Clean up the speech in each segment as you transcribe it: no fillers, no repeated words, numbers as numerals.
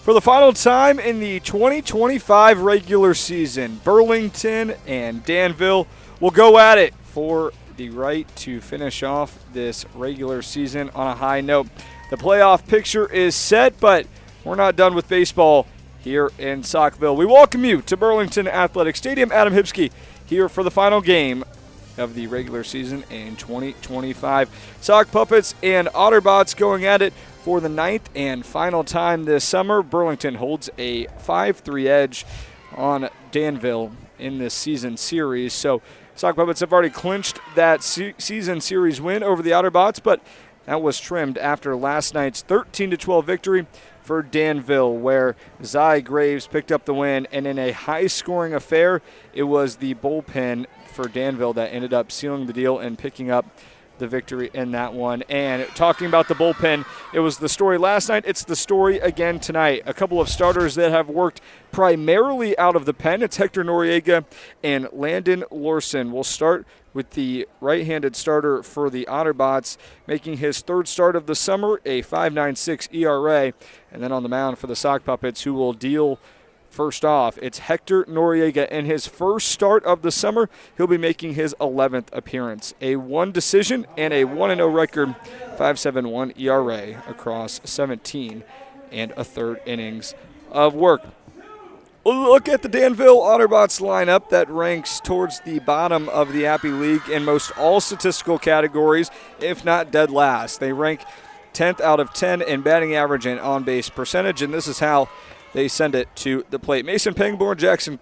For the final time in the 2025 regular season, Burlington and Danville will go at it for the right to finish off this regular season on a high note. The playoff picture is set, but we're not done with baseball here in Saukville. We welcome you to Burlington Athletic Stadium. Adam Hipsky here for the final game of the regular season in 2025. Sock Puppets and Otterbots going at it for the ninth and final time this summer. Burlington holds a 5-3 edge on Danville in this season series. So Sock Puppets have already clinched that season series win over the Otterbots, but that was trimmed after last night's 13-12 victory for Danville, where Zy Graves picked up the win, and in a high-scoring affair, it was the bullpen for Danville that ended up sealing the deal and picking up the victory in that one. And talking about the bullpen, it was the story last night. It's the story again tonight. A couple of starters that have worked primarily out of the pen. It's Hector Noriega and Landon Lorson. We'll start with the right-handed starter for the Otterbots, making his third start of the summer, a 5.96 ERA. And then on the mound for the Sock Puppets, who will deal first off, it's Hector Noriega. In his first start of the summer, he'll be making his 11th appearance. A 1 decision and a 1-0 record, 5.71 ERA across 17 and a third innings of work. Look at the Danville Otterbots lineup that ranks towards the bottom of the Appy League in most all statistical categories, if not dead last. They rank 10th out of 10 in batting average and on-base percentage, and this is how they send it to the plate. Mason Pangborn, Jackson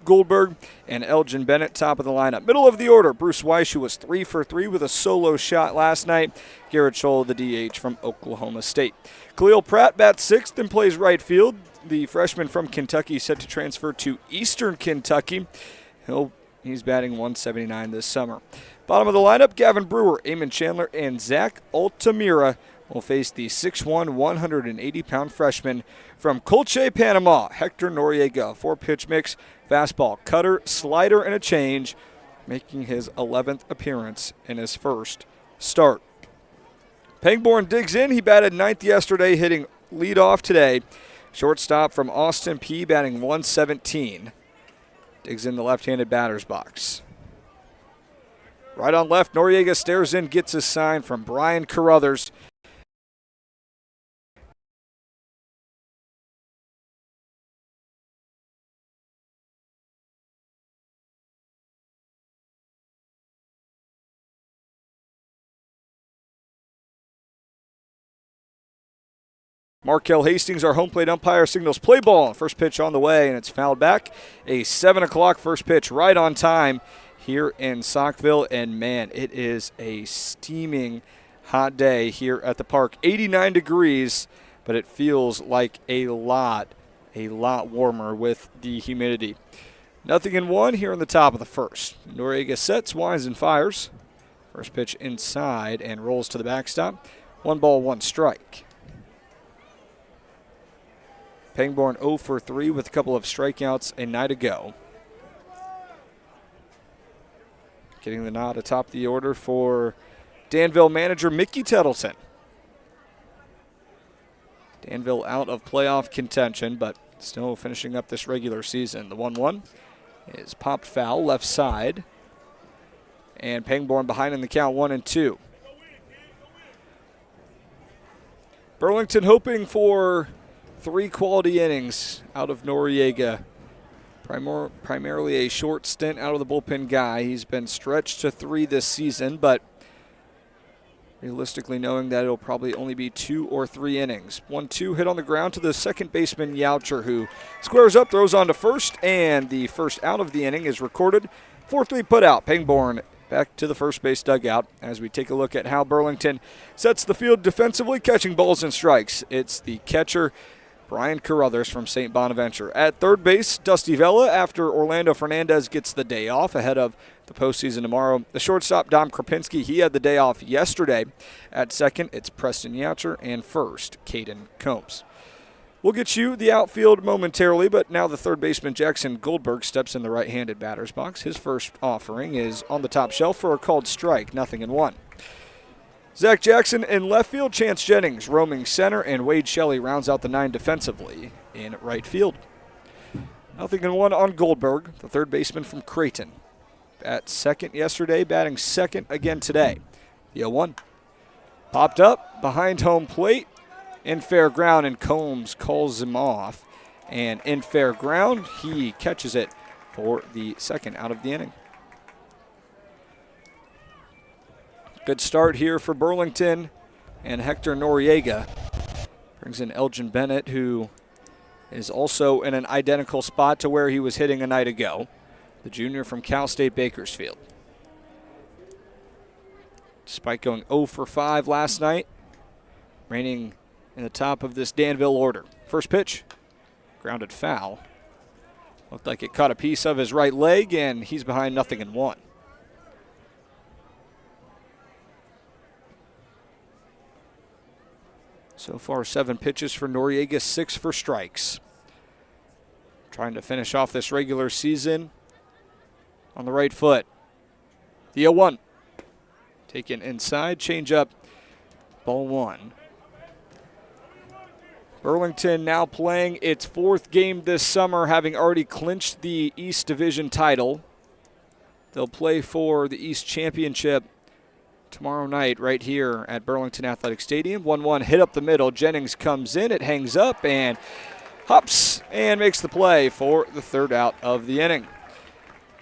Goldberg, and Elgin Bennett, top of the lineup. Middle of the order, Bruce Weiss, who was 3 for 3 with a solo shot last night. Garrett Scholl, the DH from Oklahoma State. Khalil Pratt bats 6th and plays right field. The freshman from Kentucky set to transfer to Eastern Kentucky. He's batting 179 this summer. Bottom of the lineup, Gavin Brewer, Eamon Chandler, and Zach Altamira will face the 6'1", 180-pound freshman from Colche, Panama, Hector Noriega. 4-pitch mix, fastball, cutter, slider, and a change, making his 11th appearance in his first start. Pangborn digs in. He batted 9th yesterday, hitting leadoff today. Shortstop from Austin P, batting 117. Digs in the left-handed batter's box. Right on left, Noriega stares in, gets his sign from Brian Carruthers. Markel Hastings, our home plate umpire, signals play ball. First pitch on the way, and it's fouled back. A 7 o'clock first pitch right on time here in Saukville. And, man, it is a steaming hot day here at the park. 89 degrees, but it feels like a lot warmer with the humidity. 0-1 here in the top of the first. Noriega sets, winds, and fires. First pitch inside and rolls to the backstop. 1 ball, 1 strike. Pangborn 0 for 3 with a couple of strikeouts a night ago. Getting the nod atop the order for Danville manager Mickey Tettleton. Danville out of playoff contention, but still finishing up this regular season. The 1-1 is popped foul left side. And Pangborn behind in the count, 1-2. Burlington hoping for 3 quality innings out of Noriega. Primarily a short stint out of the bullpen guy. He's been stretched to 3 this season, but realistically knowing that it'll probably only be 2 or 3 innings. 1-2 hit on the ground to the second baseman Youcher, who squares up, throws on to first, and the first out of the inning is recorded. 4-3 put out. Pangborn back to the first base dugout as we take a look at how Burlington sets the field defensively, catching balls and strikes. It's the catcher, Brian Carruthers from St. Bonaventure. At third base, Dusty Vela after Orlando Fernandez gets the day off ahead of the postseason tomorrow. The shortstop, Dom Krapinski, he had the day off yesterday. At second, it's Preston Youcher, and first, Caden Combs. We'll get you the outfield momentarily, but now the third baseman, Jackson Goldberg, steps in the right-handed batter's box. His first offering is on the top shelf for a called strike, 0-1. Zach Jackson in left field, Chance Jennings roaming center, and Wade Shelley rounds out the 9 defensively in right field. 0-1 on Goldberg, the third baseman from Creighton. At second yesterday, batting second again today. The 0-1. Popped up behind home plate, in fair ground, and Combs calls him off. And in fair ground, he catches it for the second out of the inning. Good start here for Burlington, and Hector Noriega brings in Elgin Bennett, who is also in an identical spot to where he was hitting a night ago, the junior from Cal State Bakersfield. Despite going 0 for 5 last night, reigning in the top of this Danville order. First pitch, grounded foul. Looked like it caught a piece of his right leg, and he's behind 0-1. So far, 7 pitches for Noriega, 6 for strikes. Trying to finish off this regular season on the right foot. The 0-1. Taken inside, change up, ball 1. Burlington now playing its 4th game this summer, having already clinched the East Division title. They'll play for the East Championship tomorrow night right here at Burlington Athletic Stadium. 1-1 hit up the middle. Jennings comes in. It hangs up and hops and makes the play for the third out of the inning.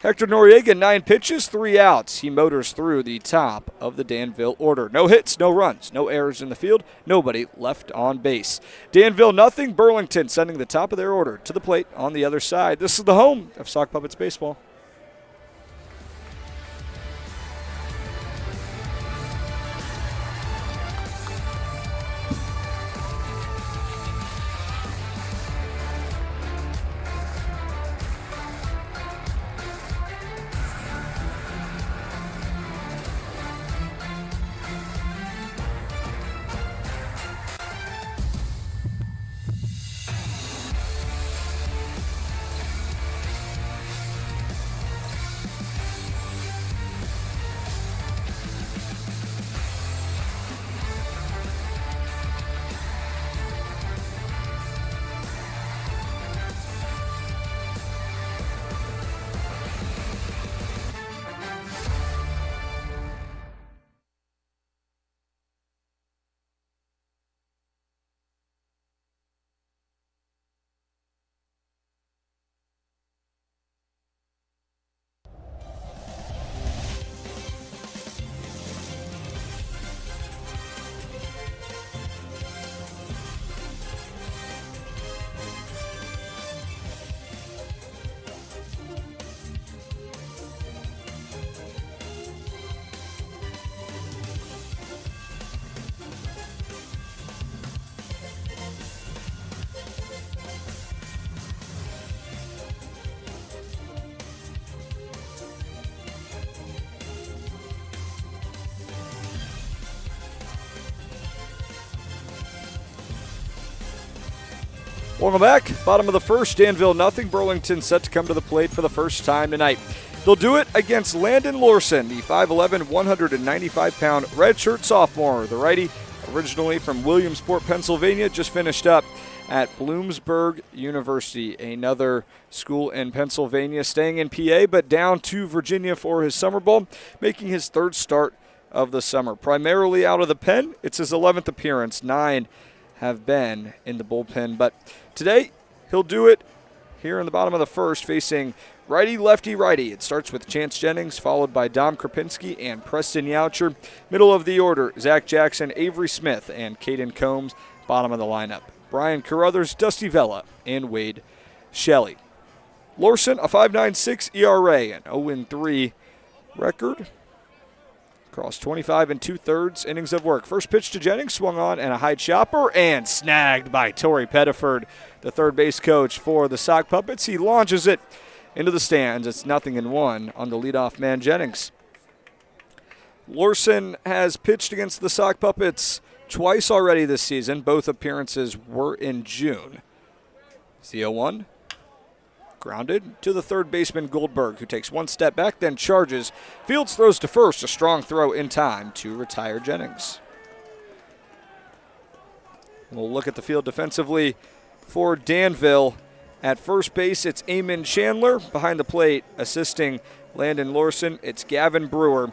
Hector Noriega, 9 pitches, 3 outs. He motors through the top of the Danville order. No hits, no runs, no errors in the field, nobody left on base. Danville 0, Burlington sending the top of their order to the plate on the other side. This is the home of Sock Puppets Baseball. Welcome back. Bottom of the first, Danville 0. Burlington set to come to the plate for the first time tonight. They'll do it against Landon Lorson, the 5'11", 195-pound redshirt sophomore. The righty, originally from Williamsport, Pennsylvania, just finished up at Bloomsburg University, another school in Pennsylvania, staying in PA, but down to Virginia for his summer ball, making his 3rd start of the summer. Primarily out of the pen, it's his 11th appearance. 9 have been in the bullpen, but today he'll do it here in the bottom of the first, facing righty, lefty, righty. It starts with Chance Jennings, followed by Dom Krapinski and Preston Youcher. Middle of the order, Zach Jackson, Avery Smith, and Caden Combs. Bottom of the lineup, Brian Carruthers, Dusty Vella, and Wade Shelley. Lorson, a 5.96 ERA, an 0-3 record. Across 25 2/3 innings of work. First pitch to Jennings, swung on, and a high chopper, and snagged by Torrey Pettiford, the third base coach for the Sock Puppets. He launches it into the stands. It's 0-1 on the leadoff man, Jennings. Lorson has pitched against the Sock Puppets twice already this season. Both appearances were in June. It's the 0-1. Grounded to the third baseman Goldberg, who takes one step back, then charges. Fields throws to first, a strong throw in time to retire Jennings. We'll look at the field defensively for Danville. At first base, it's Eamon Chandler. Behind the plate, assisting Landon Lorson, it's Gavin Brewer.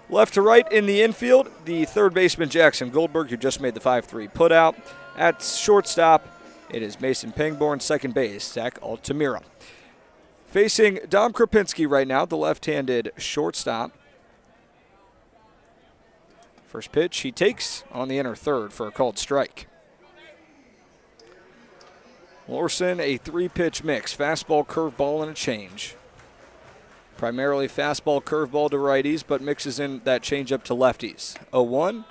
Left to right in the infield, the third baseman Jackson Goldberg, who just made the 5-3 putout. At shortstop, it is Mason Pangborn. Second base, Zach Altamira. Facing Dom Krupinski right now, the left-handed shortstop. First pitch he takes on the inner third for a called strike. Lorson, a three-pitch mix, fastball, curveball, and a change. Primarily fastball, curveball to righties, but mixes in that changeup to lefties. 0-1,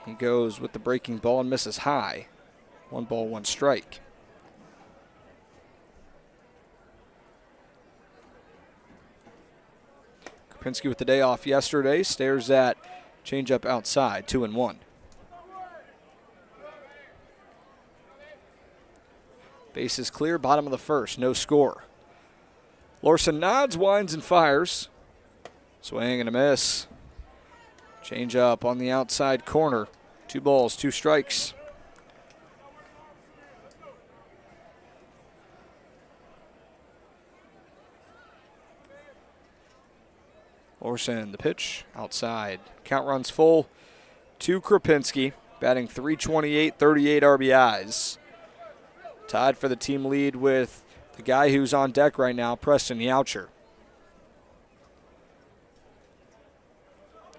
he goes with the breaking ball and misses high. 1 ball, 1 strike. Krupinski with the day off yesterday, stares at changeup outside, 2-1. Base is clear, bottom of the first, no score. Lorson nods, winds, and fires. Swing and a miss. Changeup on the outside corner. 2 balls, 2 strikes. Lorson, the pitch, outside. Count runs full to Krupinski, batting .328, 38 RBIs. Tied for the team lead with the guy who's on deck right now, Preston Youcher.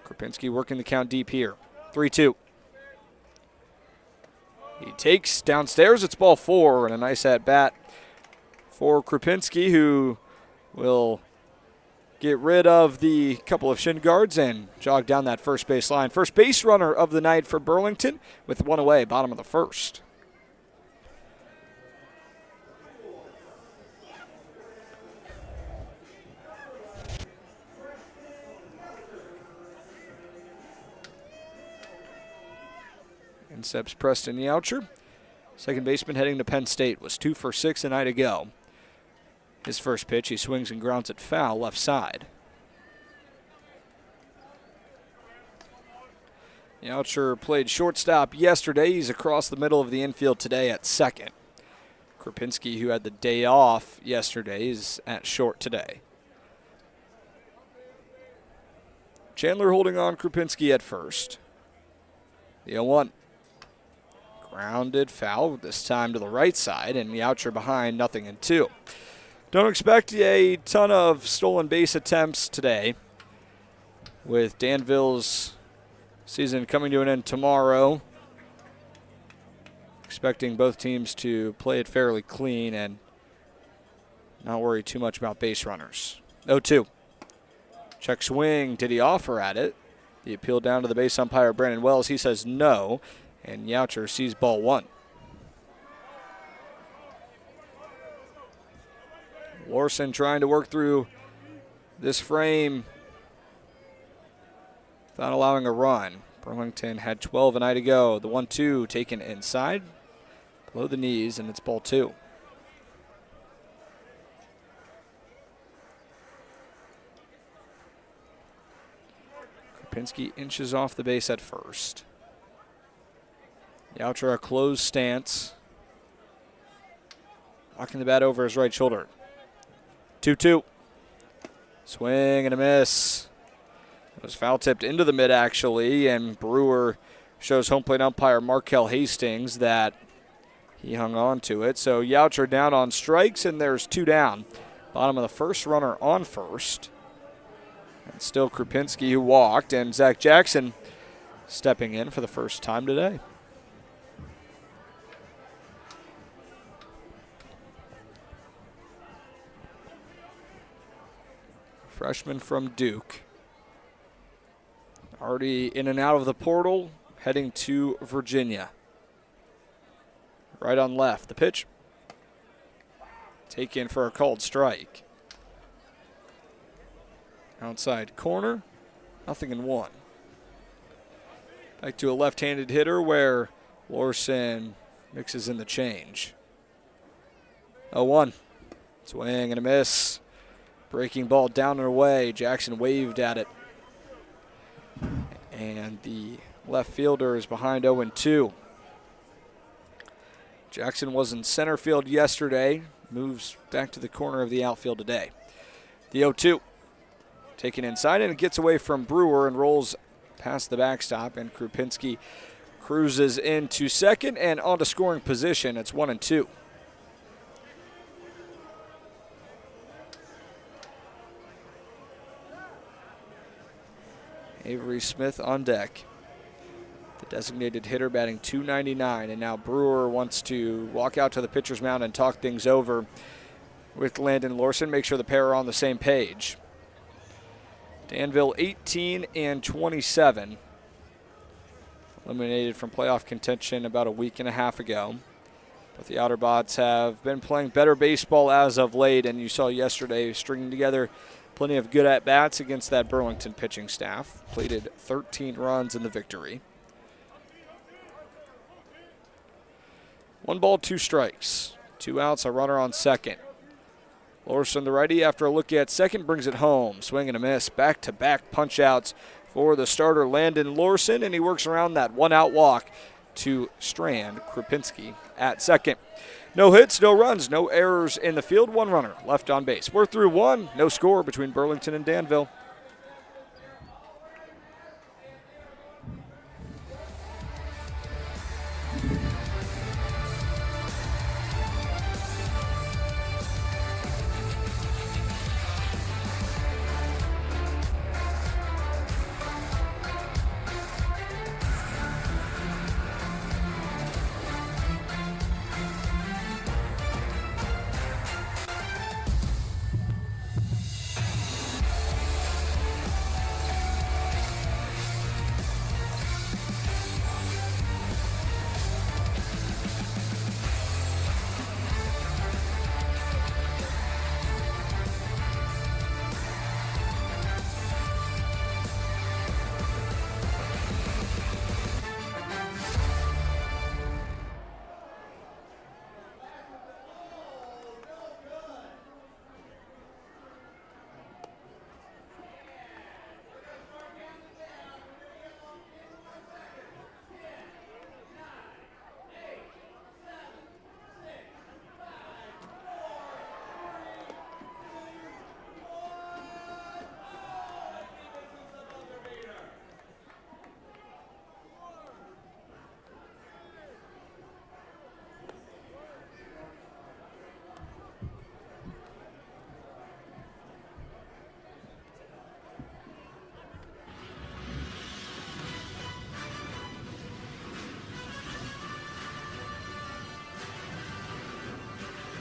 Krupinski working the count deep here. 3-2. He takes downstairs. It's ball 4, and a nice at-bat for Krupinski, who will get rid of the couple of shin guards and jog down that first base line. First base runner of the night for Burlington with 1 away, bottom of the first. Incepts Preston Youcher. Second baseman heading to Penn State, was 2 for 6 a night ago. His first pitch, he swings and grounds it foul left side. Youcher played shortstop yesterday. He's across the middle of the infield today at second. Krupinski, who had the day off yesterday, is at short today. Chandler holding on Krupinski at first. The 0-1. Grounded foul, this time to the right side, and Youcher behind, 0-2. Don't expect a ton of stolen base attempts today, with Danville's season coming to an end tomorrow. Expecting both teams to play it fairly clean and not worry too much about base runners. 0-2. Check swing. Did he offer at it? The appeal down to the base umpire, Brandon Wells. He says no, and Youcher sees ball 1. Lorson trying to work through this frame without allowing a run. Burlington had 12 a night ago. The 1-2 taken inside, below the knees, and it's ball 2. Krupinski inches off the base at first. Youcher a closed stance. Knocking the bat over his right shoulder. 2-2. Swing and a miss. It was foul tipped into the mid, actually, and Brewer shows home plate umpire Markel Hastings that he hung on to it. So Youcher down on strikes, and there's 2 down. Bottom of the first, runner on first. And still Krupinski, who walked, and Zach Jackson stepping in for the first time today. Freshman from Duke. Already in and out of the portal, heading to Virginia. Right on left, the pitch. Taken for a called strike. Outside corner, 0-1. Back to a left-handed hitter where Lorson mixes in the change. 0-1. Swing and a miss. Breaking ball down and away. Jackson waved at it. And the left fielder is behind 0-2. Jackson was in center field yesterday. Moves back to the corner of the outfield today. The 0-2. Taken inside, and it gets away from Brewer and rolls past the backstop. And Krupinski cruises into second and onto scoring position. It's 1-2. Avery Smith on deck. The designated hitter batting .299, and now Brewer wants to walk out to the pitcher's mound and talk things over with Landon Lorson, make sure the pair are on the same page. Danville 18-27. Eliminated from playoff contention about a week and a half ago. But the Otterbots have been playing better baseball as of late, and you saw yesterday stringing together plenty of good at-bats against that Burlington pitching staff. Plated 13 runs in the victory. 1 ball, 2 strikes. 2 outs, a runner on second. Lorson, the righty, after a look at second, brings it home. Swing and a miss. Back-to-back punch-outs for the starter, Landon Lorson, and he works around that 1-out walk to strand Krupinski at second. No hits, no runs, no errors in the field. 1 runner left on base. We're through 1. No score between Burlington and Danville.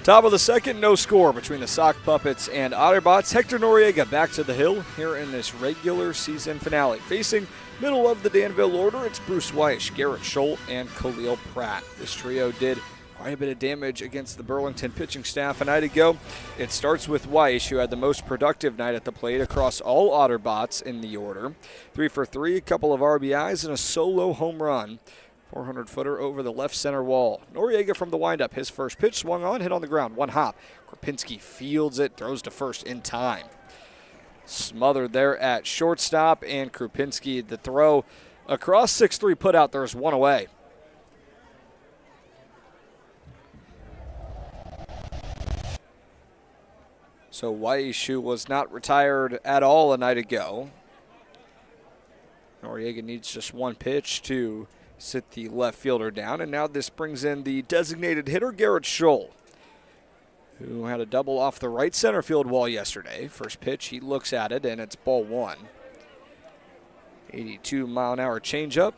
Top of the second, no score between the Sock Puppets and Otterbots. Hector Noriega back to the hill here in this regular season finale. Facing middle of the Danville order, it's Bruce Weish, Garrett Scholt, and Khalil Pratt. This trio did quite a bit of damage against the Burlington pitching staff a night ago. It starts with Weish, who had the most productive night at the plate across all Otterbots in the order. 3 for 3, a couple of RBIs, and a solo home run. 400-footer over the left center wall. Noriega from the windup. His first pitch swung on, hit on the ground. 1 hop. Krupinski fields it, throws to first in time. Smothered there at shortstop, and Krupinski, the throw across 6-3 put out. There's 1 away. So Weish, who was not retired at all a night ago. Noriega needs just 1 pitch to sit the left fielder down, and now this brings in the designated hitter, Garrett Scholl, who had a double off the right center field wall yesterday. First pitch, he looks at it, and it's ball 1. 82-mile-an-hour changeup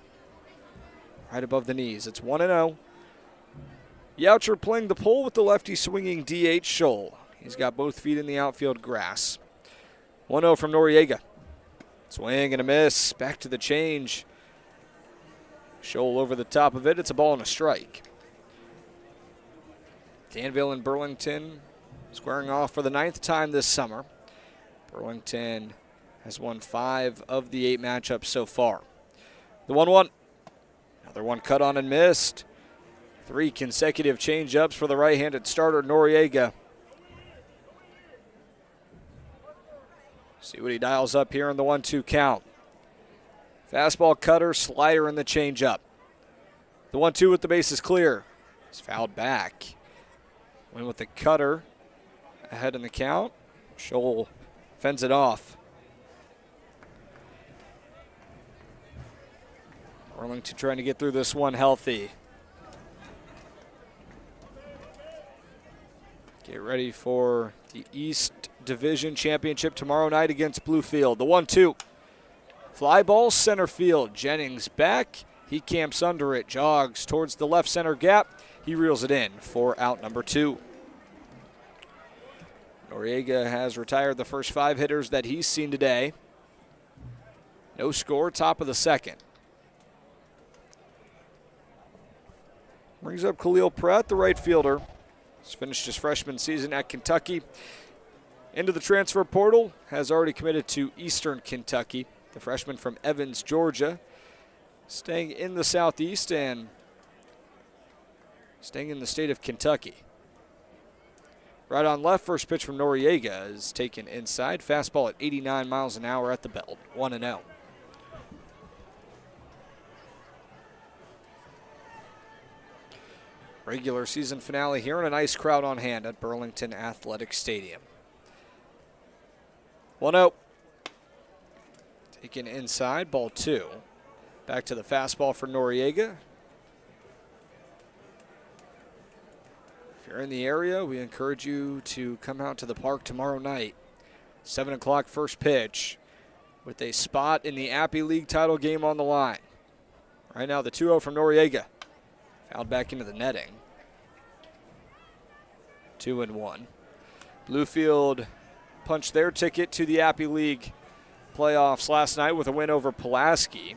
right above the knees. It's 1-0. Youcher playing the pole with the lefty swinging DH Scholl. He's got both feet in the outfield grass. 1-0 from Noriega. Swing and a miss. Back to the change. Scholl over the top of it. It's a ball and a strike. Danville and Burlington squaring off for the 9th time this summer. Burlington has won 5 of the 8 matchups so far. The 1-1. Another one cut on and missed. 3 consecutive change-ups for the right-handed starter, Noriega. See what he dials up here in the 1-2 count. Fastball, cutter, slider, and the changeup. The 1-2 with the bases clear. It's fouled back. Went with the cutter ahead in the count. Scholl fends it off. Burlington trying to get through this one healthy. Get ready for the East Division Championship tomorrow night against Bluefield. The 1-2. Fly ball center field. Jennings back. He camps under it. Jogs towards the left center gap. He reels it in for out number 2. Noriega has retired the first 5 hitters that he's seen today. No score, top of the second. Brings up Khalil Pratt, the right fielder. He's finished his freshman season at Kentucky. Into the transfer portal, has already committed to Eastern Kentucky. The freshman from Evans, Georgia. Staying in the Southeast and staying in the state of Kentucky. Right on left, first pitch from Noriega is taken inside. Fastball at 89 miles an hour at the belt, 1-0. Regular season finale here and a nice crowd on hand at Burlington Athletic Stadium. 1-0. Taken inside, ball 2. Back to the fastball for Noriega. If you're in the area, we encourage you to come out to the park tomorrow night. 7 o'clock first pitch with a spot in the Appy League title game on the line. Right now the 2-0 from Noriega. Fouled back into the netting. 2-1. Bluefield punched their ticket to the Appy League playoffs last night with a win over Pulaski.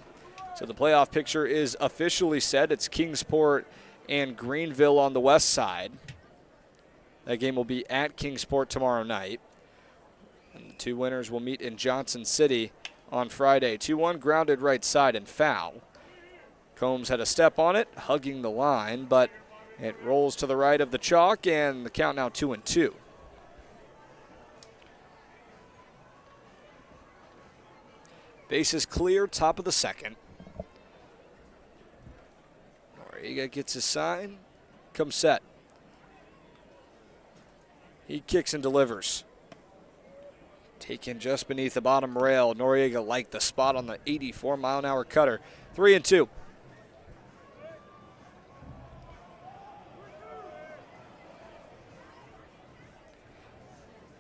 So the playoff picture is officially set. It's Kingsport and Greenville on the west side. That game will be at Kingsport tomorrow night. And the 2 winners will meet in Johnson City on Friday. 2-1 grounded right side and foul. Combs had a step on it, hugging the line, but it rolls to the right of the chalk, and the count now 2-2. Bases clear, top of the second. Noriega gets his sign, comes set. He kicks and delivers. Taken just beneath the bottom rail. Noriega liked the spot on the 84-mile-an-hour cutter. 3-2.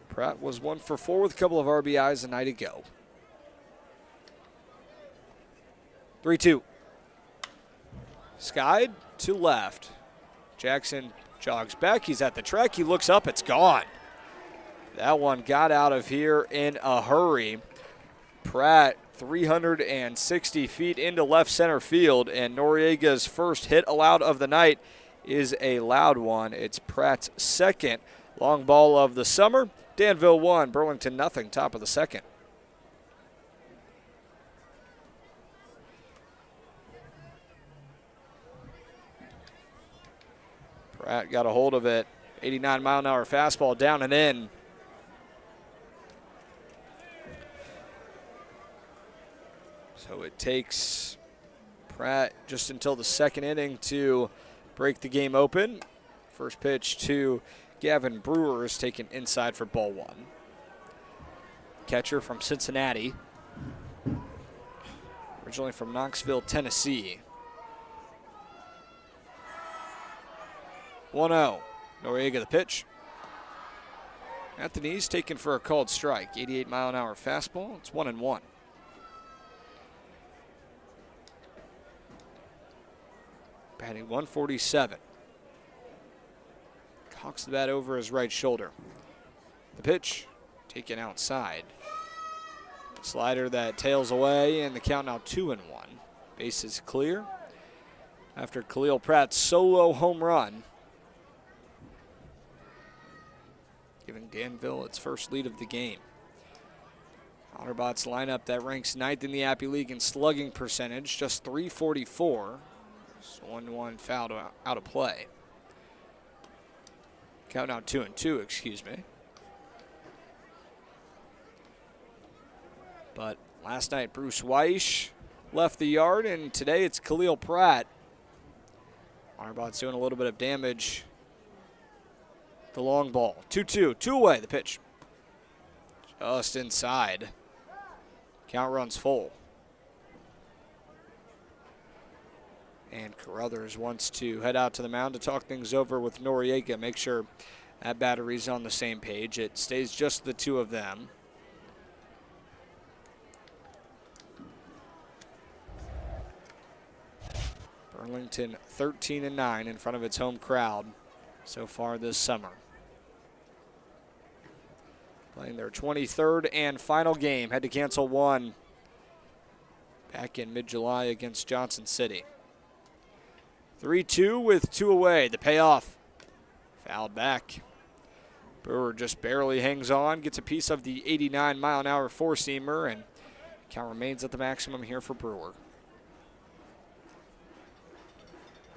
Pratt was 1 for 4 with a couple of RBIs a night ago. 3-2. Skied to left. Jackson jogs back. He's at the track. He looks up. It's gone. That one got out of here in a hurry. Pratt 360 feet into left center field, and Noriega's first hit allowed of the night is a loud one. It's Pratt's second long ball of the summer. Danville 1, Burlington nothing, top of the second. Pratt got a hold of it. 89-mile-an-hour fastball down and in. So it takes Pratt just until the second inning to break the game open. First pitch to Gavin Brewer is taken inside for ball 1. Catcher from Cincinnati. Originally from Knoxville, Tennessee. 1-0. Noriega the pitch. At the knees, taken for a called strike. 88-mile-an-hour fastball. It's 1-1. Batting 147. Cocks the bat over his right shoulder. The pitch taken outside. Slider that tails away, and the count now 2-1. Bases clear after Khalil Pratt's solo home run, giving Danville its first lead of the game. Otterbots lineup that ranks 9th in the Appy League in slugging percentage, just .344. 1-1 fouled out of play. Count now 2-2, excuse me. But last night, Bruce Weish left the yard, and today it's Khalil Pratt. Otterbot's doing a little bit of damage. The long ball. 2-2. 2 away, the pitch. Just inside. Count runs full. And Carruthers wants to head out to the mound to talk things over with Noriega. Make sure that battery's on the same page. It stays just the two of them. Burlington 13-9 in front of its home crowd so far this summer. Playing their 23rd and final game. Had to cancel one back in mid-July against Johnson City. 3-2 with 2 away. The payoff. Fouled back. Brewer just barely hangs on, gets a piece of the 89-mile-an-hour four-seamer, and count remains at the maximum here for Brewer.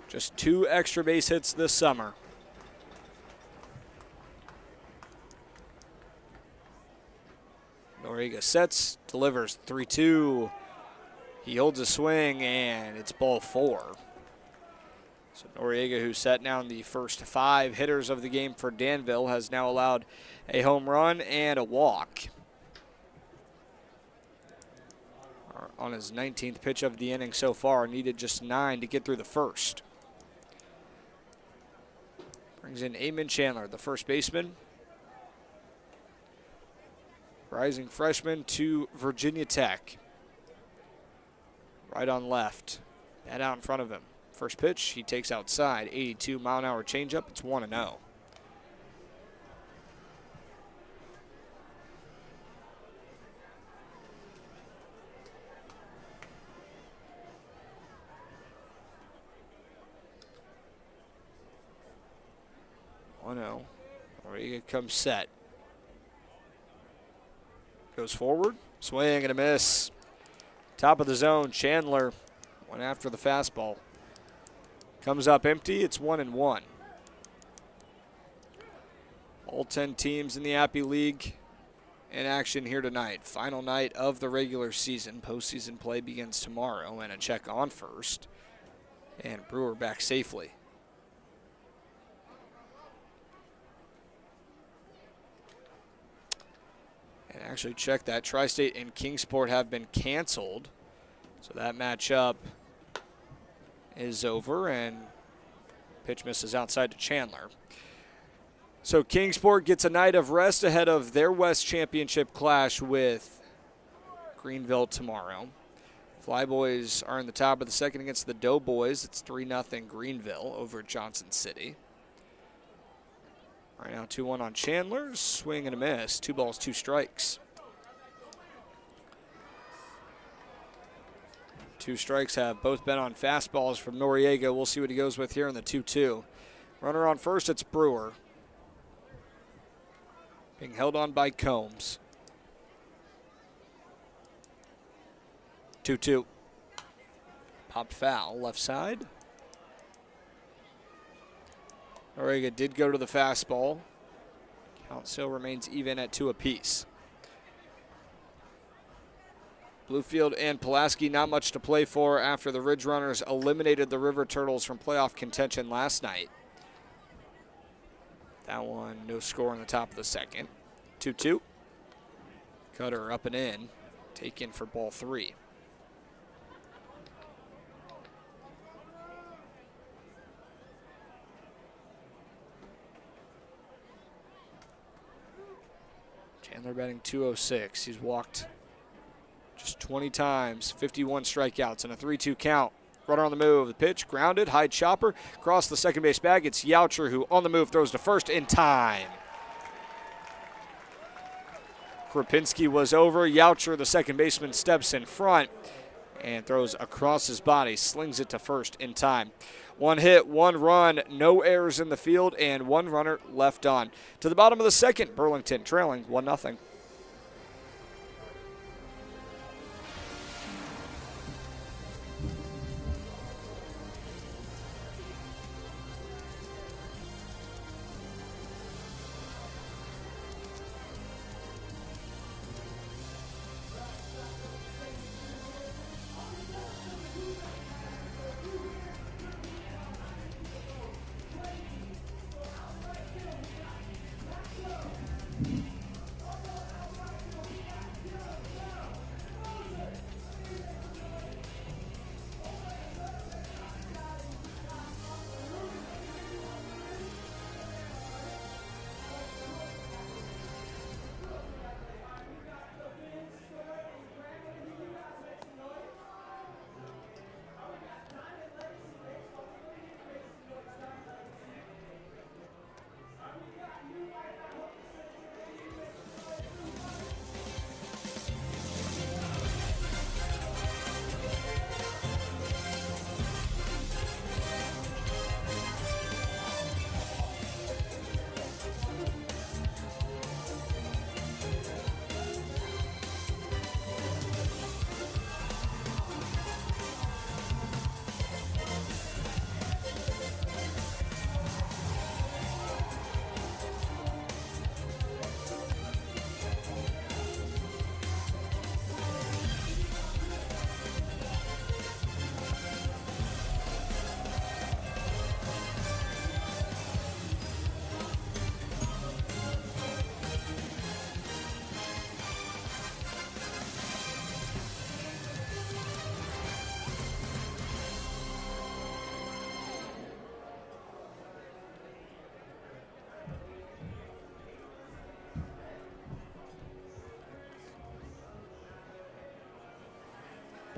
Just 2 extra base hits this summer. Noriega sets, delivers 3-2. He holds a swing, and it's ball 4. So Noriega, who set down the first 5 hitters of the game for Danville, has now allowed a home run and a walk. On his 19th pitch of the inning so far, needed just 9 to get through the first. Brings in Eamon Chandler, the first baseman. Rising freshman to Virginia Tech. Right on left. Bat out in front of him. First pitch, he takes outside. 82-mile-an-hour changeup. It's 1-0. Noriega comes set. Goes forward. Swing and a miss. Top of the zone. Chandler went after the fastball. Comes up empty. It's 1-1. All 10 teams in the Appy League in action here tonight. Final night of the regular season. Postseason play begins tomorrow, and a check on first. And Brewer back safely. And actually check that. Tri-State and Kingsport have been canceled. So that matchup is over, and pitch misses outside to Chandler. So Kingsport gets a night of rest ahead of their West Championship clash with Greenville tomorrow. Flyboys are in the top of the second against the Doughboys. It's 3-0 Greenville over Johnson City. Right now 2-1 on Chandler. Swing and a miss. 2 balls, 2 strikes. 2 strikes have both been on fastballs from Noriega. We'll see what he goes with here in the 2-2. Runner on first, it's Brewer. Being held on by Combs. 2-2. Popped foul, left side. Noriega did go to the fastball. Count still remains even at 2 apiece. Bluefield and Pulaski not much to play for after the Ridge Runners eliminated the River Turtles from playoff contention last night. That one, no score in the top of the second. 2-2. Cutter up and in. Taken for ball 3. Chandler batting .206. He's walked just 20 times, 51 strikeouts, and a 3-2 count. Runner on the move. The pitch, grounded, high chopper, across the second base bag. It's Youcher who on the move throws to first in time. Krapinski was over. Youcher, the second baseman, steps in front and throws across his body, slings it to first in time. 1 hit, 1 run, no errors in the field, and 1 runner left on. To the bottom of the second, Burlington trailing 1-0.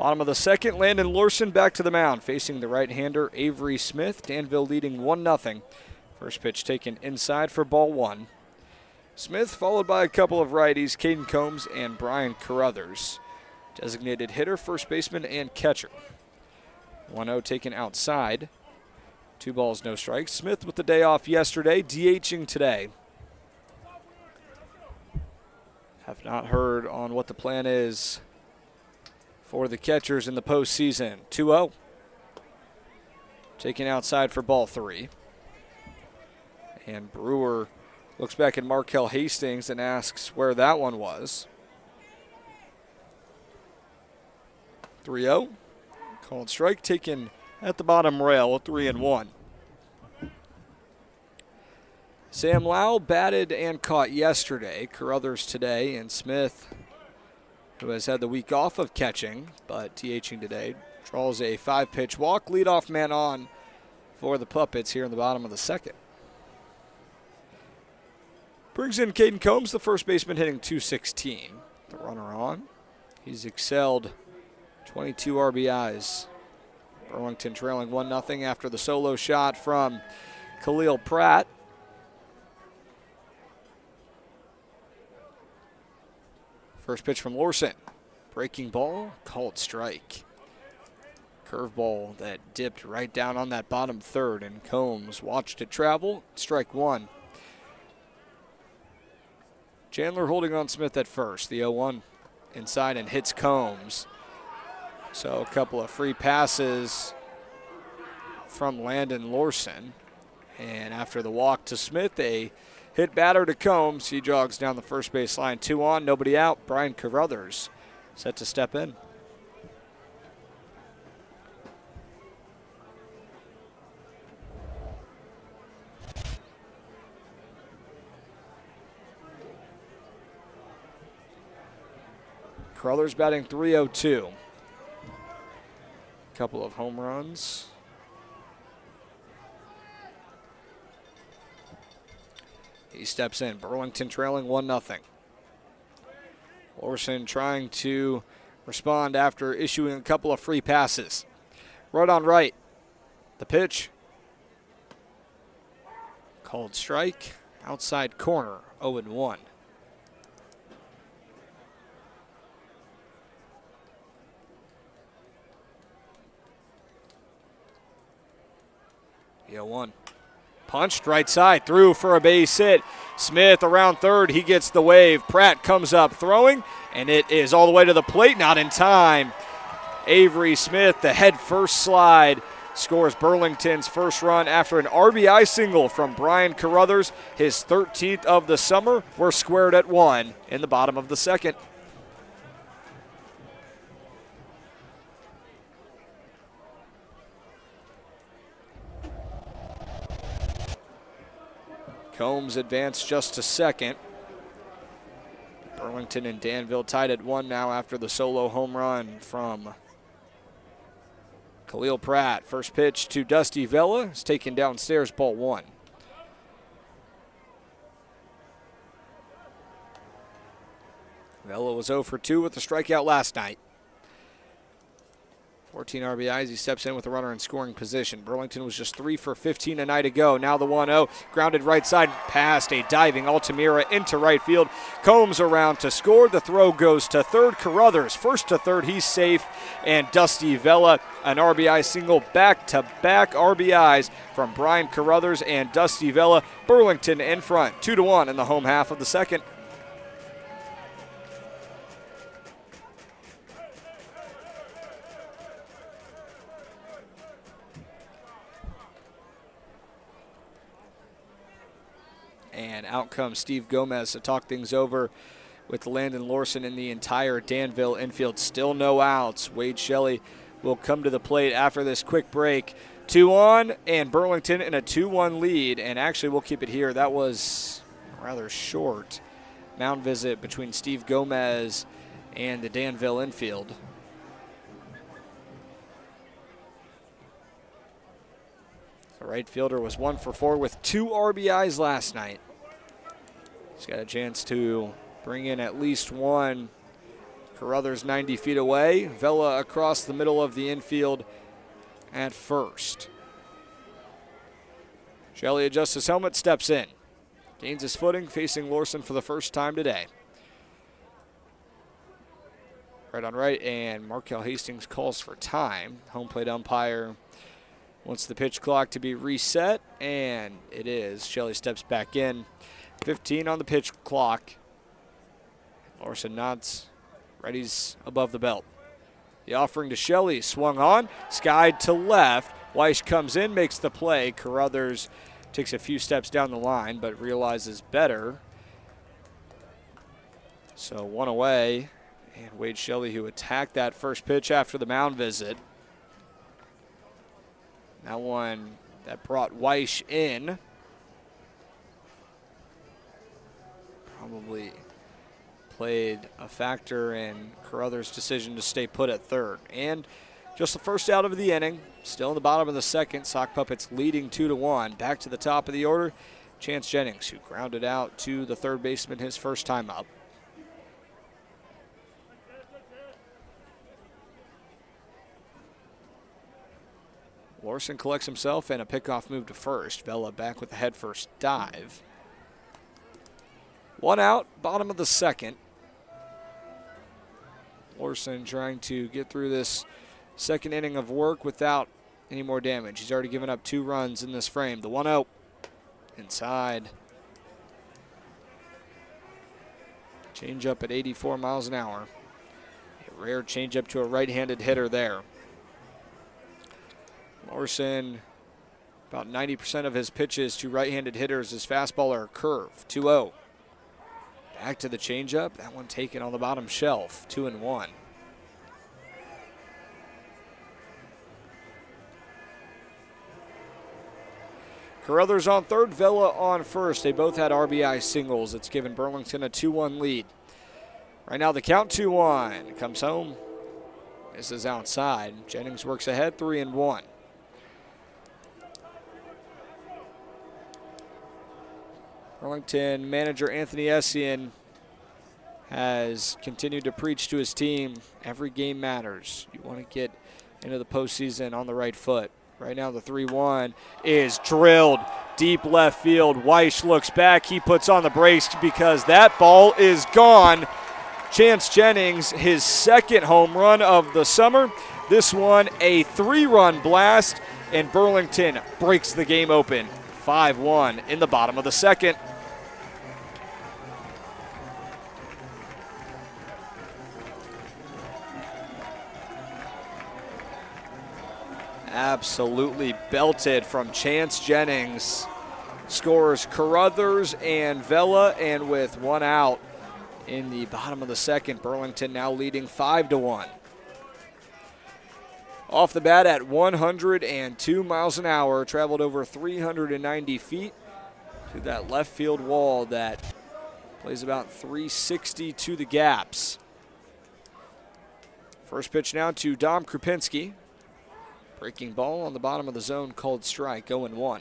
Bottom of the second, Landon Larson back to the mound, facing the right-hander Avery Smith. Danville leading 1-0. First pitch taken inside for ball one. Smith followed by a couple of righties, Caden Combs and Brian Carruthers. Designated hitter, first baseman, and catcher. 1-0 taken outside. 2 balls, no strikes. Smith with the day off yesterday, DHing today. Have not heard on what the plan is for the catchers in the postseason. 2-0. Taken outside for ball 3. And Brewer looks back at Markel Hastings and asks where that one was. 3-0. Called strike taken at the bottom rail, 3-1. Sam Lau batted and caught yesterday. Carruthers today, and Smith, who has had the week off of catching, but DHing today, draws a 5-pitch walk. Leadoff man on for the Puppets here in the bottom of the second. Brings in Caden Combs, the first baseman, hitting .216. The runner on. He's excelled 22 RBIs. Burlington trailing 1-0 after the solo shot from Khalil Pratt. First pitch from Larson. Breaking ball, called strike. Curveball that dipped right down on that bottom third, and Combs watched it travel. Strike one. Chandler holding on Smith at first. The 0-1 inside and hits Combs. So a couple of free passes from Landon Larson. And after the walk to Smith, a hit batter to Combs. He jogs down the first base line. 2 on, nobody out. Brian Carruthers set to step in. Carruthers batting .302. Couple of home runs. He steps in. Burlington trailing 1-0. Larson trying to respond after issuing a couple of free passes. Right on right. The pitch. Called strike. Outside corner. 0-1. The 0-1. Punched right side, through for a base hit. Smith around third, he gets the wave. Pratt comes up throwing, and it is all the way to the plate, not in time. Avery Smith, the head first slide, scores Burlington's first run after an RBI single from Brian Carruthers, his 13th of the summer. We're squared at 1 in the bottom of the second. Combs advanced just to second. Burlington and Danville tied at 1 now after the solo home run from Khalil Pratt. First pitch to Dusty Vela is taken downstairs, ball 1. Vela was 0 for 2 with a strikeout last night. 14 RBIs, he steps in with a runner in scoring position. Burlington was just 3 for 15 a night ago. Now the 1-0, grounded right side, past a diving Altamira into right field. Combs around to score. The throw goes to third. Carruthers first to third, he's safe. And Dusty Vela, an RBI single, back-to-back RBIs from Brian Carruthers and Dusty Vela. Burlington in front, 2-1 in the home half of the second. And out comes Steve Gomez to talk things over with Landon Larson and the entire Danville infield. Still no outs. Wade Shelley will come to the plate after this quick break. 2 on, and Burlington in a 2-1 lead. And actually, we'll keep it here. That was a rather short mound visit between Steve Gomez and the Danville infield. The right fielder was 1 for 4 with 2 RBIs last night. He's got a chance to bring in at least one Carruthers 90 feet away. Vela across the middle of the infield at first. Shelley adjusts his helmet, steps in. Gains his footing, facing Lorson for the first time today. Right on right, and Markel Hastings calls for time. Home plate umpire wants the pitch clock to be reset, and it is. Shelley steps back in. 15 on the pitch clock. Lorson nods, ready's above the belt. The offering to Shelley, swung on, skied to left. Weish comes in, makes the play. Carruthers takes a few steps down the line, but realizes better. So one away, and Wade Shelley, who attacked that first pitch after the mound visit. That one that brought Weish in. Probably played a factor in Carruthers' decision to stay put at third. And just the first out of the inning, still in the bottom of the second. Sock Puppets leading 2-1. Back to the top of the order, Chance Jennings, who grounded out to the third baseman his first time up. Lorson collects himself and a pickoff move to first. Vela back with the head first dive. One out, bottom of the second. Lorson trying to get through this second inning of work without any more damage. He's already given up 2 runs in this frame. The 1-0 inside. Changeup at 84 miles an hour. A rare changeup to a right-handed hitter there. Lorson, about 90% of his pitches to right-handed hitters, his fastball or a curve. 2-0. Back to the changeup. That one taken on the bottom shelf. 2-1. Carruthers on third, Vela on first. They both had RBI singles. It's given Burlington a 2-1 lead. Right now the count 2-1. Comes home. This is outside. Jennings works ahead, 3-1. Burlington manager Anthony Essien has continued to preach to his team, every game matters. You want to get into the postseason on the right foot. Right now the 3-1 is drilled deep left field. Weish looks back. He puts on the brakes because that ball is gone. Chance Jennings, his second home run of the summer. This one a 3-run blast, and Burlington breaks the game open. 5-1 in the bottom of the second. Absolutely belted from Chance Jennings. Scores Carruthers and Vela, and with 1 out in the bottom of the second, Burlington now leading 5-1. Off the bat at 102 miles an hour, traveled over 390 feet to that left field wall that plays about 360 to the gaps. First pitch now to Dom Krupinski. Breaking ball on the bottom of the zone, called strike, 0-1.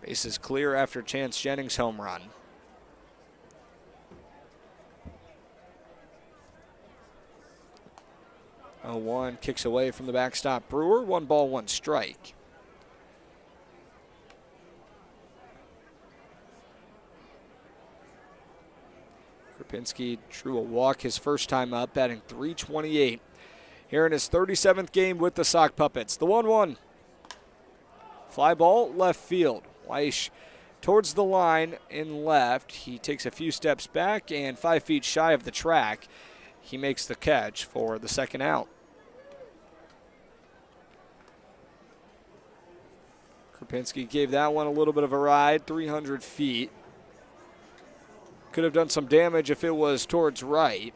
Bases clear after Chance Jennings' home run. 0-1, kicks away from the backstop Brewer. 1 ball, 1 strike. Krupinski drew a walk his first time up, batting .328. Here in his 37th game with the Sock Puppets. The 1-1. Fly ball, left field. Weish towards the line in left. He takes a few steps back, and 5 feet shy of the track, he makes the catch for the second out. Krupinski gave that one a little bit of a ride, 300 feet. Could have done some damage if it was towards right.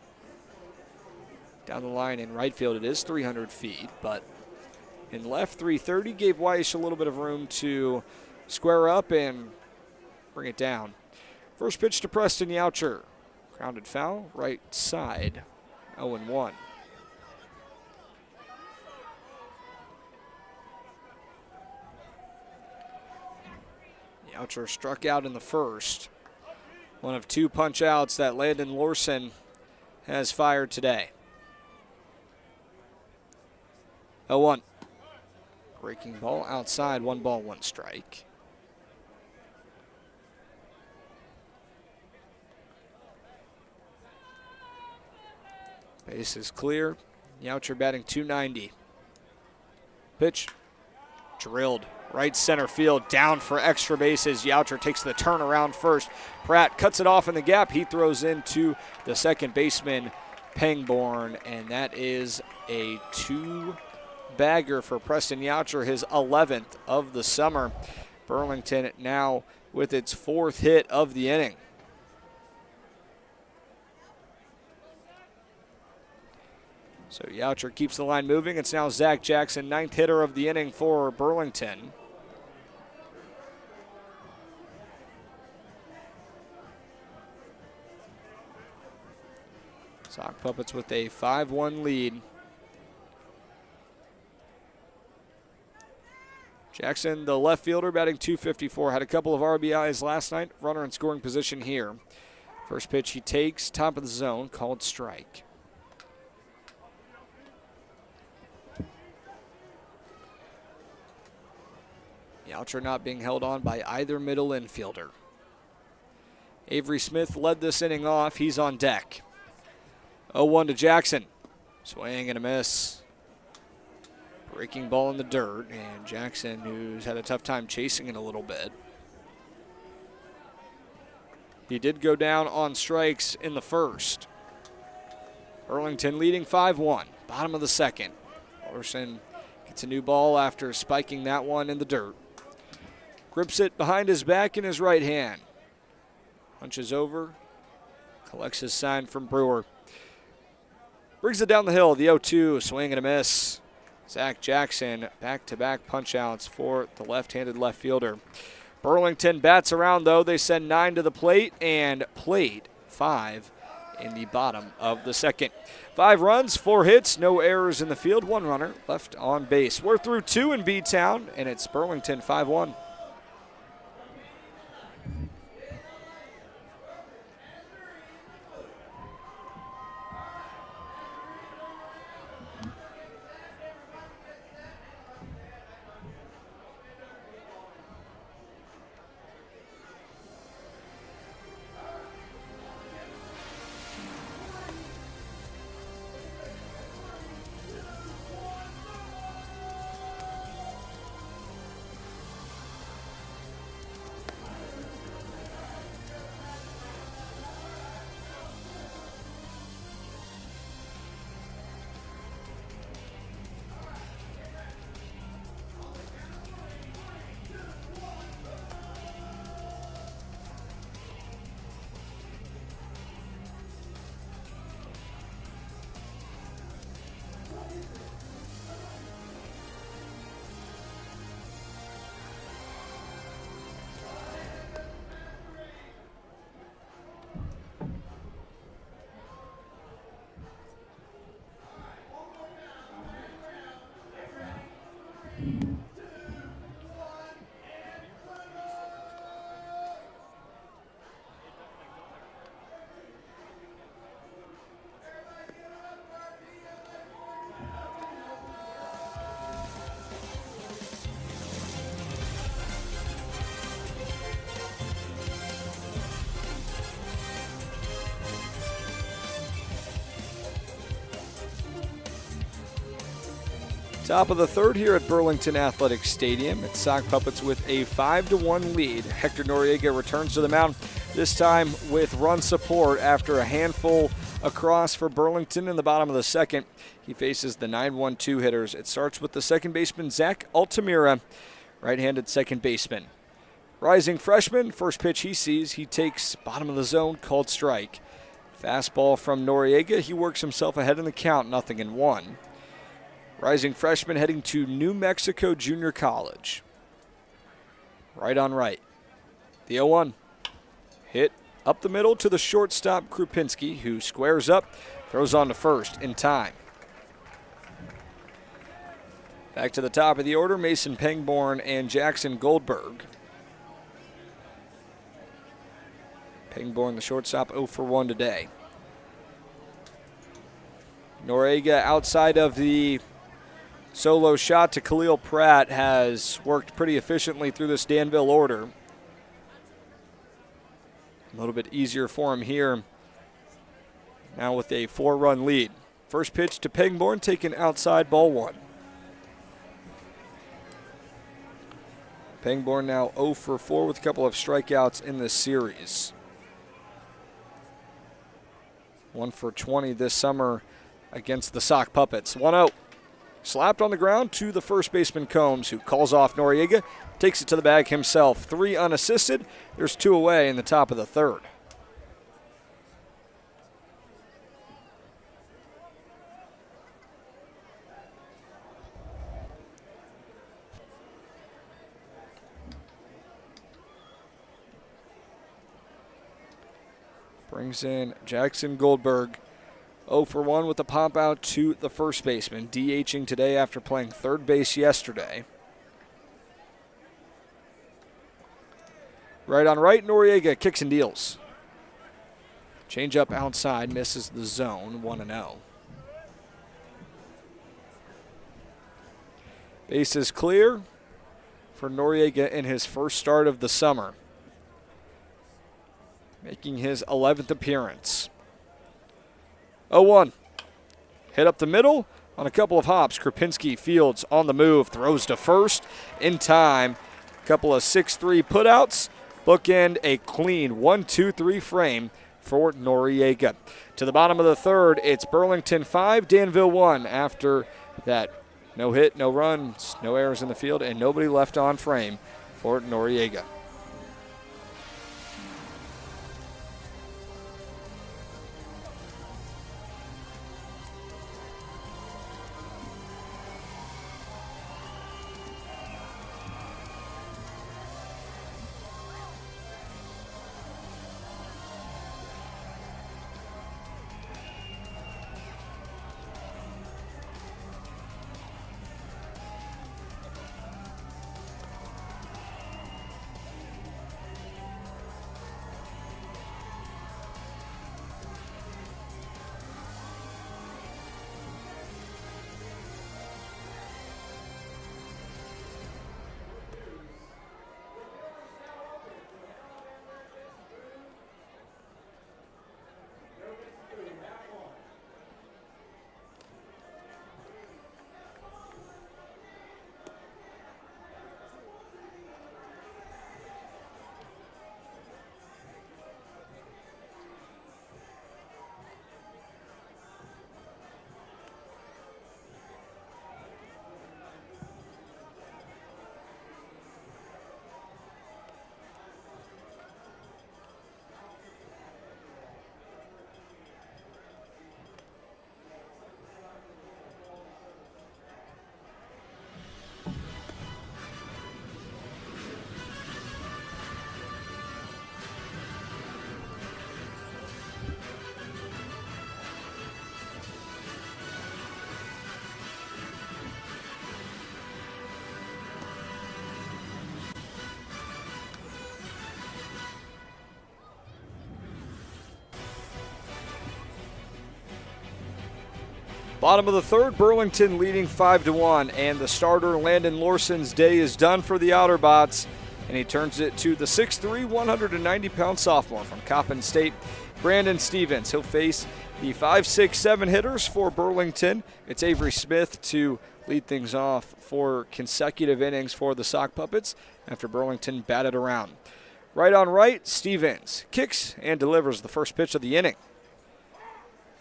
Down the line in right field, it is 300 feet, but in left, 330, gave Weish a little bit of room to square up and bring it down. First pitch to Preston Youcher. Grounded foul, right side, 0-1. Youcher struck out in the first. One of 2 punch outs that Landon Lorson has fired today. 0-1. Breaking ball outside, 1 ball, 1 strike. Base is clear. Youcher batting .290. Pitch. Drilled. Right center field, down for extra bases. Youcher takes the turnaround first. Pratt cuts it off in the gap. He throws into the second baseman, Pangborn, and that is a 2-bagger for Preston Youcher, his 11th of the summer. Burlington now with its 4th hit of the inning. So Youcher keeps the line moving. It's now Zach Jackson, 9th hitter of the inning for Burlington. Sock Puppets with a 5-1 lead. Jackson, the left fielder, batting .254. Had a couple of RBIs last night. Runner in scoring position here. First pitch he takes, top of the zone, called strike. Youcher not being held on by either middle infielder. Avery Smith led this inning off. He's on deck. 0-1 to Jackson. Swing and a miss. Breaking ball in the dirt, and Jackson, who's had a tough time chasing it a little bit. He did go down on strikes in the first. Burlington leading 5-1, bottom of the second. Alderson gets a new ball after spiking that one in the dirt. Grips it behind his back in his right hand. Hunches over, collects his sign from Brewer. Brings it down the hill, the 0-2, swing and a miss. Zach Jackson, back-to-back punch-outs for the left-handed left fielder. Burlington bats around, though. They send 9 to the plate and played 5 in the bottom of the second. 5 runs, 4 hits, no errors in the field, 1 runner left on base. We're through 2 in B-Town, and it's Burlington 5-1. Top of the third here at Burlington Athletic Stadium. It's Sock Puppets with a 5-1 lead. Hector Noriega returns to the mound, this time with run support after a handful across for Burlington in the bottom of the second. He faces the 9-1-2 hitters. It starts with the second baseman, Zach Altamira, right-handed second baseman. Rising freshman, first pitch he sees, he takes bottom of the zone, called strike. Fastball from Noriega, he works himself ahead in the count, 0-1. Rising freshman heading to New Mexico Junior College. Right on right. The 0-1. Hit up the middle to the shortstop Krupinski, who squares up, throws on to first in time. Back to the top of the order, Mason Pangborn and Jackson Goldberg. Pangborn, the shortstop, 0 for 1 today. Noriega outside of the Solo shot to Khalil Pratt has worked pretty efficiently through this Danville order. A little bit easier for him here. Now with a 4-run lead. First pitch to Pangborn, taken outside, ball 1. Pangborn now 0 for 4 with a couple of strikeouts in this series. 1 for 20 this summer against the Sock Puppets. 1-0. Slapped on the ground to the first baseman Combs, who calls off Noriega, takes it to the bag himself. 3 unassisted. There's 2 away in the top of the 3rd. Brings in Jackson Goldberg. 0 for 1 with the pop out to the first baseman. DHing today after playing third base yesterday. Right on right, Noriega kicks and deals. Change up outside, misses the zone, 1-0. Base is clear for Noriega in his first start of the summer, making his 11th appearance. 0-1. Hit up the middle on a couple of hops. Krapinski fields on the move, throws to first in time. Couple of 6-3 putouts. Bookend a clean 1-2-3 frame for Noriega. To the bottom of the 3rd, it's Burlington 5, Danville 1 after that no hit, no runs, no errors in the field, and nobody left on frame for Noriega. Bottom of the 3rd, Burlington leading 5-1, and the starter Landon Lawson's day is done for the Otterbots, and he turns it to the 6'3", 190-pound sophomore from Coppin State, Brandon Stevens. He'll face the 5'6", hitters for Burlington. It's Avery Smith to lead things off for consecutive innings for the Sock Puppets after Burlington batted around. Right on right, Stevens kicks and delivers the first pitch of the inning.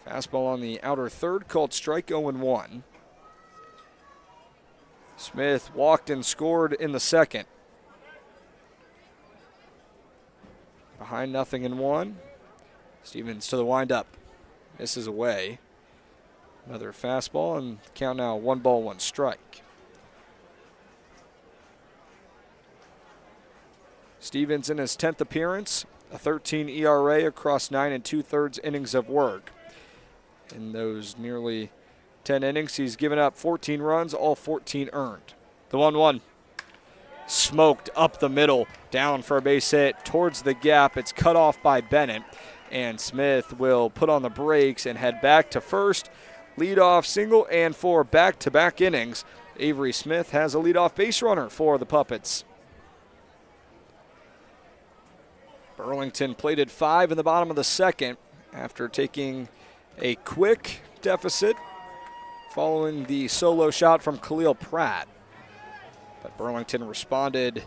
Fastball on the outer 3rd, called strike 0-1. Smith walked and scored in the 2nd. Behind 0-1. Stevens to the windup. Misses away. Another fastball, and count now 1-1 strike. Stevens in his 10th appearance, a 13 ERA across 9 2/3 innings of work. In those nearly 10 innings, he's given up 14 runs, all 14 earned. The 1-1. Smoked up the middle, down for a base hit towards the gap. It's cut off by Bennett, and Smith will put on the brakes and head back to first. Leadoff single, and for back-to-back innings, Avery Smith has a leadoff base runner for the Puppets. Burlington plated 5 in the bottom of the second after taking a quick deficit following the solo shot from Khalil Pratt. But Burlington responded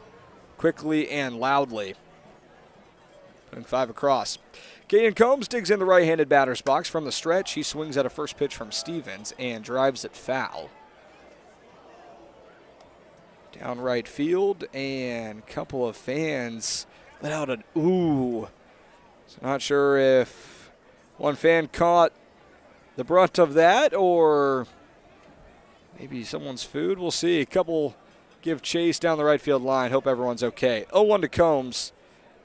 quickly and loudly, putting 5 across. Caden Combs digs in the right-handed batter's box from the stretch. He swings at a first pitch from Stevens and drives it foul. Down right field, and a couple of fans let out an ooh. So not sure if one fan caught the brunt of that or maybe someone's food. We'll see. A couple give chase down the right field line. Hope everyone's okay. 0-1 to Combs.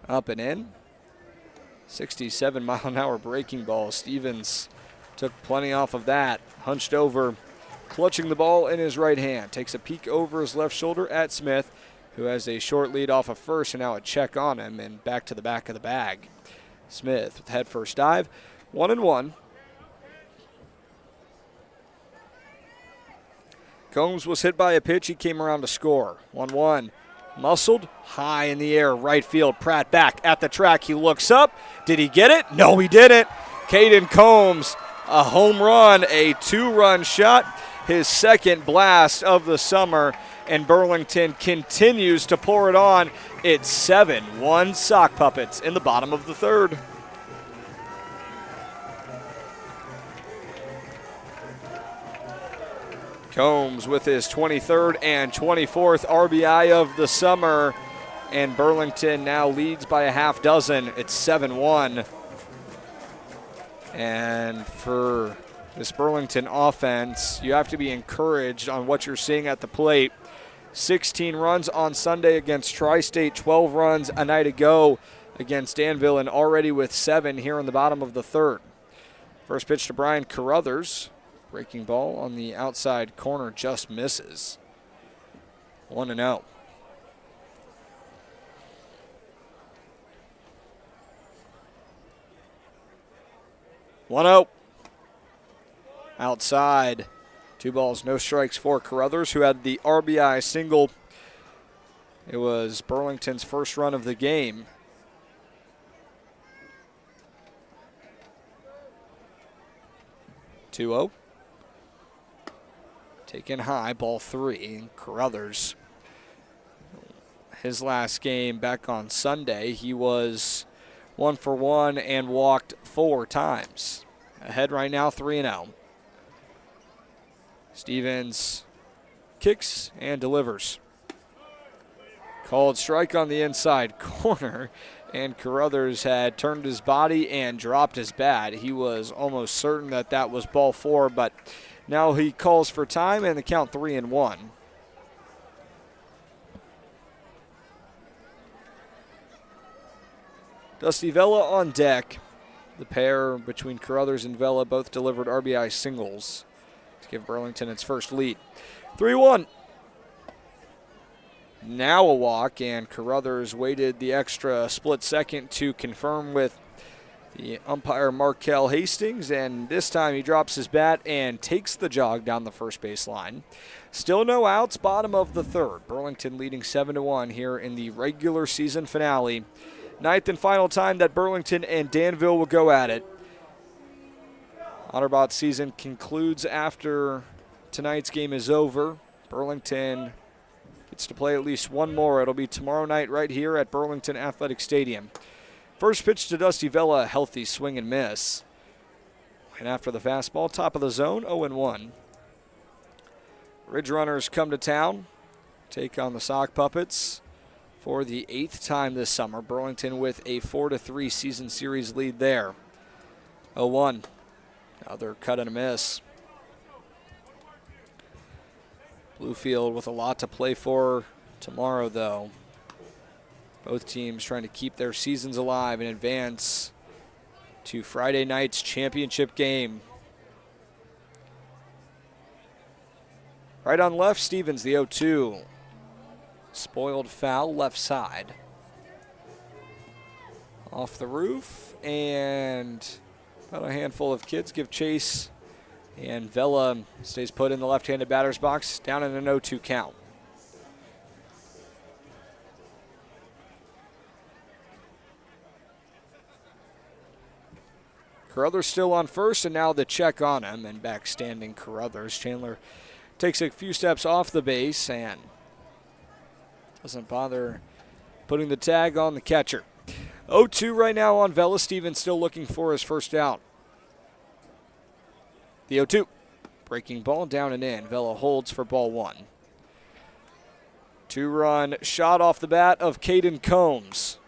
Up and in. 67-mile-an-hour breaking ball. Stevens took plenty off of that. Hunched over, clutching the ball in his right hand. Takes a peek over his left shoulder at Smith, who has a short lead off of first and now a check on him and back to the back of the bag. Smith with head first dive. 1-1. Combs was hit by a pitch. He came around to score. 1-1. Muscled high in the air, right field. Pratt back at the track. He looks up. Did he get it? No, he didn't. Caden Combs, a home run, a 2-run shot, his second blast of the summer, and Burlington continues to pour it on. It's 7-1 Sock Puppets in the bottom of the third. Combs with his 23rd and 24th RBI of the summer, and Burlington now leads by a half dozen. It's 7-1. And for this Burlington offense, you have to be encouraged on what you're seeing at the plate. 16 runs on Sunday against Tri-State, 12 runs a night ago against Danville, and already with 7 here in the bottom of the third. First pitch to Brian Carruthers. Breaking ball on the outside corner just misses. 1-0. Outside. 2 balls, no strikes for Carruthers, who had the RBI single. It was Burlington's first run of the game. 2-0. Taken high, ball 3. Carruthers, his last game back on Sunday, he was 1 for 1 and walked 4 times. Ahead right now, 3-0. Stevens kicks and delivers. Called strike on the inside corner, and Carruthers had turned his body and dropped his bat. He was almost certain that that was ball 4, but now he calls for time, and the count 3-1. Dusty Vela on deck. The pair between Carruthers and Vela both delivered RBI singles to give Burlington its first lead. 3-1. Now a walk, and Carruthers waited the extra split second to confirm with the umpire Markel Hastings, and this time he drops his bat and takes the jog down the first base line. Still no outs, bottom of the third. Burlington leading 7-1 here in the regular season finale. 9th and final time that Burlington and Danville will go at it. Otterbot season concludes after tonight's game is over. Burlington gets to play at least one more. It'll be tomorrow night right here at Burlington Athletic Stadium. First pitch to Dusty Vela, a healthy swing and miss. And after the fastball, top of the zone, 0-1. Ridge Runners come to town, take on the Sock Puppets for the 8th time this summer. Burlington with a 4-3 season series lead there. 0-1. Another cut and a miss. Bluefield with a lot to play for tomorrow, though. Both teams trying to keep their seasons alive and advance to Friday night's championship game. Right on left, Stevens, the 0-2. Spoiled foul, left side. Off the roof, and about a handful of kids give chase And Vela stays put in the left-handed batter's box, down in an 0-2 count. Carruthers still on first, and now the check on him, and back standing Carruthers. Chandler takes a few steps off the base and doesn't bother putting the tag on the catcher. 0-2 right now on Vela. Stevens still looking for his first out. The 0-2. Breaking ball down and in. Vela holds for ball one. 2-run shot off the bat of Caden Combs.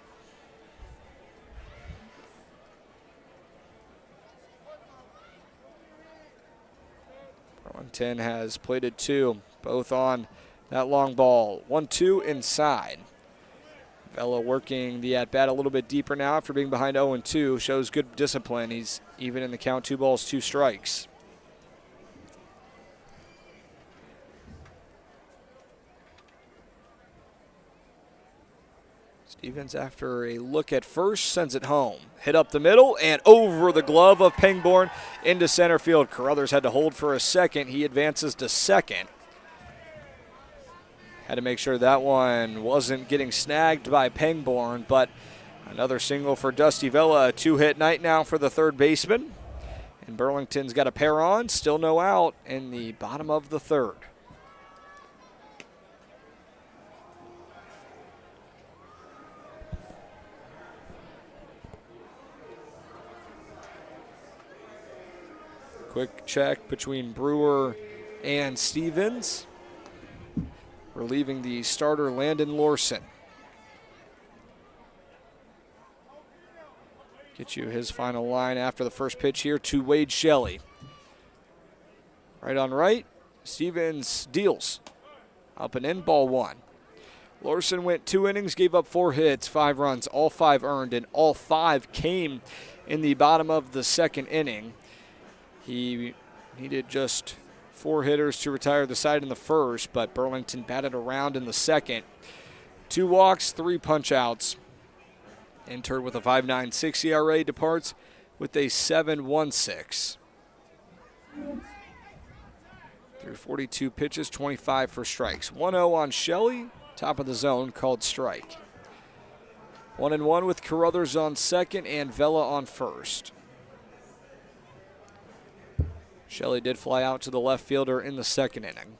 Burlington has plated 2, both on that long ball. 1-2 inside. Vela working the at-bat a little bit deeper now after being behind 0-2. Shows good discipline. He's even in the count, 2 balls, 2 strikes. Stevens, after a look at first, sends it home. Hit up the middle and over the glove of Pangborn into center field. Carruthers had to hold for a second. He advances to second. Had to make sure that one wasn't getting snagged by Pangborn, but another single for Dusty Vela. A 2-hit night now for the third baseman. And Burlington's got a pair on, still no out in the bottom of the third. Quick check between Brewer and Stevens. Relieving the starter, Landon Lorson. Get you his final line after the first pitch here to Wade Shelley. Right on right, Stevens deals. Up and in, ball one. Lorson went 2 innings, gave up 4 hits, 5 runs, all 5 earned, and all 5 came in the bottom of the second inning. He needed just 4 hitters to retire the side in the first, but Burlington batted around in the second. 2 walks, 3 punch-outs. Entered with a 5.96 ERA, departs with a 7.16. Through 42 pitches, 25 for strikes. 1-0 on Shelley, top of the zone, called strike. 1-1 with Carruthers on second and Vela on first. Shelley did fly out to the left fielder in the second inning.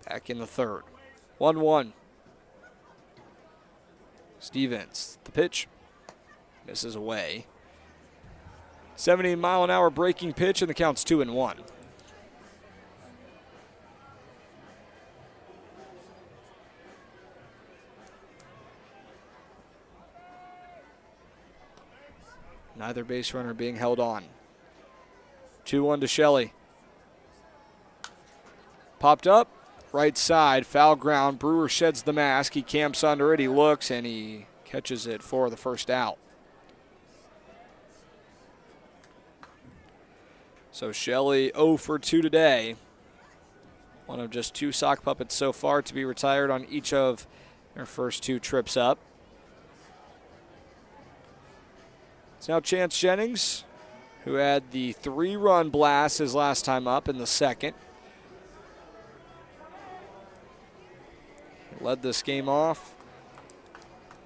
Back in the third. 1-1. Stevens, the pitch, misses away. 70-mile-an-hour breaking pitch, and the count's 2-1. Neither base runner being held on. 2-1 to Shelley. Popped up, right side, foul ground. Brewer sheds the mask. He camps under it. He looks, and he catches it for the first out. So Shelley 0 for 2 today. One of just 2 sock puppets so far to be retired on each of their first 2 trips up. It's now Chance Jennings, who had the 3-run blast his last time up in the second. He led this game off.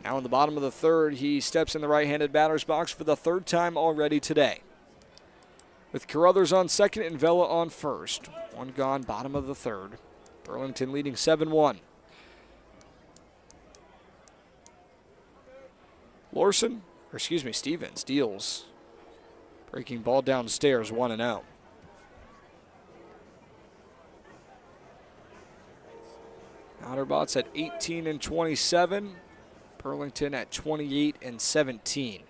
Now in the bottom of the third, he steps in the right-handed batter's box for the 3rd time already today. With Carruthers on second and Vela on first. 1 gone, bottom of the third. Burlington leading 7-1. Stevens deals. Breaking ball downstairs, 1-0. Otterbots at 18-27. Burlington at 28-17.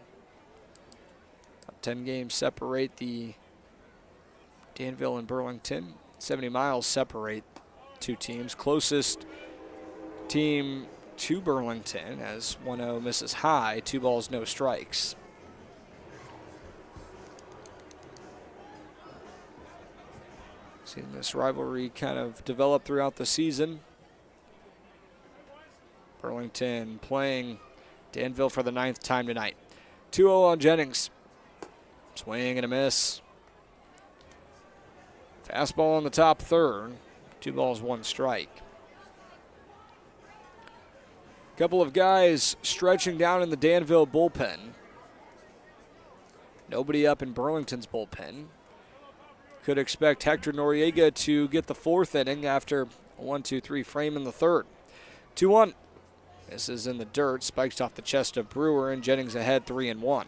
10 games separate the Danville and Burlington. 70 miles separate 2 teams. Closest team to Burlington as 1-0 misses high. 2 balls, no strikes. Seen this rivalry kind of develop throughout the season. Burlington playing Danville for the 9th time tonight. 2-0 on Jennings. Swing and a miss. Fastball on the top third. 2 balls, 1 strike. Couple of guys stretching down in the Danville bullpen. Nobody up in Burlington's bullpen. Could expect Hector Noriega to get the 4th inning after a 1-2-3 frame in the 3rd. 2-1. This is in the dirt. Spikes off the chest of Brewer, and Jennings ahead 3-1.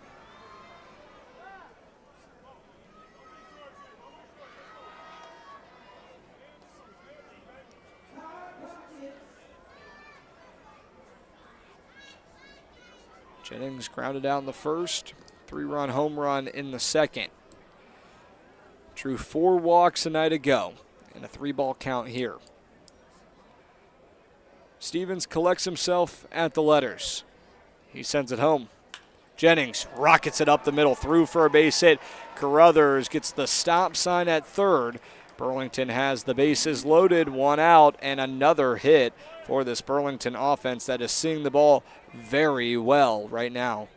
Jennings grounded out in the 1st, 3-run home run in the 2nd. Drew 4 walks a night ago, and a 3-ball count here. Stevens collects himself at the letters. He sends it home. Jennings rockets it up the middle, through for a base hit. Carruthers gets the stop sign at 3rd. Burlington has the bases loaded, 1 out, and another hit for this Burlington offense that is seeing the ball very well right now.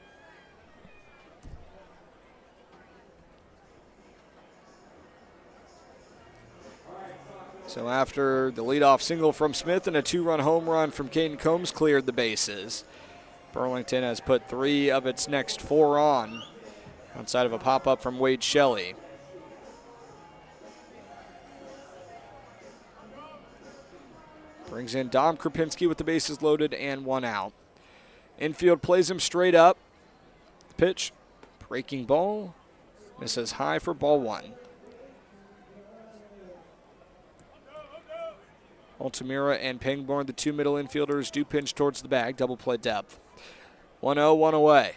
So after the leadoff single from Smith and a 2-run home run from Caden Combs cleared the bases, Burlington has put 3 of its next 4 on, outside of a pop-up from Wade Shelley. Brings in Dom Krupinski with the bases loaded and 1 out. Infield plays him straight up. Pitch, breaking ball, misses high for ball 1. Altamira and Pangborn, the 2 middle infielders, do pinch towards the bag, double play depth. 1-0, 1 away.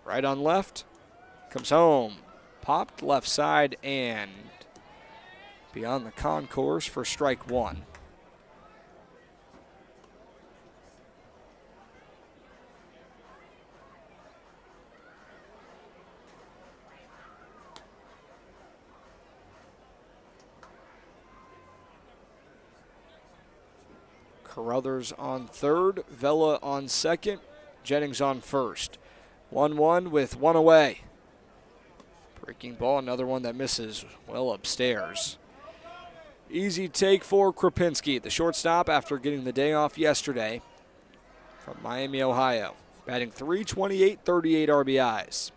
Right on left, comes home. Popped left side and beyond the concourse for strike 1. Carruthers on 3rd, Vela on 2nd, Jennings on 1st. 1-1 with 1 away. Breaking ball, another one that misses well upstairs. Easy take for Krupinski, the shortstop, after getting the day off yesterday from Miami, Ohio. Batting .328, 38 RBIs.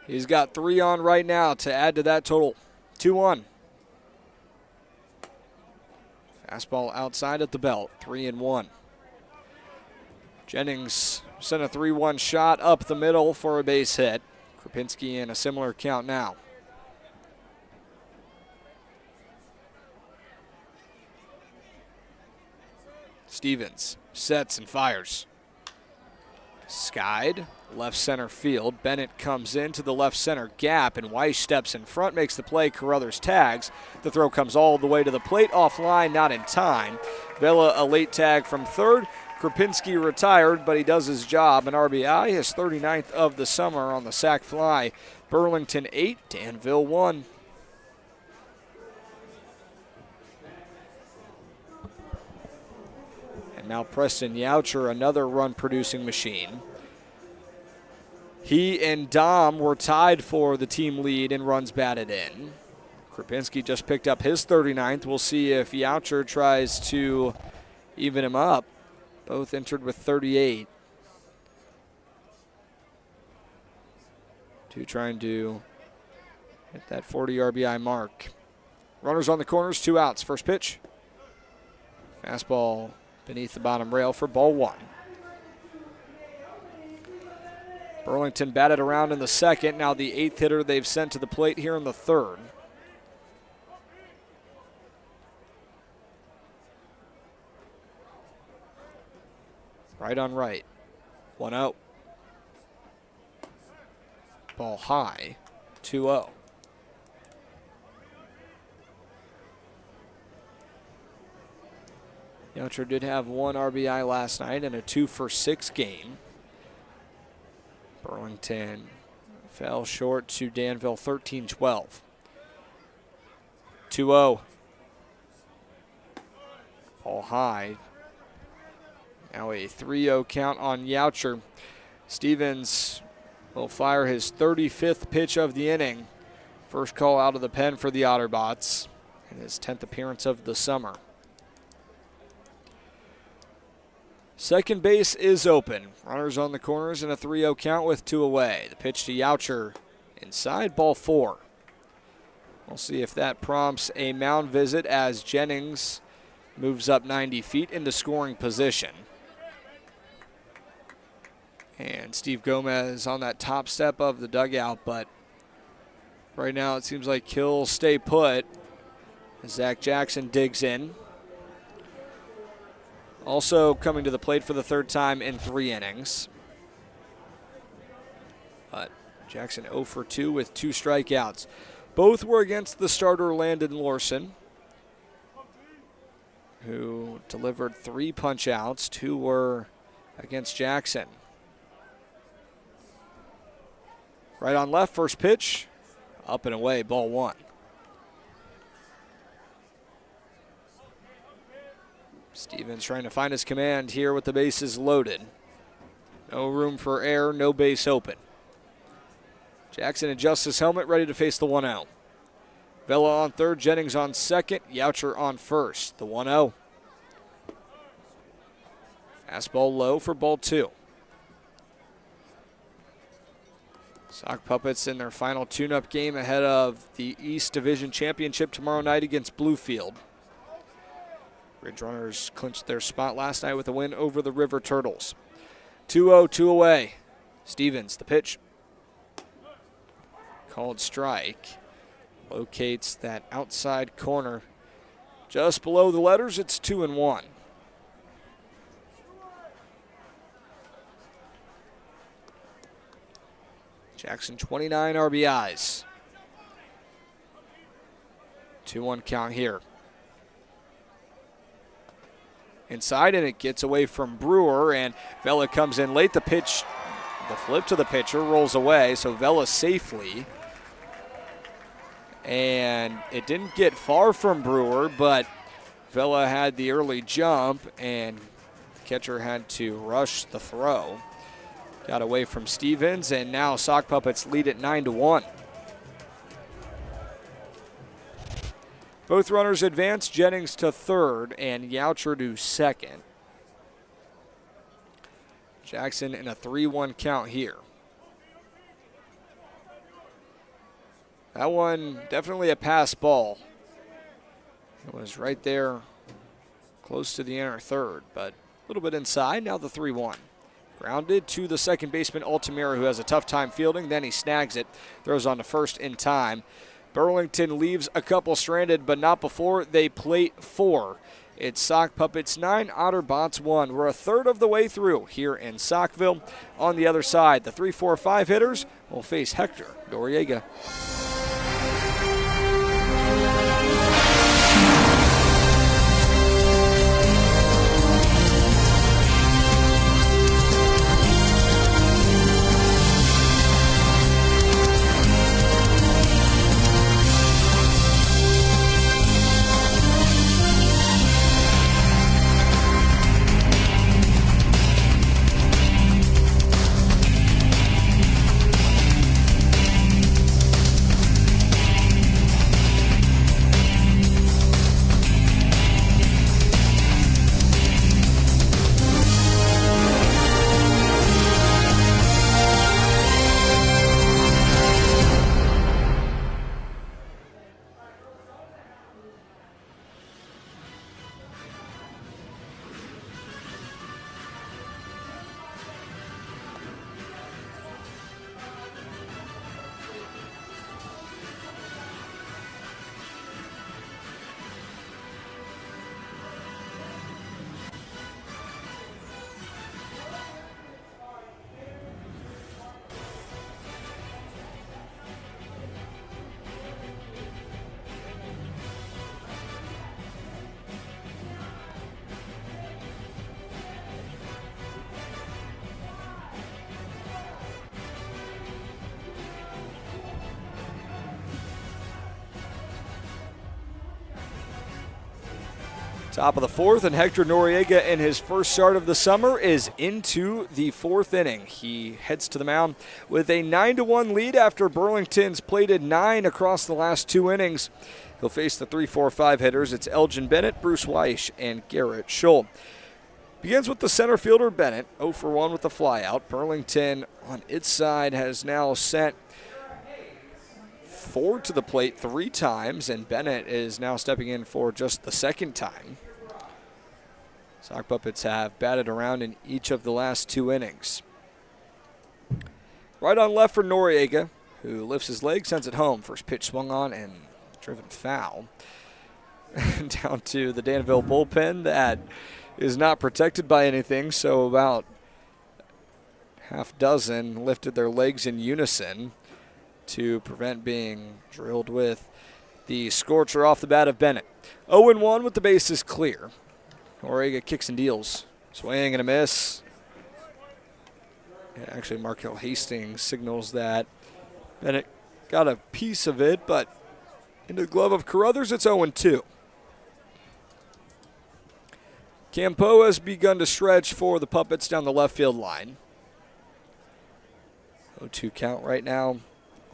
He's got 3 on right now to add to that total. 2-1. Fastball outside at the belt, 3-1. Jennings sent a 3-1 shot up the middle for a base hit. Krupinski in a similar count now. Stevens sets and fires. Skied, left center field. Bennett comes into the left center gap, and Weiss steps in front, makes the play. Carruthers tags. The throw comes all the way to the plate, offline, not in time. Vela a late tag from 3rd. Krupinski retired, but he does his job. An RBI, his 39th of the summer on the sac fly. Burlington 8, Danville 1. And now Preston Youcher, another run-producing machine. He and Dom were tied for the team lead in runs batted in. Krupinski just picked up his 39th. We'll see if Youcher tries to even him up. Both entered with 38. Trying to hit that 40 RBI mark. Runners on the corners, 2 outs. First pitch. Fastball beneath the bottom rail for ball 1. Burlington batted around in the 2nd. Now the 8th hitter they've sent to the plate here in the 3rd. Right on right. 1-0. Ball high. 2-0. Youcher did have 1 RBI last night in a 2-for-6 game. Burlington fell short to Danville 13-12. 2-0. Ball high. Now a 3-0 count on Youcher. Stevens will fire his 35th pitch of the inning First call out of the pen for the Otterbots in his 10th appearance of the summer. Second base is open. Runners on the corners and a 3-0 count with 2 away. The pitch to Youcher inside, ball 4. We'll see if that prompts a mound visit as Jennings moves up 90 feet into scoring position. And Steve Gomez on that top step of the dugout, but right now it seems like he'll stay put as Zach Jackson digs in. Also coming to the plate for the 3rd time in 3 innings. But Jackson 0 for 2 with 2 strikeouts. Both were against the starter Landon Lorson, who delivered 3 punch-outs. 2 were against Jackson. Right on left, first pitch, up and away, ball 1. Stevens trying to find his command here with the bases loaded. No room for error, no base open. Jackson adjusts his helmet, ready to face the 1-0. Vela on third, Jennings on second, Youcher on first. The 1-0. Fastball low for ball 2. Sock Puppets in their final tune-up game ahead of the East Division Championship tomorrow night against Bluefield. Ridge Runners clinched their spot last night with a win over the River Turtles. 2-0, 2 away. Stevens, the pitch. Called strike. Locates that outside corner. Just below the letters, it's 2-1. Jackson 29 RBIs. 2-1 count here. Inside, and it gets away from Brewer, and Vela comes in late. The pitch, the flip to the pitcher, rolls away, so Vela safely. And it didn't get far from Brewer, but Vela had the early jump, and the catcher had to rush the throw. Got away from Stevens, and now Sock Puppets lead at 9-1. Both runners advance, Jennings to third and Youcher to second. Jackson in a 3-1 count here. That one definitely a pass ball. It was right there close to the inner third, but a little bit inside. Now the 3-1. Grounded to the second baseman, Altamira, who has a tough time fielding. Then he snags it, throws on to first in time. Burlington leaves a couple stranded, but not before they plate 4. It's Sock Puppets 9, Otterbots 1. We're a third of the way through here in Saukville. On the other side, the 3-4-5 hitters will face Hector Doriega. Top of the fourth, and Hector Noriega in his first start of the summer is into the fourth inning. He heads to the mound with a 9-1 lead after Burlington's plated 9 across the last 2 innings. He'll face the 3-4-5 hitters. It's Elgin Bennett, Bruce Weish, and Garrett Scholl. Begins with the center fielder, Bennett, 0 for 1 with the flyout. Burlington on its side has now sent 4 to the plate 3 times, and Bennett is now stepping in for just the second time. Sock Puppets have batted around in each of the last 2 innings. Right on left for Noriega, who lifts his leg, sends it home. First pitch swung on and driven foul. Down to the Danville bullpen that is not protected by anything, so about half dozen lifted their legs in unison to prevent being drilled with the scorcher off the bat of Bennett. 0-1 with the bases clear. Noriega kicks and deals. Swing and a miss. And actually, Markel Hastings signals that Bennett got a piece of it, but into the glove of Carruthers, it's 0-2. Campo has begun to stretch for the Puppets down the left field line. 0-2 count right now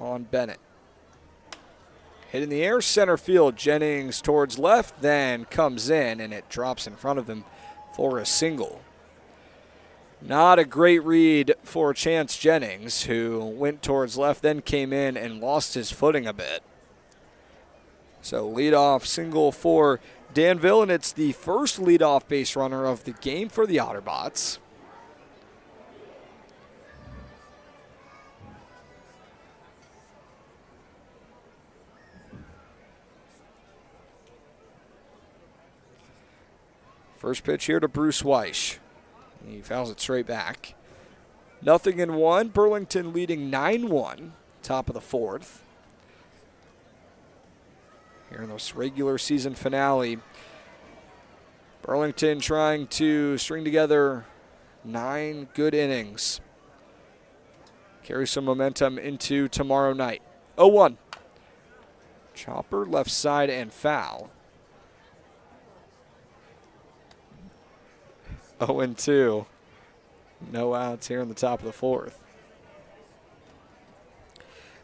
on Bennett. Hit in the air, center field. Jennings towards left, then comes in, and it drops in front of him for a single. Not a great read for Chance Jennings, who went towards left, then came in and lost his footing a bit. So leadoff single for Danville, and it's the first leadoff base runner of the game for the Otterbots. First pitch here to Bruce Weish. He fouls it straight back. 0-1. Burlington leading 9-1. Top of the fourth. Here in this regular season finale, Burlington trying to string together 9 good innings. Carry some momentum into tomorrow night. 0-1. Chopper left side and foul. 0-2. No outs here in the top of the fourth.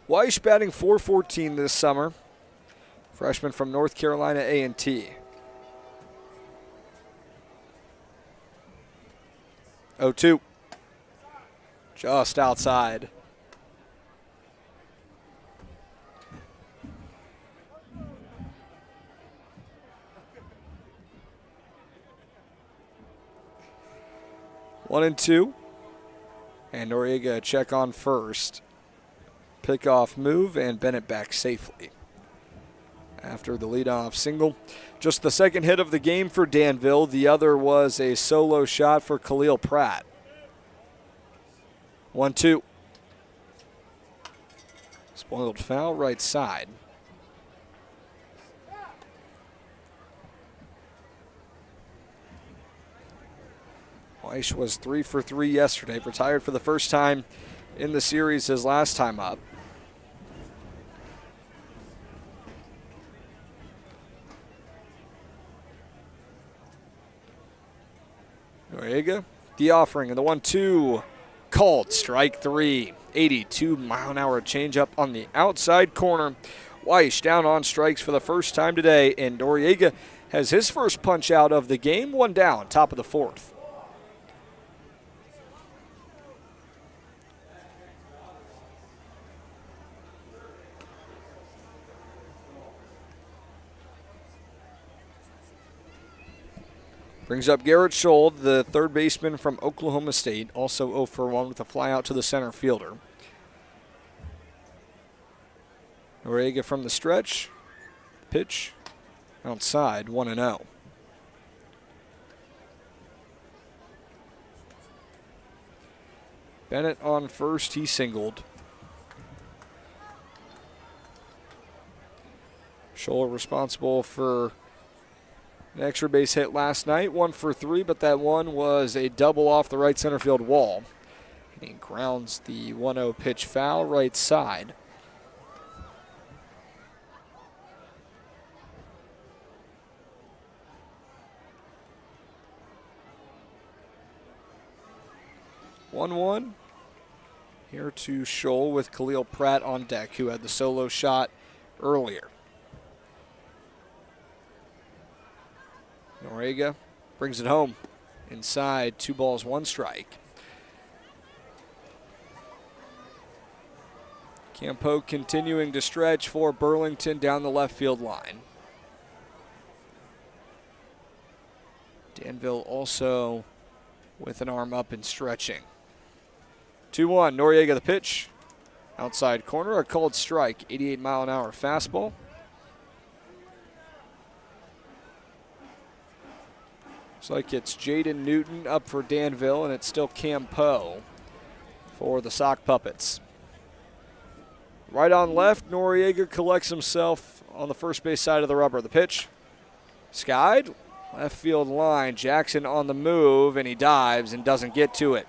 Weish batting .414 this summer. Freshman from North Carolina A&T. 0-2. Just outside. One and two. And Noriega check on first. Pickoff move, and Bennett back safely. After the leadoff single. Just the second hit of the game for Danville. The other was a solo shot for Khalil Pratt. 1-2. Spoiled foul right side. Weish was 3 for 3 yesterday. Retired for the first time in the series his last time up. Noriega, the offering, and the 1-2 called. Strike 3. 82-mile-an-hour changeup on the outside corner. Weish down on strikes for the first time today, and Noriega has his first punch out of the game. 1 down, top of the fourth. Brings up Garrett Scholl, the third baseman from Oklahoma State, also 0 for 1 with a fly out to the center fielder. Noriega from the stretch. Pitch outside, 1-0. Bennett on first, he singled. Scholl responsible for an extra base hit last night, 1 for 3, but that one was a double off the right center field wall. And he grounds the 1-0 pitch foul right side. 1-1. Here to Scholl with Khalil Pratt on deck, who had the solo shot earlier. Noriega brings it home. Inside, 2 balls, 1 strike. Campo continuing to stretch for Burlington down the left field line. Danville also with an arm up and stretching. 2-1, Noriega the pitch. Outside corner, a called strike, 88-mile-an-hour fastball. Looks like it's Jaden Newton up for Danville, and it's still Campo for the Sock Puppets. Right on left, Noriega collects himself on the first base side of the rubber. The pitch, skied, left field line. Jackson on the move, and he dives and doesn't get to it.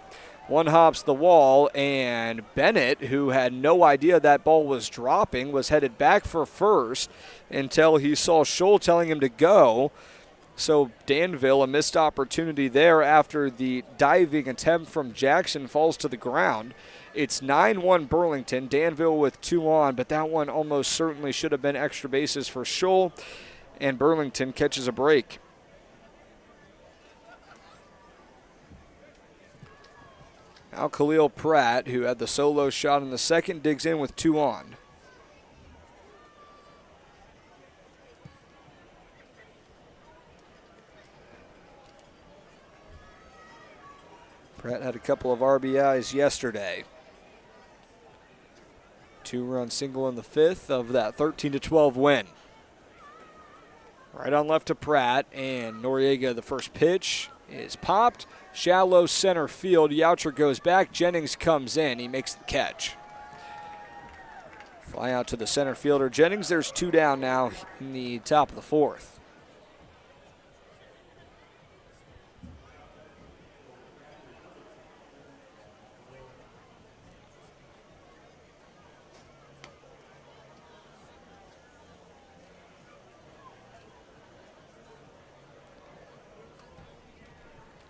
One hops the wall, and Bennett, who had no idea that ball was dropping, was headed back for first until he saw Scholl telling him to go. So Danville, a missed opportunity there after the diving attempt from Jackson falls to the ground. It's 9-1 Burlington, Danville with 2 on, but that one almost certainly should have been extra bases for Scholl, and Burlington catches a break. Now Khalil Pratt, who had the solo shot in the second, digs in with 2 on. Pratt had a couple of RBIs yesterday. 2-run single in the 5th of that 13-12 win. Right on left to Pratt, and Noriega, the first pitch is popped. Shallow center field. Youcher goes back. Jennings comes in. He makes the catch. Fly out to the center fielder. Jennings, there's 2 down now in the top of the 4th.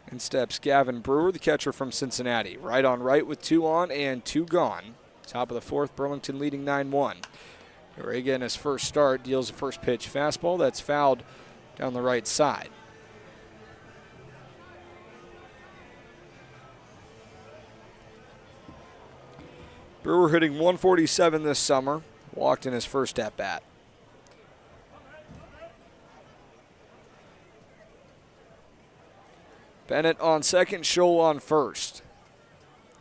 In steps Gavin Brewer, the catcher from Cincinnati. Right on right with 2 on and 2 gone. Top of the 4th, Burlington leading 9-1. Noriega in his first start deals the first pitch fastball that's fouled down the right side. Brewer hitting 147 this summer. Walked in his first at-bat. Bennett on second, Scholl on first.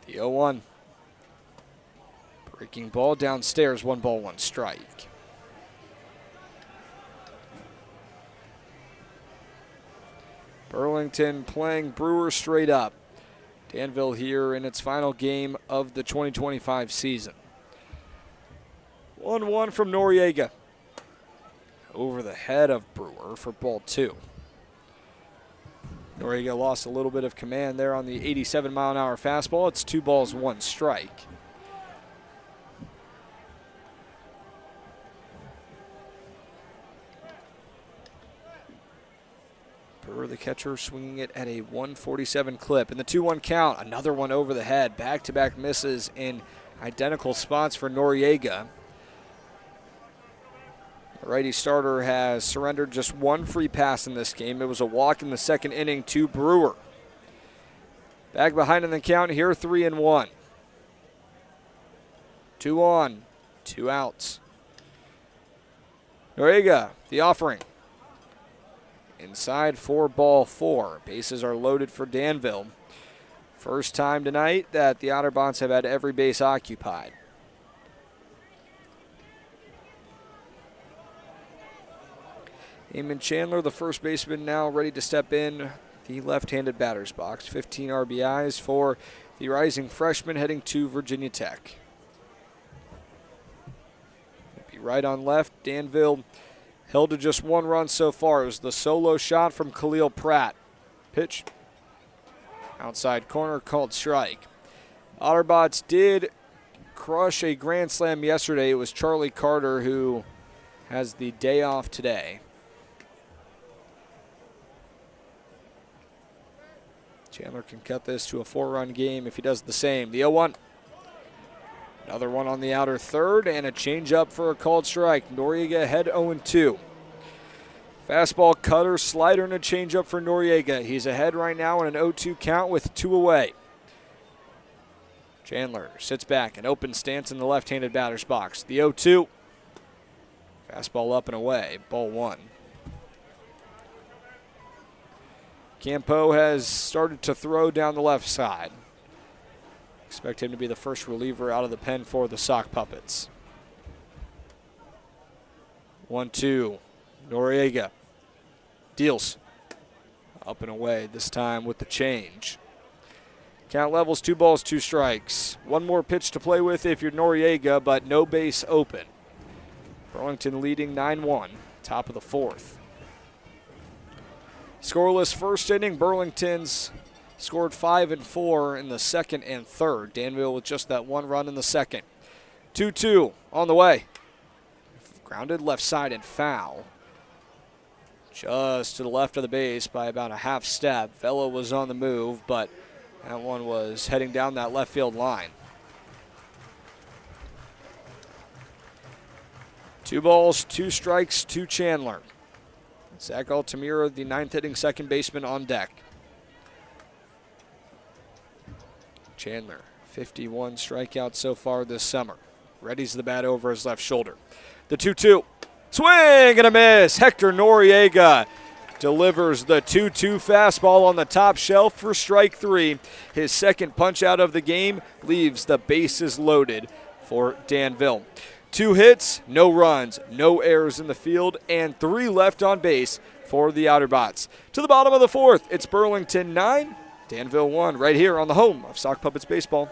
The 0-1. Breaking ball downstairs, 1 ball, 1 strike. Burlington playing Brewer straight up. Danville here in its final game of the 2025 season. 1-1 from Noriega. Over the head of Brewer for ball 2. Noriega lost a little bit of command there on the 87-mile-an-hour fastball. It's 2 balls, 1 strike. Brewer, the catcher, swinging it at a 147 clip. And the 2-1 count, another one over the head. Back-to-back misses in identical spots for Noriega. The righty starter has surrendered just 1 free pass in this game. It was a walk in the second inning to Brewer. Back behind in the count here, 3-1. 2 on, 2 outs. Noriega, the offering. Inside for ball 4. Bases are loaded for Danville. First time tonight that the Otterbots have had every base occupied. Eamon Chandler, the first baseman, now ready to step in the left-handed batter's box. 15 RBIs for the rising freshman heading to Virginia Tech. Be right on left. Danville held to just 1 run so far. It was the solo shot from Khalil Pratt. Pitch. Outside corner, called strike. Otterbots did crush a grand slam yesterday. It was Charlie Carter who has the day off today. Chandler can cut this to a 4-run game if he does the same. The 0-1. Another one on the outer third, and a changeup for a called strike. Noriega ahead 0-2. Fastball, cutter, slider, and a changeup for Noriega. He's ahead right now in an 0-2 count with 2 away. Chandler sits back, an open stance in the left-handed batter's box. The 0-2. Fastball up and away, ball 1. Campo has started to throw down the left side. Expect him to be the first reliever out of the pen for the Sock Puppets. 1-2. Noriega deals. Up and away, this time with the change. Count levels 2 balls, 2 strikes. One more pitch to play with if you're Noriega, but no base open. Burlington leading 9-1, top of the 4th. Scoreless first inning. Burlington's scored 5 and 4 in the second and third. Danville with just that 1 run in the second. 2-2 on the way. Grounded left side and foul. Just to the left of the base by about a half step. Vela was on the move, but that one was heading down that left field line. 2 balls, 2 strikes to Chandler. Zach Altamira, the 9th inning second baseman, on deck. Chandler, 51 strikeouts so far this summer. Readies the bat over his left shoulder. The 2-2. Swing and a miss. Hector Noriega delivers the 2-2 fastball on the top shelf for strike 3. His second punch out of the game leaves the bases loaded for Danville. 2 hits, no runs, no errors in the field, and 3 left on base for the Otterbots. To the bottom of the 4th, it's Burlington 9, Danville 1, right here on the home of Sock Puppets Baseball.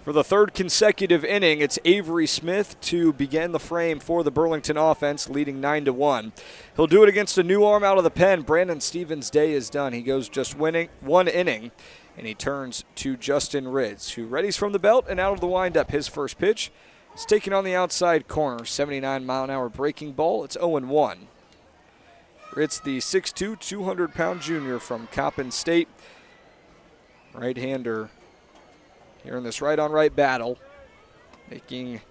For the 3rd consecutive inning, it's Avery Smith to begin the frame for the Burlington offense, leading 9-1. He'll do it against a new arm out of the pen. Brandon Stevens' day is done. He goes just 1 inning, and he turns to Justin Ritz, who readies from the belt and out of the windup. His first pitch is taken on the outside corner. 79-mile-an-hour breaking ball. It's 0-1. Ritz, the 6'2", 200-pound junior from Coppin State. Right-hander here in this right-on-right battle, making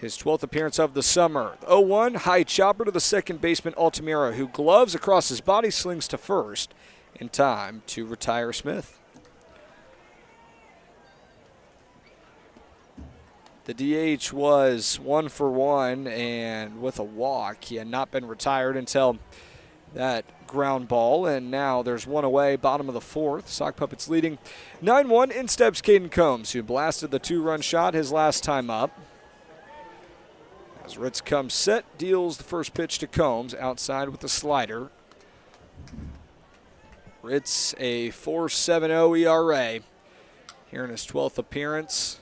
his 12th appearance of the summer. 0-1, high chopper to the second baseman Altamira, who gloves across his body, slings to first in time to retire Smith. The DH was 1 for 1, and with a walk, he had not been retired until that ground ball, and now there's 1 away, bottom of the 4th. Sock Puppets leading 9-1. In steps Caden Combs, who blasted the 2-run shot his last time up. As Ritz comes set, deals the first pitch to Combs, outside with the slider. Ritz a 4.70 ERA here in his 12th appearance.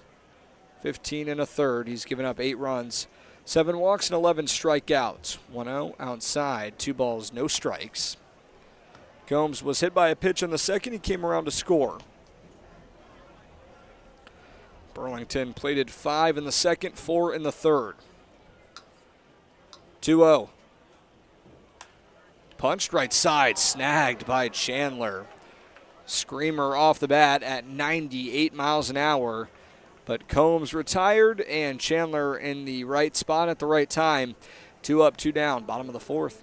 15 and a third. He's given up 8 runs, 7 walks, and 11 strikeouts. 1-0 outside, 2 balls, no strikes. Combs was hit by a pitch in the second. He came around to score. Burlington plated 5 in the second, 4 in the third. 2-0. Punched right side, snagged by Chandler. Screamer off the bat at 98 miles an hour. But Combs retired, and Chandler in the right spot at the right time. 2 up, 2 down, bottom of the 4th.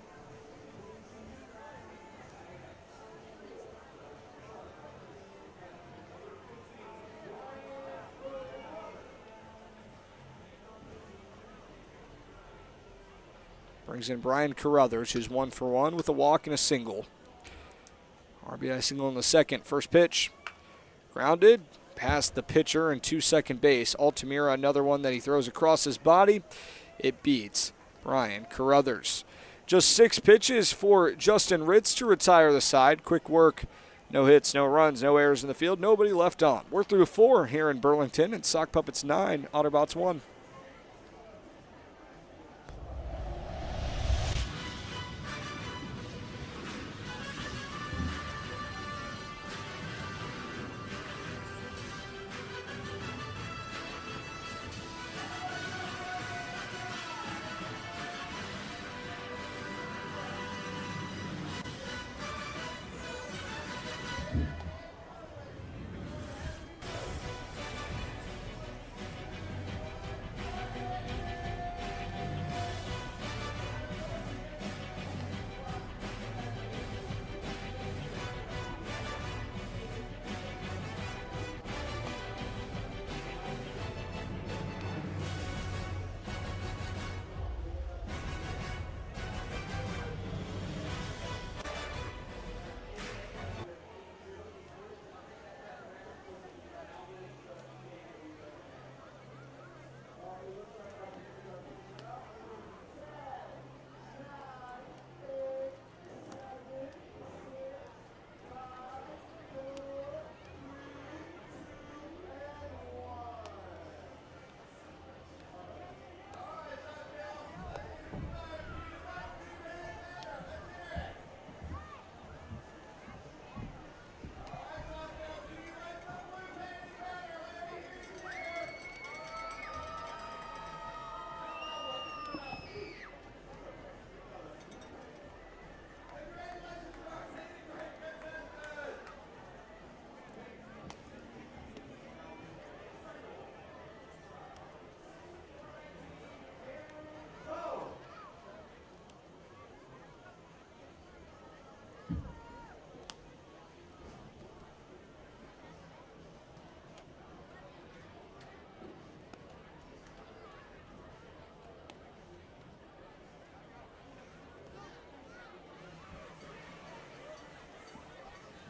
Brings in Brian Carruthers, who's 1 for 1 with a walk and a single. RBI single in the second. First pitch, grounded, past the pitcher and to second base. Altamira, another one that he throws across his body. It beats Brian Carruthers. Just 6 pitches for Justin Ritz to retire the side. Quick work, no hits, no runs, no errors in the field, nobody left on. We're through 4 here in Burlington, and Sock Puppets 9, Otterbots 1.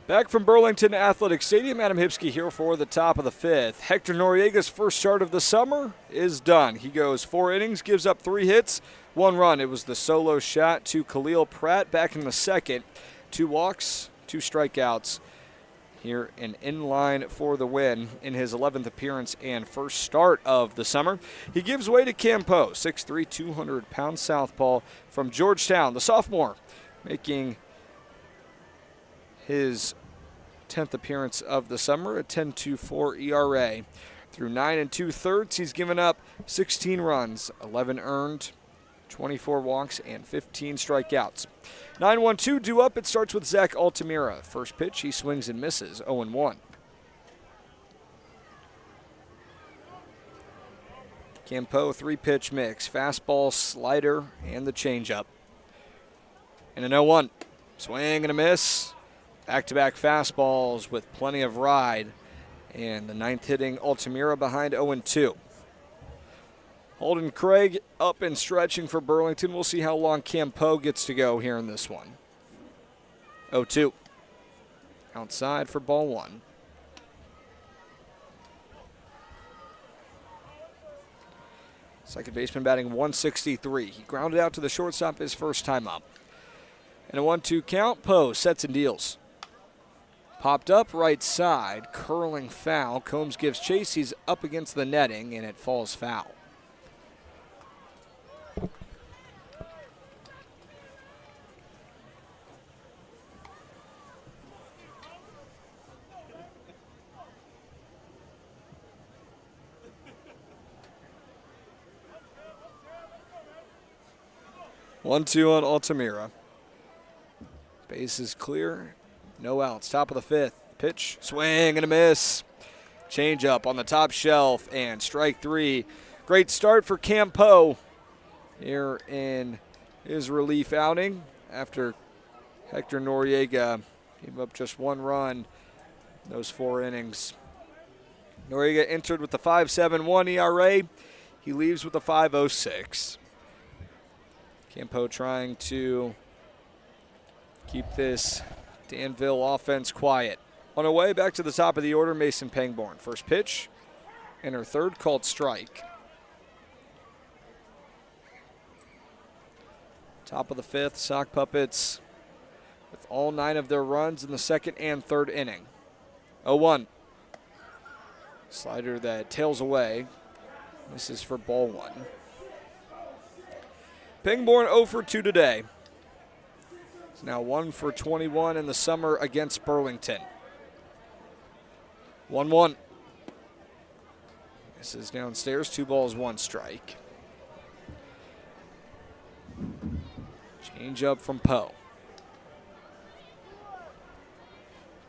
Back from Burlington Athletic Stadium, Adam Hipsky here for the top of the 5th. Hector Noriega's first start of the summer is done. He goes 4 innings, gives up 3 hits, 1 run. It was the solo shot to Khalil Pratt back in the second. 2 walks, 2 strikeouts here and in line for the win in his 11th appearance and first start of the summer. He gives way to Campo, 6'3", 200-pound southpaw from Georgetown, the sophomore, making his 10th appearance of the summer, a 10.24 ERA. Through 9 2/3, he's given up 16 runs, 11 earned, 24 walks, and 15 strikeouts. 9-1-2 due up. It starts with Zach Altamira. First pitch, he swings and misses, 0-1. Campo, 3-pitch mix, fastball, slider, and the changeup. And an 0-1. Swing and a miss. Back-to-back fastballs with plenty of ride. And the 9th hitting Altamira behind 0-2. Holden Craig up and stretching for Burlington. We'll see how long Campo gets to go here in this one. 0-2. Outside for ball 1. Second baseman batting 163. He grounded out to the shortstop his first time up. And a 1-2 count. Poe sets and deals. Popped up right side, curling foul. Combs gives chase. He's up against the netting, and it falls foul. One-two on Altamira. Base is clear. No outs. Top of the fifth. Pitch, swing, and a miss. Change up on the top shelf, and strike three. Great start for Campo here in his relief outing after Hector Noriega gave up just one run in those 4 innings. Noriega entered with the 5.71 ERA. He leaves with a 5.06. Campo trying to keep this Danville offense quiet. On our way back to the top of the order, Mason Pangborn. First pitch, and her third called strike. Top of the fifth, Sock Puppets with all 9 of their runs in the second and third inning. 0-1. Slider that tails away. This is for ball 1. Pangborn 0 for 2 today. He's now 1 for 21 in the summer against Burlington. 1-1. This is downstairs, 2 balls, 1 strike. Change up from Poe.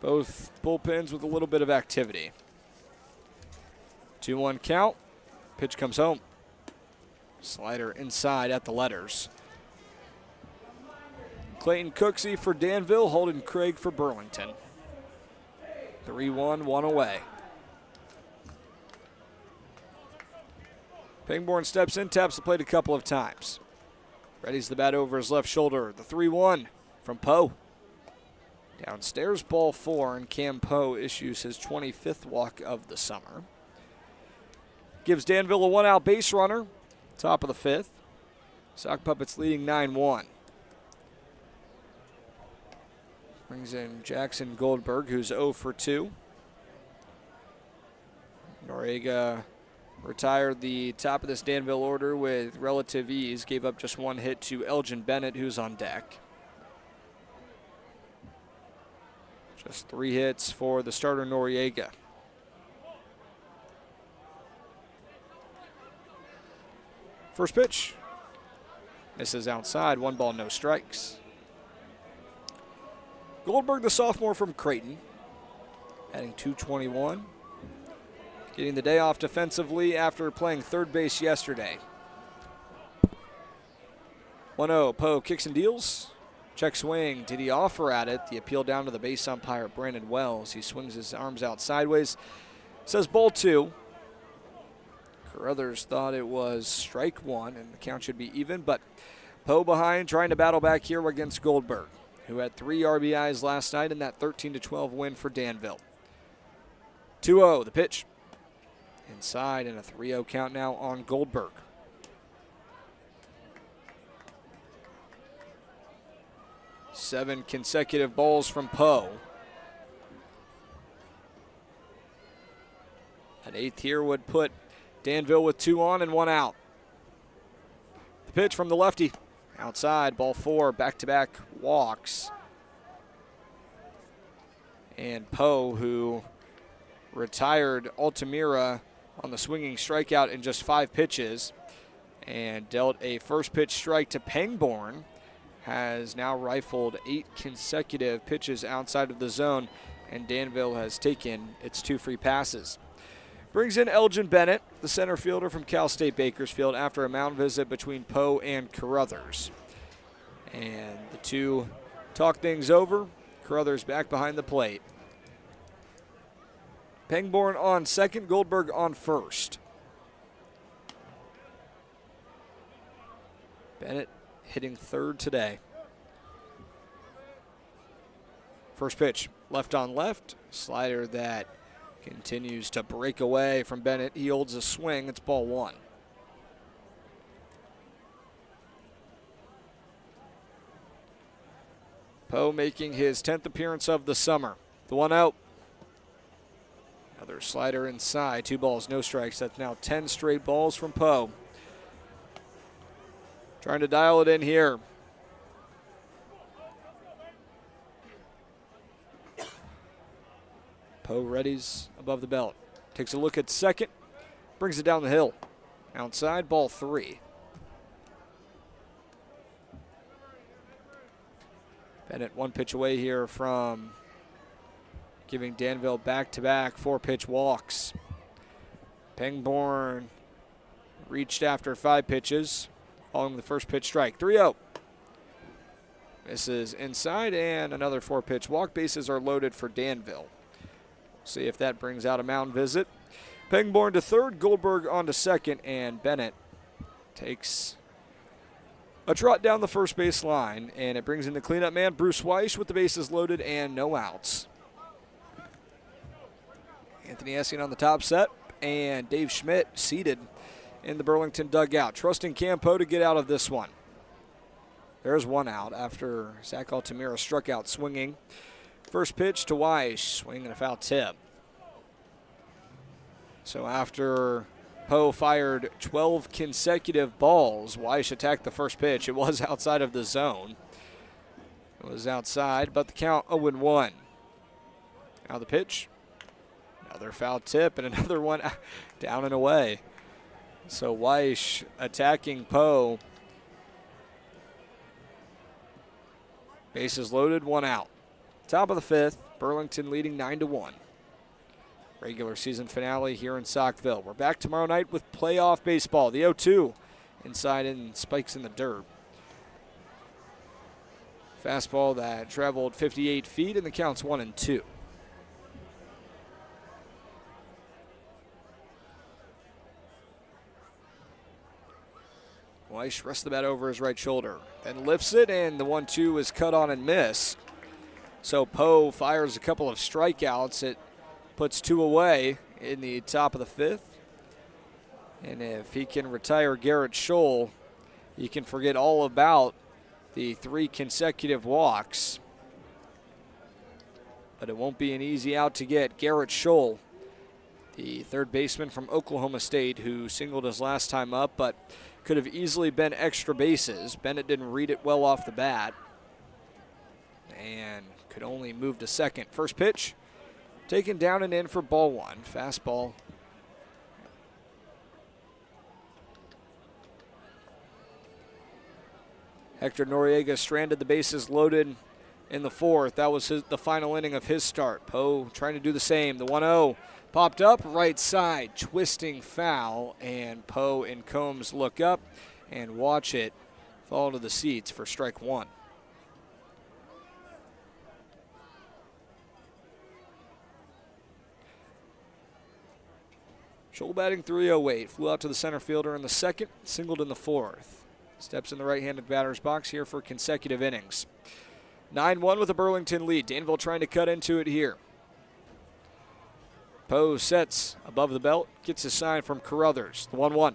Both bullpens with a little bit of activity. 2-1 count. Pitch comes home. Slider inside at the letters. Clayton Cooksey for Danville, Holden Craig for Burlington. 3-1, 1 away. Pangborn steps in, taps the plate a couple of times. Readies the bat over his left shoulder. The 3-1 from Poe. Downstairs, ball 4, and Cam Poe issues his 25th walk of the summer. Gives Danville a 1-out base runner. Top of the fifth. Sock Puppets leading 9-1. Brings in Jackson Goldberg, who's 0 for 2. Noriega retired the top of this Danville order with relative ease. Gave up just 1 hit to Elgin Bennett, who's on deck. Just 3 hits for the starter Noriega. First pitch. Misses outside. 1 ball, no strikes. Goldberg, the sophomore from Creighton, batting .221. Getting the day off defensively after playing third base yesterday. 1-0. Poe kicks and deals. Check swing. Did he offer at it? The appeal down to the base umpire, Brandon Wells. He swings his arms out sideways. Says ball 2. Carruthers thought it was strike 1, and the count should be even, but Poe behind, trying to battle back here against Goldberg, who had 3 RBIs last night in that 13-12 win for Danville. 2-0, the pitch. Inside, and a 3-0 count now on Goldberg. Seven consecutive balls from Poe. An 8th here would put Danville with 2 on and 1 out. The pitch from the lefty. Outside, ball 4, back-to-back walks. And Poe, who retired Altamira on the swinging strikeout in just 5 pitches and dealt a first pitch strike to Pangborn, has now rifled 8 consecutive pitches outside of the zone, and Danville has taken its 2 free passes. Brings in Elgin Bennett, the center fielder from Cal State Bakersfield, after a mound visit between Poe and Carruthers. And the 2 talk things over. Carruthers back behind the plate. Pangborn on second, Goldberg on first. Bennett hitting third today. First pitch, left on left. Slider that continues to break away from Bennett. He holds a swing. It's ball 1. Poe making his 10th appearance of the summer. The 1-0. Another slider inside. 2 balls, no strikes. That's now 10 straight balls from Poe. Trying to dial it in here. Poe readies above the belt. Takes a look at second. Brings it down the hill. Outside, ball 3. Bennett 1 pitch away here from giving Danville back-to-back 4-pitch walks. Pangborn reached after 5 pitches, following the first pitch strike. 3-0. Misses inside, and another 4-pitch walk. Bases are loaded for Danville. See if that brings out a mound visit. Pangborn to third, Goldberg on to second, and Bennett takes a trot down the first base line, and it brings in the cleanup man, Bruce Weiss, with the bases loaded and no outs. Anthony Essien on the top set, and Dave Schmidt seated in the Burlington dugout, trusting Campo to get out of this one. There's 1 out after Zach Altamira struck out swinging. First pitch to Weiss, swing and a foul tip. So after Poe fired 12 consecutive balls, Weiss attacked the first pitch. It was outside of the zone. It was outside, but the count 0-1. Now the pitch. Another foul tip and another one down and away. So Weiss attacking Poe. Bases loaded, 1 out. Top of the 5th, Burlington leading 9-1. Regular season finale here in Saukville. We're back tomorrow night with playoff baseball. The 0-2 inside and spikes in the dirt. Fastball that traveled 58 feet, and the count's 1-2. Weiss rests the bat over his right shoulder, then lifts it, and the 1-2 is cut on and missed. So Poe fires a couple of strikeouts. It puts 2 away in the top of the 5th. And if he can retire Garrett Scholl, he can forget all about the 3 consecutive walks. But it won't be an easy out to get. Garrett Scholl, the third baseman from Oklahoma State, who singled his last time up, but could have easily been extra bases. Bennett didn't read it well off the bat, and could only move to second. First pitch, taken down and in for ball 1. Fastball. Hector Noriega stranded the bases loaded in the 4th. That was the final inning of his start. Poe trying to do the same. The 1-0 popped up right side, twisting foul, and Poe and Combs look up and watch it fall to the seats for strike 1. Scholl batting .308, flew out to the center fielder in the 2nd, singled in the 4th. Steps in the right-handed batter's box here for consecutive innings. 9-1 with a Burlington lead. Danville trying to cut into it here. Poe sets above the belt, gets a sign from Carruthers. The 1-1.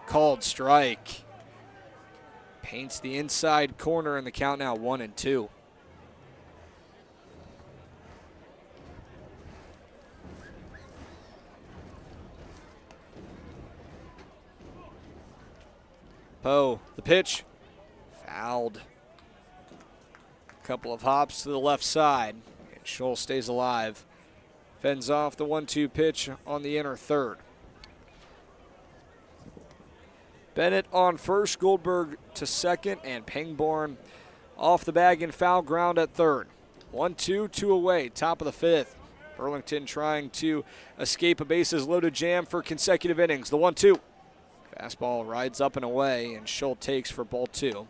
Called strike. Paints the inside corner, and the count now 1-2. Poe, the pitch, fouled. A couple of hops to the left side, and Scholl stays alive. Fends off the 1-2 pitch on the inner 3rd. Bennett on first, Goldberg to second, and Pangborn off the bag and foul ground at 3rd. 1-2, 2 away, top of the 5th. Burlington trying to escape a bases loaded jam for consecutive innings. The 1-2. Fastball rides up and away, and Scholl takes for ball 2.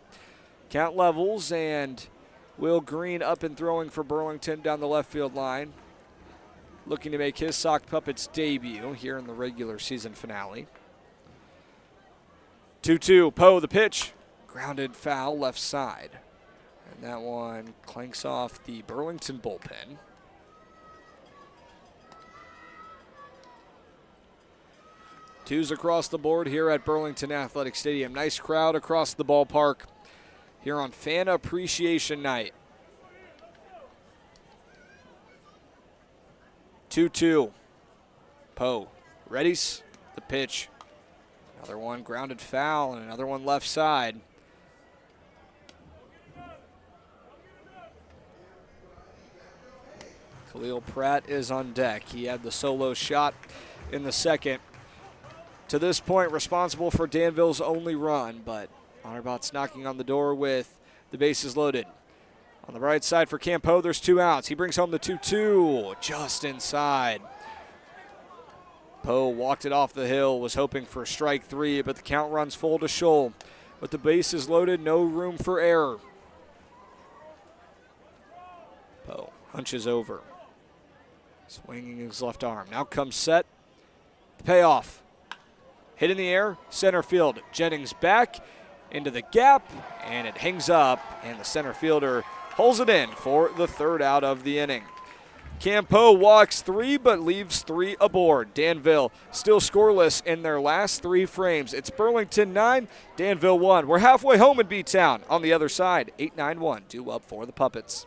Count levels, and Will Green up and throwing for Burlington down the left field line. Looking to make his Sock Puppets debut here in the regular season finale. 2-2, Poe the pitch. Grounded foul left side. And that one clanks off the Burlington bullpen. Twos across the board here at Burlington Athletic Stadium. Nice crowd across the ballpark here on Fan Appreciation Night. 2-2. Poe readies the pitch. Another one grounded foul and another one left side. Khalil Pratt is on deck. He had the solo shot in the second. To this point, responsible for Danville's only run, but Otterbots knocking on the door with the bases loaded. On the right side for Campo, there's 2 outs. He brings home the 2-2, just inside. Poe walked it off the hill, was hoping for strike 3, but the count runs full to Scholl. With the bases loaded, no room for error. Poe hunches over, swinging his left arm. Now comes set. The payoff. Hit in the air, center field. Jennings back into the gap, and it hangs up, and the center fielder holds it in for the 3rd out of the inning. Campo walks 3 but leaves 3 aboard. Danville still scoreless in their last 3 frames. It's Burlington 9, Danville 1. We're halfway home in B-Town. On the other side, 8-9-1, due up for the Puppets.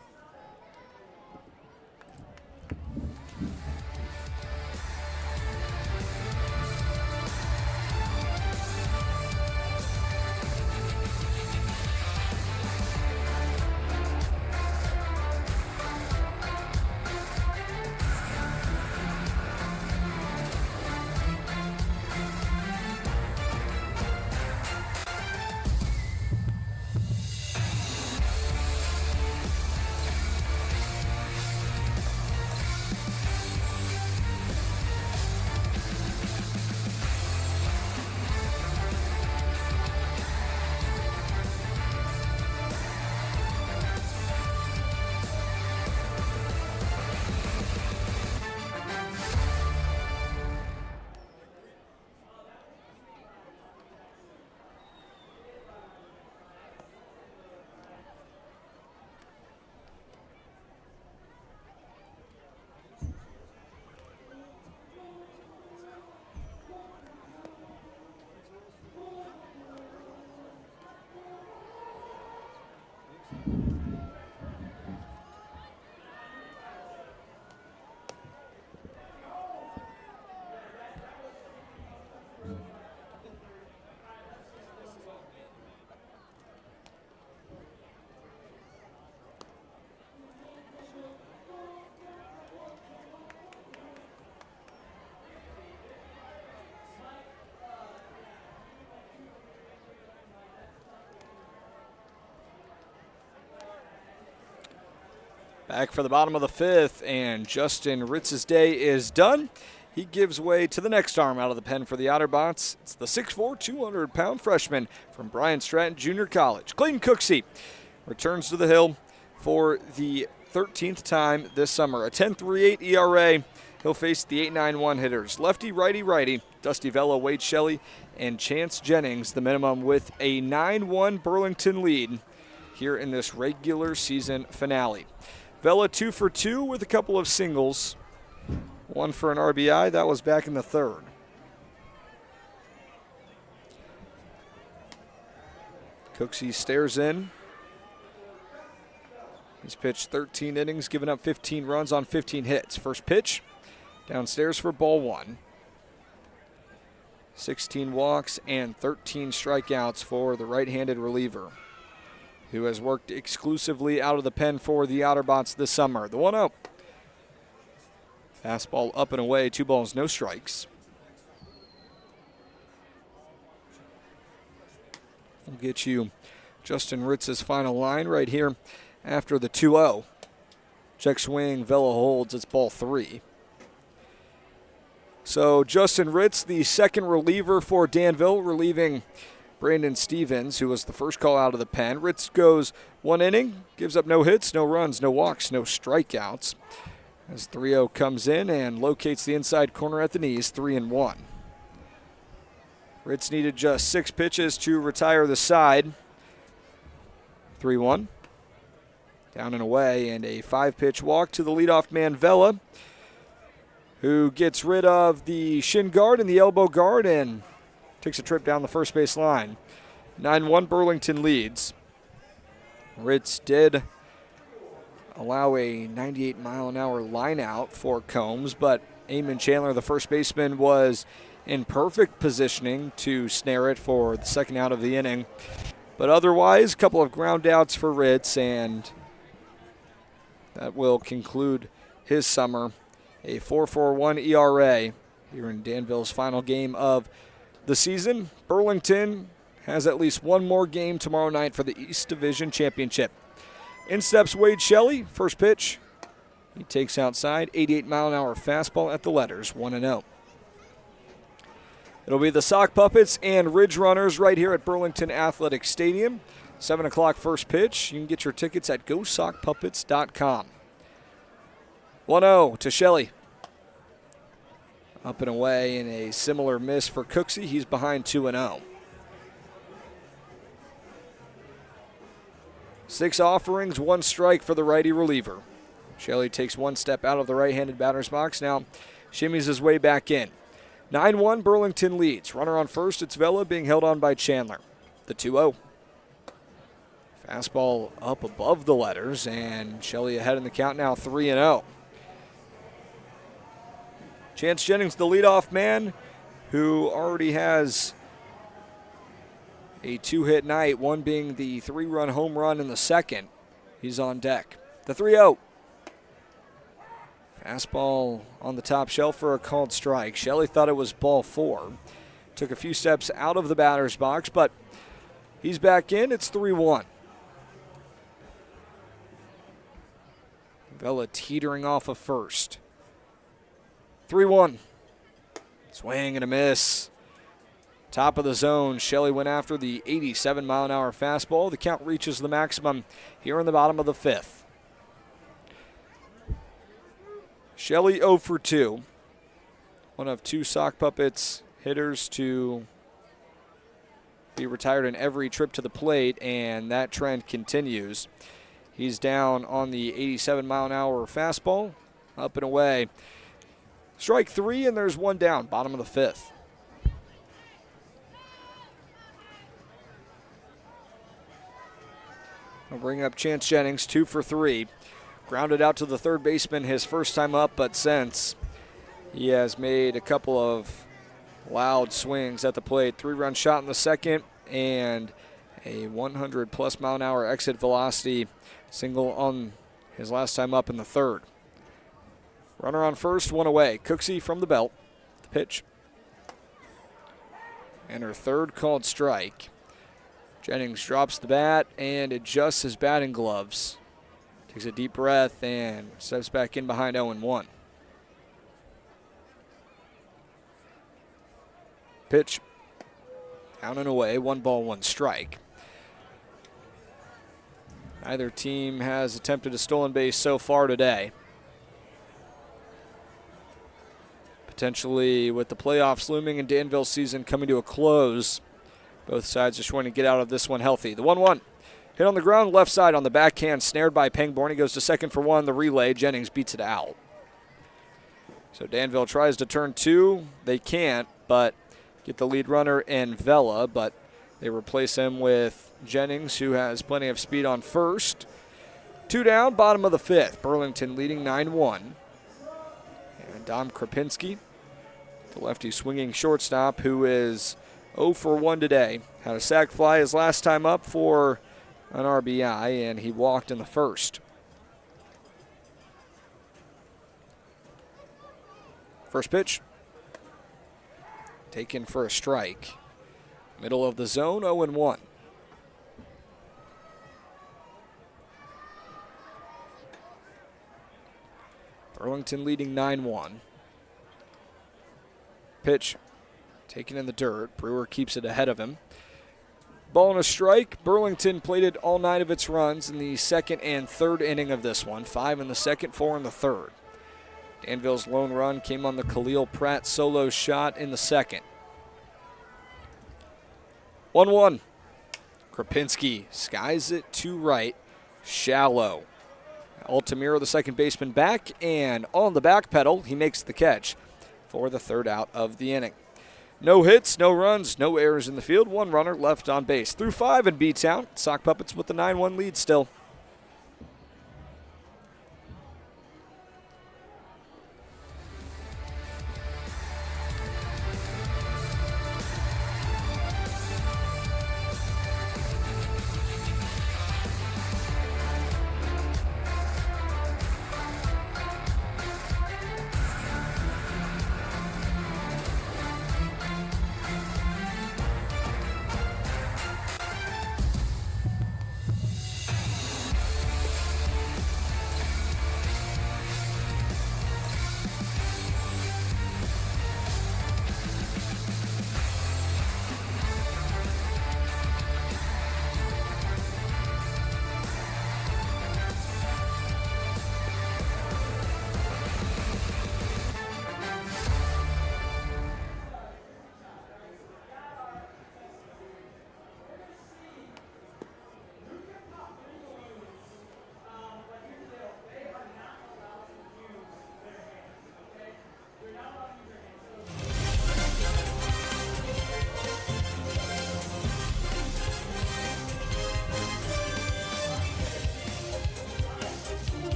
Back for the bottom of the 5th, and Justin Ritz's day is done. He gives way to the next arm out of the pen for the Otterbots. It's the 6'4", 200-pound freshman from Bryant Stratton Junior College. Clayton Cooksey returns to the hill for the 13th time this summer. A 10.38 ERA. He'll face the 8.91 hitters. Lefty, righty, righty. Dusty Vella, Wade Shelley, and Chance Jennings, the minimum, with a 9-1 Burlington lead here in this regular season finale. Vella 2 for 2 with a couple of singles. 1 for an RBI. That was back in the 3rd. Cooksey stares in. He's pitched 13 innings, given up 15 runs on 15 hits. First pitch, downstairs for ball 1. 16 walks and 13 strikeouts for the right-handed reliever, who has worked exclusively out of the pen for the Otterbots this summer. The 1-0. Fastball up and away, 2 balls, no strikes. We'll get you Justin Ritz's final line right here after the 2-0. Check swing, Vella holds, it's ball 3. So Justin Ritz, the second reliever for Danville, relieving Brandon Stevens, who was the first call out of the pen. Ritz goes 1 inning, gives up no hits, no runs, no walks, no strikeouts. As 3-0 comes in and locates the inside corner at the knees, 3-1. Ritz needed just 6 pitches to retire the side. 3-1. Down and away, and a 5-pitch walk to the leadoff man, Vella, who gets rid of the shin guard and the elbow guard and takes a trip down the first base line. 9-1 Burlington leads. Ritz did allow a 98-mile-an-hour line out for Combs, but Eamon Chandler, the first baseman, was in perfect positioning to snare it for the second out of the inning. But otherwise, a couple of ground outs for Ritz, and that will conclude his summer. A 4.41 ERA here in Danville's final game of the season. Burlington has at least one more game tomorrow night for the East Division Championship. In steps Wade Shelley, first pitch. He takes outside, 88-mile-an-hour fastball at the letters, 1-0. It'll be the Sock Puppets and Ridge Runners right here at Burlington Athletic Stadium. 7 o'clock first pitch. You can get your tickets at GoSockPuppets.com. 1-0 to Shelley. Up and away in a similar miss for Cooksey. He's behind 2-0. 6 offerings, 1 strike for the righty reliever. Shelley takes 1 step out of the right-handed batter's box. Now shimmies his way back in. 9-1, Burlington leads. Runner on first, it's Vela being held on by Chandler. The 2-0. Fastball up above the letters, and Shelley ahead in the count now, 3-0. Chance Jennings, the leadoff man, who already has a 2-hit night, one being the 3-run home run in the second. He's on deck. The 3-0. Fastball on the top shelf for a called strike. Shelley thought it was ball 4. Took a few steps out of the batter's box, but he's back in. It's 3-1. Vela teetering off of first. 3-1. Swing and a miss. Top of the zone. Shelley went after the 87-mile-an-hour fastball. The count reaches the maximum here in the bottom of the 5th. Shelley 0 for 2. One of 2 Sock Puppets hitters to be retired in every trip to the plate, and that trend continues. He's down on the 87-mile-an-hour fastball. Up and away. Strike 3, and there's 1 down, bottom of the 5th. I'll bring up Chance Jennings, 2 for 3. Grounded out to the third baseman his first time up, but since he has made a couple of loud swings at the plate. 3-run shot in the second and a 100-plus mile-an-hour exit velocity single on his last time up in the third. Runner on first, 1 away. Cooksey from the belt. The pitch. And her third called strike. Jennings drops the bat and adjusts his batting gloves. Takes a deep breath and steps back in behind 0-1. Pitch. Down and away, 1 ball, 1 strike. Neither team has attempted a stolen base so far today. Potentially with the playoffs looming and Danville's season coming to a close, both sides just want to get out of this one healthy. The 1-1. Hit on the ground, left side on the backhand, snared by Pangborn. He goes to second for 1. The relay, Jennings beats it out. So Danville tries to turn 2. They can't, but get the lead runner in Vela, but they replace him with Jennings, who has plenty of speed on first. 2 down, bottom of the 5th. Burlington leading 9-1. And Dom Krapinski, the lefty swinging shortstop, who is 0 for 1 today. Had a sac fly his last time up for an RBI, and he walked in the first. First pitch. Taken for a strike. Middle of the zone, 0-1. Burlington leading 9-1. Pitch taken in the dirt. Brewer keeps it ahead of him. Ball and a strike. Burlington plated all 9 of its runs in the second and third inning of this one. 5 in the second, 4 in the third. Danville's lone run came on the Khalil Pratt solo shot in the second. 1-1. Krapinski skies it to right. Shallow. Altamiro, the second baseman, back, and on the back pedal, he makes the catch for the third out of the inning. No hits, no runs, no errors in the field. 1 runner left on base. Through 5 in B-Town. Sock Puppets with the 9-1 lead still.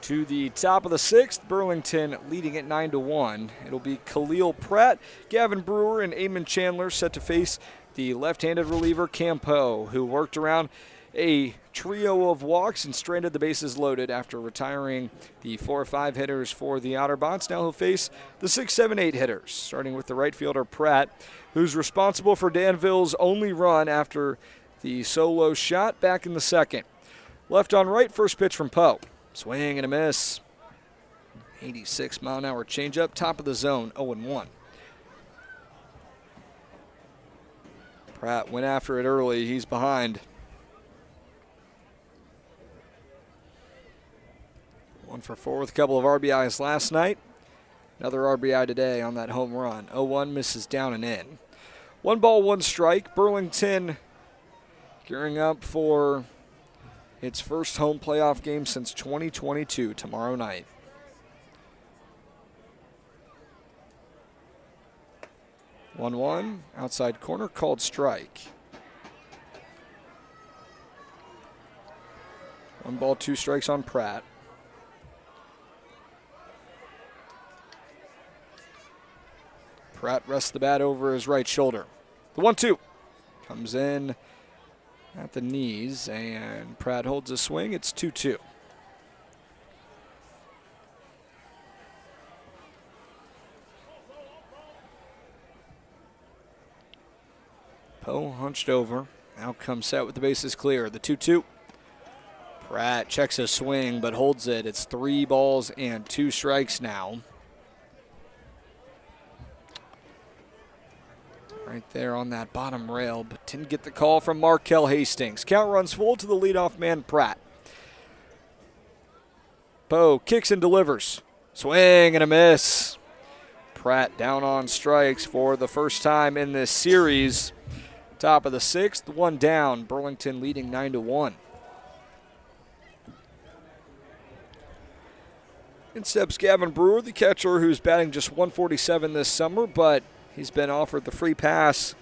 To the top of the 6th, Burlington leading at 9-1. It'll be Khalil Pratt, Gavin Brewer, and Eamon Chandler set to face the left-handed reliever Campo, who worked around a trio of walks and stranded the bases loaded after retiring the 4 or 5 hitters for the Otterbots. Now he'll face the 6, 7, 8 hitters, starting with the right fielder Pratt, who's responsible for Danville's only run after the solo shot back in the 2nd. Left on right, first pitch from Poe. Swing and a miss. 86-mile-an-hour changeup, top of the zone, 0-1. Pratt went after it early. He's behind. 1 for 4 with a couple of RBIs last night. Another RBI today on that home run. 0-1, misses down and in. 1 ball, 1 strike. Burlington gearing up for its first home playoff game since 2022 tomorrow night. One, outside corner, called strike. 1 ball, 2 strikes on Pratt. Pratt rests the bat over his right shoulder. The 1-2 comes in at the knees, and Pratt holds a swing. It's 2-2. Poe hunched over. Now comes set with the bases clear. The 2-2. Pratt checks his swing but holds it. It's 3 balls and 2 strikes now. Right there on that bottom rail, but didn't get the call from Markel Hastings. Count runs full to the leadoff man, Pratt. Poe kicks and delivers. Swing and a miss. Pratt down on strikes for the first time in this series. Top of the 6th, 1 down. Burlington leading 9-1. In steps Gavin Brewer, the catcher, who's batting just 147 this summer, but he's been offered the free pass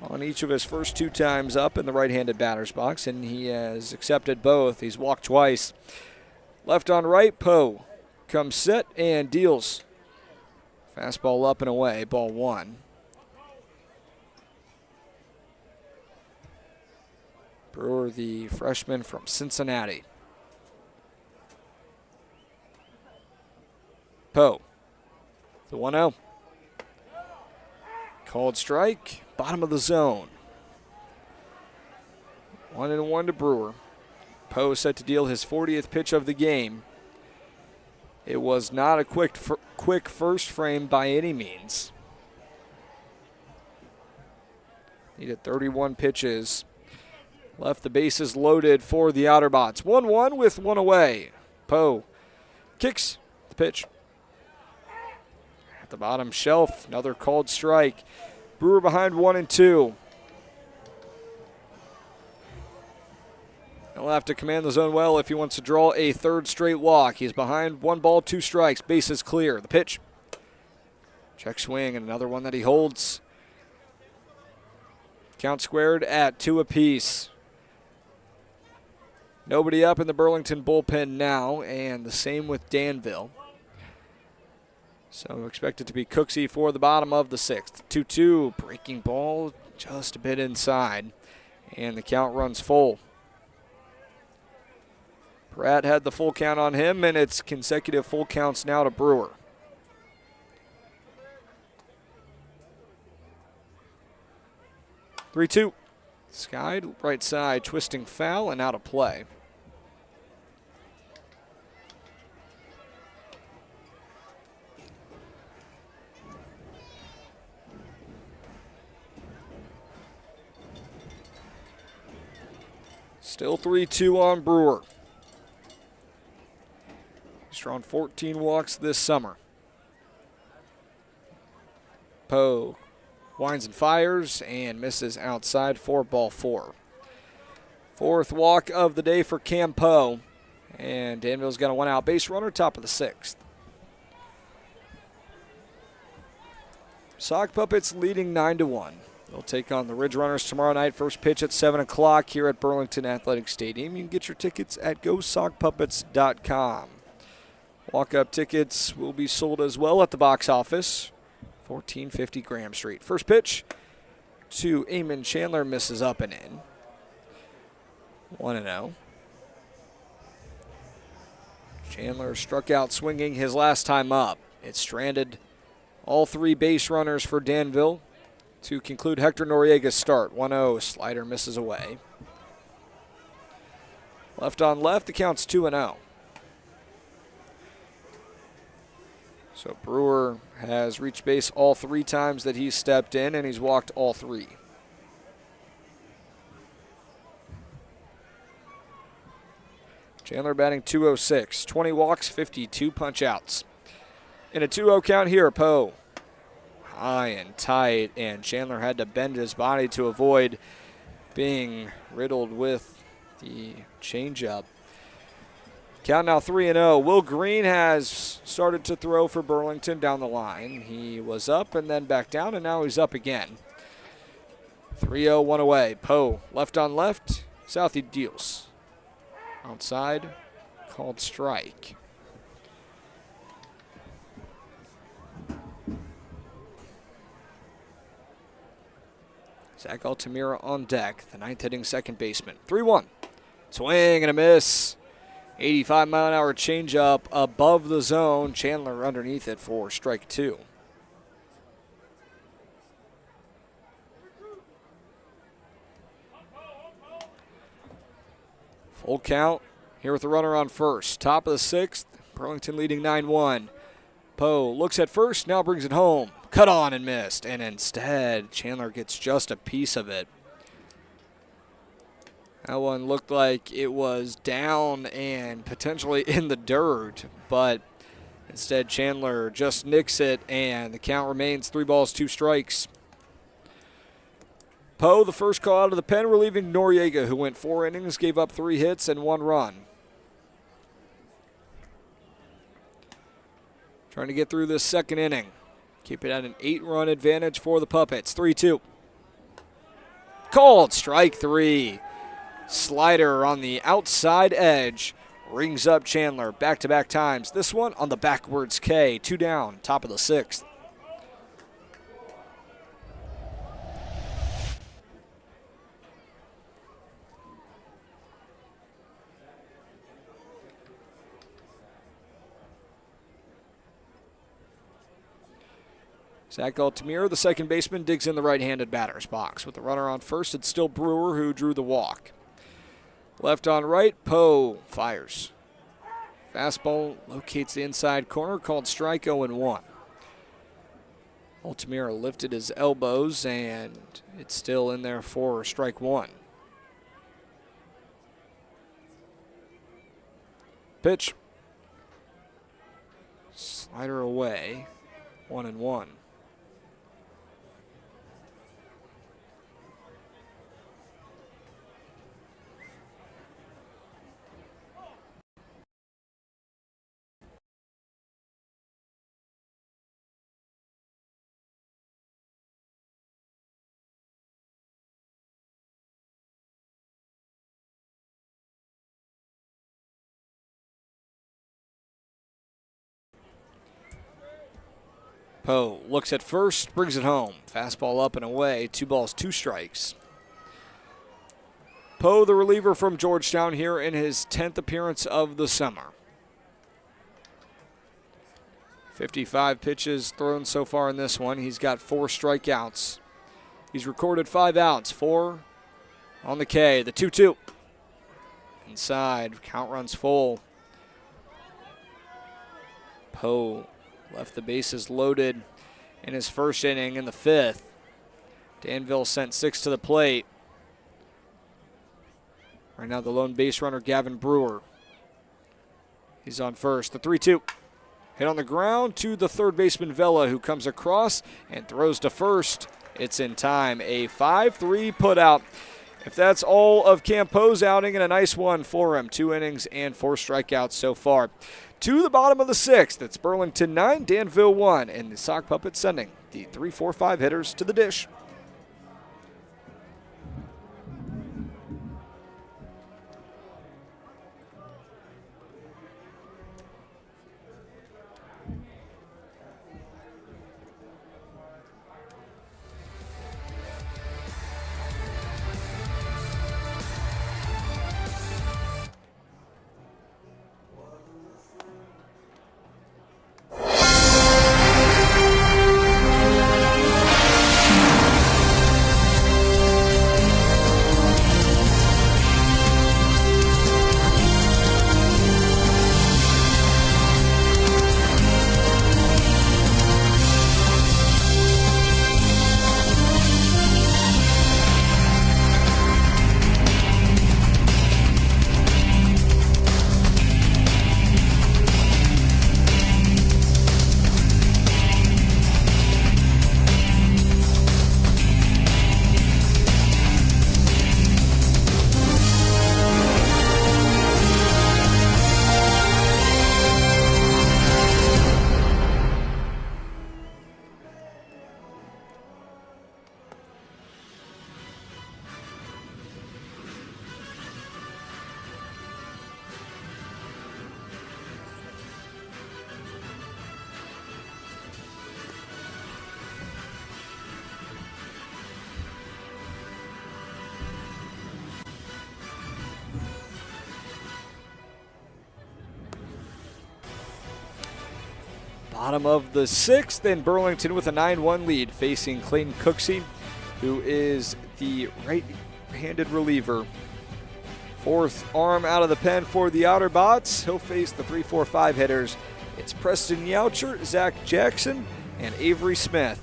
on each of his first 2 times up in the right-handed batter's box, and he has accepted both. He's walked twice. Left on right, Poe comes set and deals. Fastball up and away, ball 1. Brewer, the freshman from Cincinnati. Poe, the 1-0. Called strike, bottom of the zone. 1-1 to Brewer. Poe set to deal his 40th pitch of the game. It was not a quick first frame by any means. Needed 31 pitches. Left the bases loaded for the Otterbots. 1-1 with 1 away. Poe kicks the pitch. At the bottom shelf, another called strike. Brewer behind 1-2. He'll have to command the zone well if he wants to draw a 3rd straight walk. He's behind 1 ball, 2 strikes. Bases clear. The pitch. Check swing and another one that he holds. Count squared at 2 apiece. Nobody up in the Burlington bullpen now, and the same with Danville. So expect it to be Cooksey for the bottom of the 6th. 2-2, breaking ball just a bit inside, and the count runs full. Pratt had the full count on him, and it's consecutive full counts now to Brewer. Three-two. Skied, right side, twisting foul, and out of play. Still 3-2 on Brewer. He's drawn 14 walks this summer. Poe winds and fires and misses outside for ball 4. 4th walk of the day for Campo. And Danville's got a 1-out base runner, top of the 6th. Sock Puppets leading 9-1. They'll take on the Ridge Runners tomorrow night. First pitch at 7 o'clock here at Burlington Athletic Stadium. You can get your tickets at GoSockPuppets.com. Walk-up tickets will be sold as well at the box office. 1450 Graham Street. First pitch to Eamon Chandler, misses up and in. 1-0. Chandler struck out swinging his last time up. It stranded all three base runners for Danville to conclude Hector Noriega's start. 1-0, slider misses away. Left on left, the count's 2-0. So Brewer has reached base all three times that he's stepped in, and he's walked all three. Chandler batting .206, 20 walks, 52 punch-outs. In a 2-0 count here, Poe high and tight, and Chandler had to bend his body to avoid being riddled with the changeup. Count now 3-0. Will Green has started to throw for Burlington down the line. He was up and then back down, and now he's up again. 3-0, one away. Poe, left on left. Southie deals. Outside, called strike. Zach Altamira on deck, the ninth hitting second baseman. 3-1. Swing and a miss. 85-mile-an-hour changeup above the zone. Chandler underneath it for strike two. Full count here with the runner on first. Top of the sixth. Burlington leading 9-1. Poe looks at first, now brings it home. Cut on and missed. And instead, Chandler gets just a piece of it. That one looked like it was down and potentially in the dirt, but instead Chandler just nicks it, and the count remains 3 balls, 2 strikes. Poe, the first call out of the pen, relieving Noriega, who went 4 innings, gave up 3 hits and 1 run. Trying to get through this second inning. Keep it at an 8-run advantage for the Puppets. 3-2. Called strike 3. Slider on the outside edge. Rings up Chandler back-to-back times. This one on the backwards K. 2 down, top of the 6th. Zach Altamira, the second baseman, digs in the right-handed batter's box. With the runner on first, it's still Brewer who drew the walk. Left on right, Poe fires. Fastball locates the inside corner, called strike 0-1. Altamira lifted his elbows, and it's still in there for strike 1. Pitch. Slider away, 1-1. Poe looks at first, brings it home. Fastball up and away, 2 balls, 2 strikes. Poe, the reliever from Georgetown, here in his 10th appearance of the summer. 55 pitches thrown so far in this one. He's got 4 strikeouts. He's recorded 5 outs, 4 on the K. The 2-2. Inside, count runs full. Poe left the bases loaded in his first inning in the 5th. Danville sent 6 to the plate. Right now the lone base runner, Gavin Brewer. He's on first. The 3-2. Hit on the ground to the third baseman, Vela, who comes across and throws to first. It's in time. A 5-3 putout. If that's all of Campo's outing, and a nice one for him. 2 innings and 4 strikeouts so far. To the bottom of the 6th, it's Burlington 9, Danville 1, and the Sock Puppets sending the 3-4-5 hitters to the dish. Bottom of the 6th, and Burlington with a 9-1 lead facing Clayton Cooksey, who is the right-handed reliever. Fourth arm out of the pen for the Otterbots. He'll face the 3-4-5 hitters. It's Preston Youcher, Zach Jackson, and Avery Smith.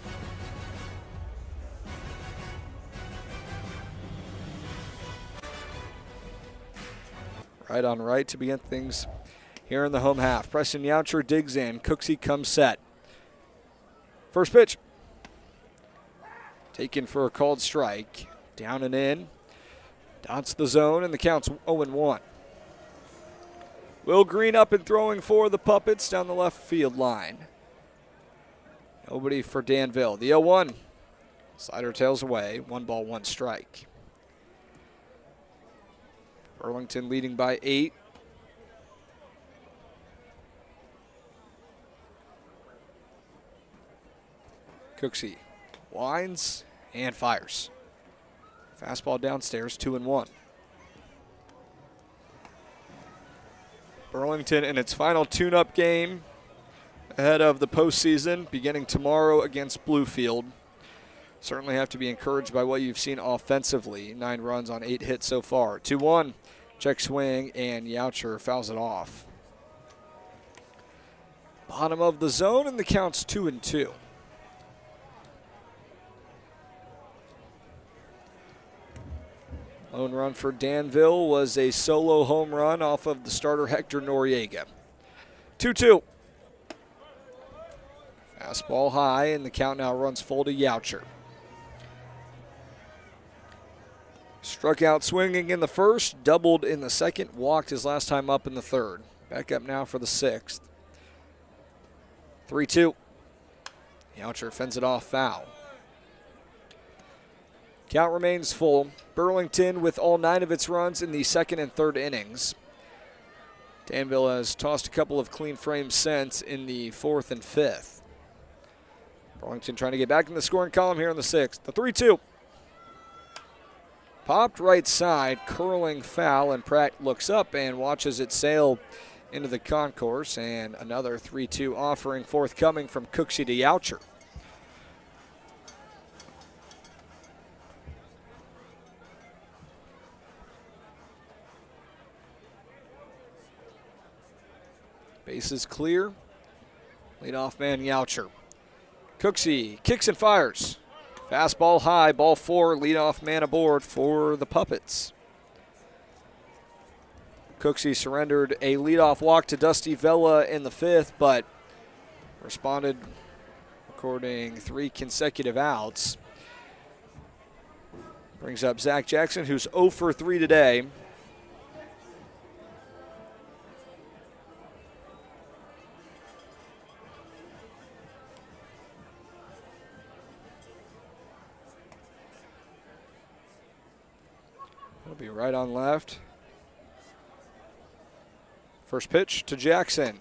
Right on right to begin things here in the home half. Preston Youcher digs in. Cooksey comes set. First pitch. Taken for a called strike. Down and in. Dots the zone, and the count's 0-1. Will Green up and throwing for the Puppets down the left field line. Nobody for Danville. The 0-1. Slider tails away. 1 ball, 1 strike. Burlington leading by 8. Cooksey winds and fires. Fastball downstairs, 2-1. Burlington in its final tune-up game ahead of the postseason beginning tomorrow against Bluefield. Certainly have to be encouraged by what you've seen offensively. 9 runs on 8 hits so far. 2-1, check swing, and Youcher fouls it off. Bottom of the zone, and the count's 2-2. Lone run for Danville was a solo home run off of the starter Hector Noriega. 2-2. Fastball high, and the count now runs full to Youcher. Struck out swinging in the first, doubled in the second, walked his last time up in the third. Back up now for the 6th. 3-2. Youcher fends it off foul. Count remains full. Burlington with all 9 of its runs in the 2nd and 3rd innings. Danville has tossed a couple of clean frames since in the 4th and 5th. Burlington trying to get back in the scoring column here in the 6th. The 3-2. Popped right side, curling foul, and Pratt looks up and watches it sail into the concourse, and another 3-2 offering forthcoming from Cooksey to Youcher. Bases clear. Leadoff man Youcher. Cooksey kicks and fires. Fastball high, ball 4, leadoff man aboard for the Puppets. Cooksey surrendered a leadoff walk to Dusty Vela in the 5th, but responded, recording 3 consecutive outs. Brings up Zach Jackson, who's 0 for 3 today. Will be right on left. First pitch to Jackson.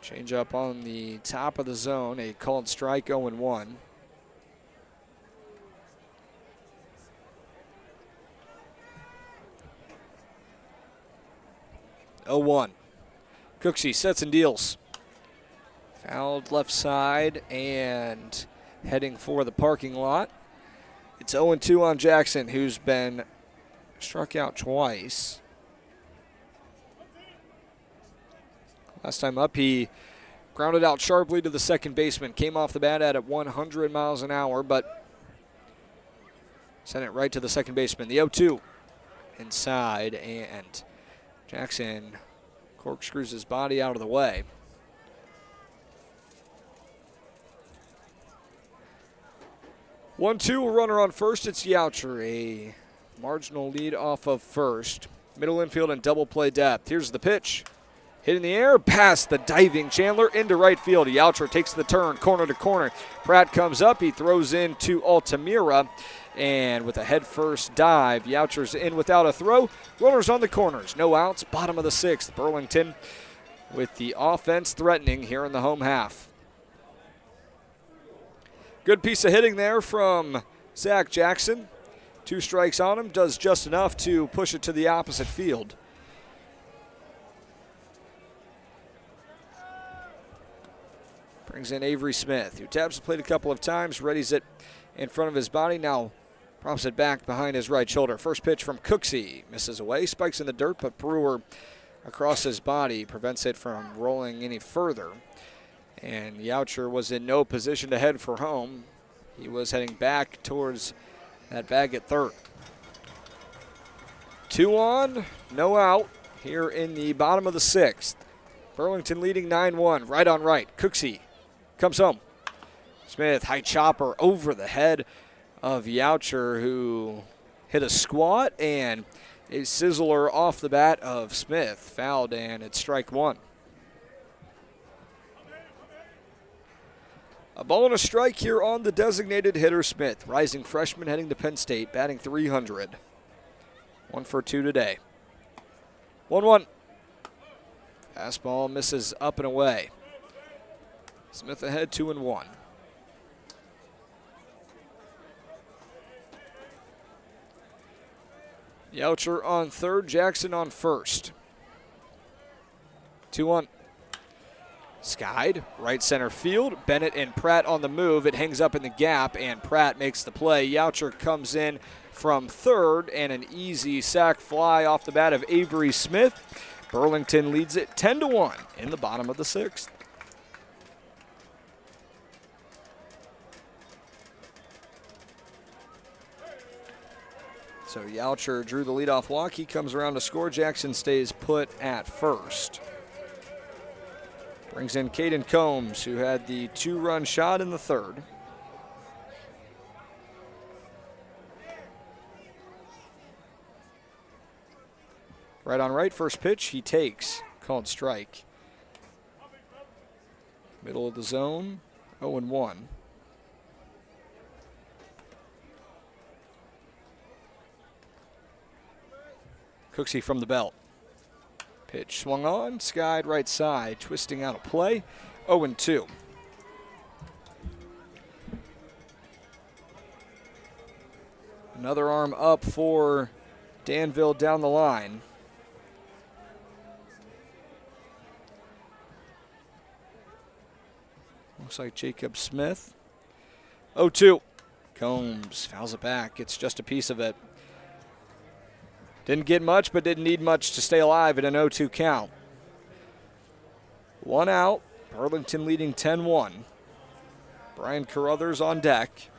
Change up on the top of the zone, a called strike, 0-1. Cooksey sets and deals. Fouled left side and heading for the parking lot. It's 0-2 on Jackson, who's been struck out twice. Last time up, he grounded out sharply to the second baseman. Came off the bat at 100 miles an hour, but sent it right to the second baseman. The 0-2 inside, and Jackson corkscrews his body out of the way. One-two, a runner on first. It's Youcher, a marginal lead off of first. Middle infield and double play depth. Here's the pitch. Hit in the air, past the diving Chandler into right field. Youcher takes the turn, corner to corner. Pratt comes up, he throws into Altamira, and with a head-first dive, Youcher's in without a throw. Runners on the corners, no outs, bottom of the 6th. Burlington with the offense threatening here in the home half. Good piece of hitting there from Zach Jackson. 2 strikes on him, does just enough to push it to the opposite field. Brings in Avery Smith, who taps the plate a couple of times, readies it in front of his body. Now props it back behind his right shoulder. First pitch from Cooksey. Misses away, spikes in the dirt, but Brewer across his body prevents it from rolling any further. And Yautcher was in no position to head for home. He was heading back towards that bag at third. 2 on, no out here in the bottom of the 6th. Burlington leading 9-1, right on right. Cooksey comes home. Smith, high chopper over the head of Yautcher, who hit a squat, and a sizzler off the bat of Smith. Fouled, and it's strike 1. A ball and a strike here on the designated hitter Smith. Rising freshman heading to Penn State, batting .300. 1 for 2 today. 1-1. Fastball misses up and away. Smith ahead 2-1. Yautcher on third, Jackson on first. 2-1. Skied, right center field. Bennett and Pratt on the move. It hangs up in the gap, and Pratt makes the play. Yautcher comes in from third, and an easy sac fly off the bat of Avery Smith. Burlington leads it 10-1 in the bottom of the 6th. So Yautcher drew the leadoff walk. He comes around to score. Jackson stays put at first. Brings in Caden Combs, who had the 2-run shot in the 3rd. Right on right, first pitch, he takes. Called strike. Middle of the zone, 0-1. Cooksey from the belt. Pitch swung on, skied right side, twisting out of play, 0-2. Another arm up for Danville down the line. Looks like Jacob Smith. 0-2. Combs fouls it back. It's just a piece of it. Didn't get much, but didn't need much to stay alive at an 0-2 count. 1 out. Burlington leading 10-1. Brian Carruthers on deck.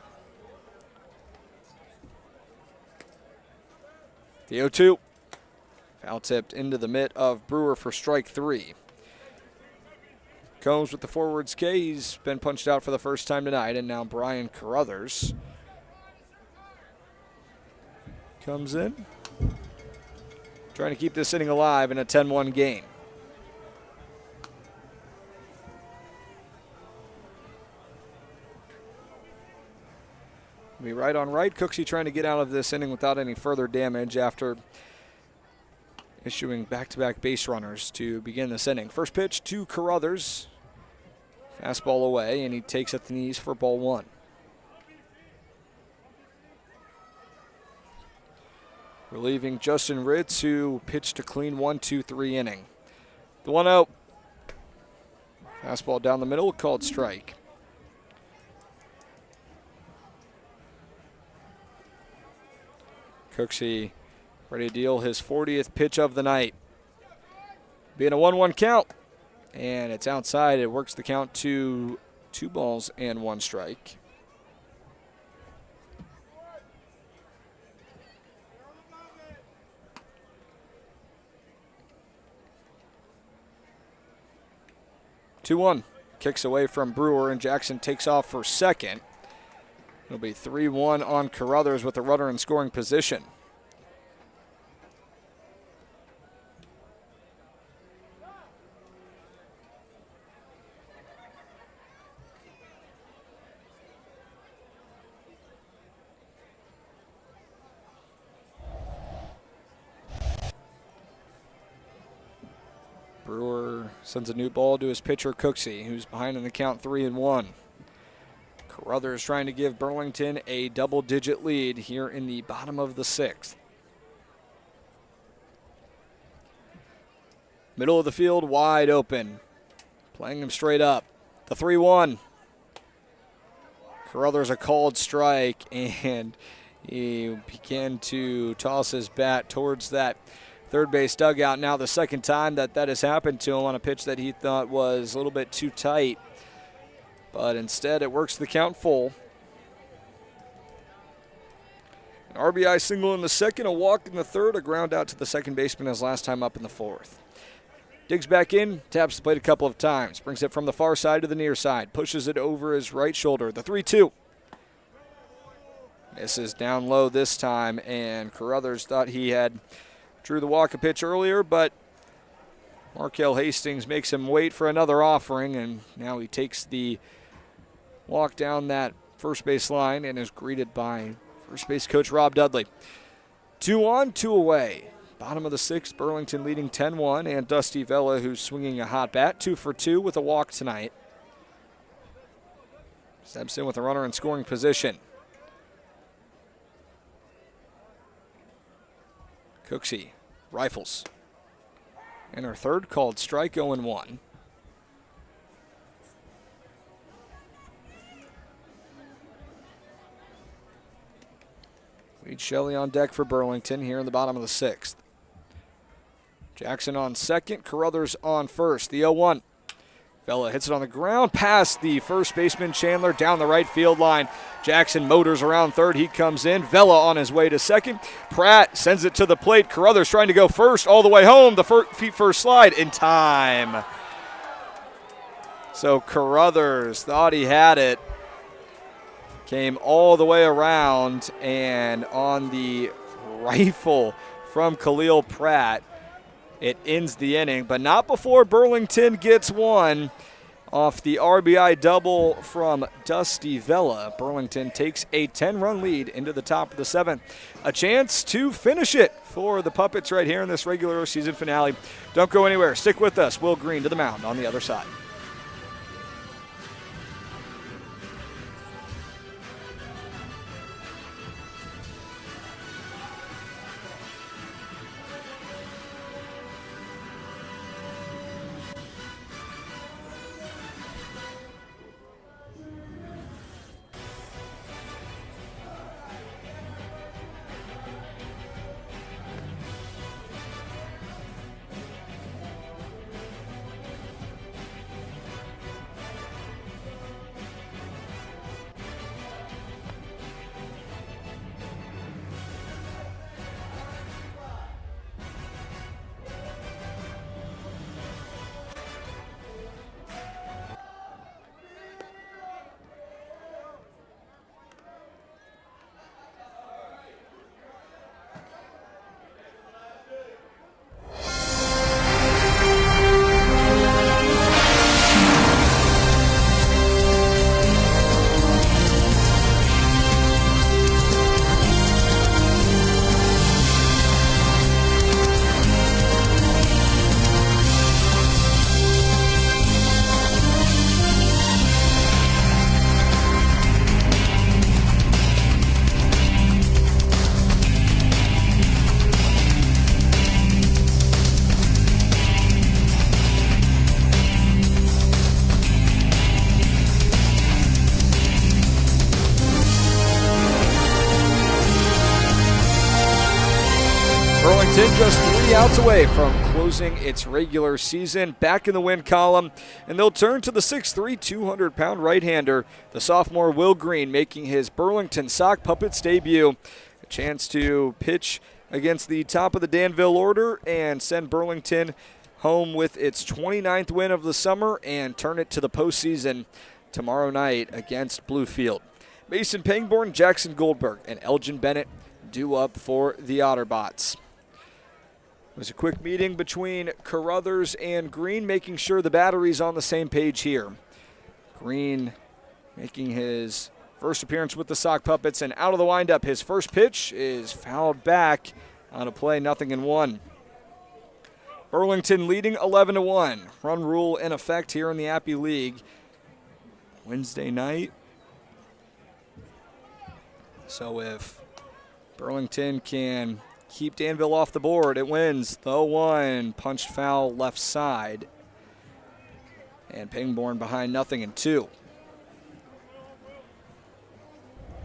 The 0-2. Foul tipped into the mitt of Brewer for strike 3. Combs with the forward K. He's been punched out for the first time tonight, and now Brian Carruthers comes in, trying to keep this inning alive in a 10-1 game. Be right on right. Cooksey trying to get out of this inning without any further damage after issuing back-to-back base runners to begin this inning. First pitch to Carruthers. Fastball away, and he takes at the knees for ball 1. Relieving Justin Ritz, who pitched a clean 1-2-3 inning. The 1-0. Fastball down the middle, called strike. Cooksey ready to deal his 40th pitch of the night. Being a 1-1 count, and it's outside. It works the count to 2 balls and 1 strike. Two-1. Kicks away from Brewer, and Jackson takes off for second. It'll be 3-1 on Carruthers with a runner in scoring position. Brewer sends a new ball to his pitcher, Cooksey, who's behind in the count 3-1. Carruthers trying to give Burlington a double-digit lead here in the bottom of the 6th. Middle of the field, wide open. Playing him straight up. The 3-1. Carruthers a called strike, and he began to toss his bat towards that third base dugout. Now the second time that has happened to him on a pitch that he thought was a little bit too tight. But instead it works the count full. An RBI single in the second, a walk in the third, a ground out to the second baseman his last time up in the fourth. Digs back in, taps the plate a couple of times, brings it from the far side to the near side, pushes it over his right shoulder. The 3-2. Misses down low this time, and Carruthers thought he had drew the walk a pitch earlier, but Markel Hastings makes him wait for another offering, and now he takes the walk down that first base line and is greeted by first base coach Rob Dudley. 2 on, 2 away. Bottom of the sixth, Burlington leading 10-1, and Dusty Vela, who's swinging a hot bat, 2 for 2 with a walk tonight. Steps in with a runner in scoring position. Cooksey rifles. And her third called strike, 0-1. Reed Shelley on deck for Burlington here in the bottom of the sixth. Jackson on second, Carruthers on first. The 0-1. Vela hits it on the ground past the first baseman Chandler down the right field line. Jackson motors around third. He comes in. Vela on his way to second. Pratt sends it to the plate. Carruthers trying to go first all the way home. The feet first slide in time. So Carruthers thought he had it. Came all the way around, and on the rifle from Khalil Pratt, it ends the inning, but not before Burlington gets one off the RBI double from Dusty Vela. Burlington takes a 10-run lead into the top of the seventh. A chance to finish it for the Puppets right here in this regular season finale. Don't go anywhere. Stick with us. Will Green to the mound on the other side. Just 3 outs away from closing its regular season. Back in the win column, and they'll turn to the 6'3", 200-pound right-hander, the sophomore Will Green, making his Burlington Sock Puppets debut. A chance to pitch against the top of the Danville order and send Burlington home with its 29th win of the summer and turn it to the postseason tomorrow night against Bluefield. Mason Pangborn, Jackson Goldberg, and Elgin Bennett due up for the Otterbots. It was a quick meeting between Carruthers and Green, making sure the battery's on the same page here. Green making his first appearance with the Sock Puppets, and out of the windup, his first pitch is fouled back on a play, 0-1. Burlington leading 11-1. Run rule in effect here in the Appy League Wednesday night. So if Burlington can keep Danville off the board, it wins. The 0-1, punched foul left side. And Pangborn behind 0-2.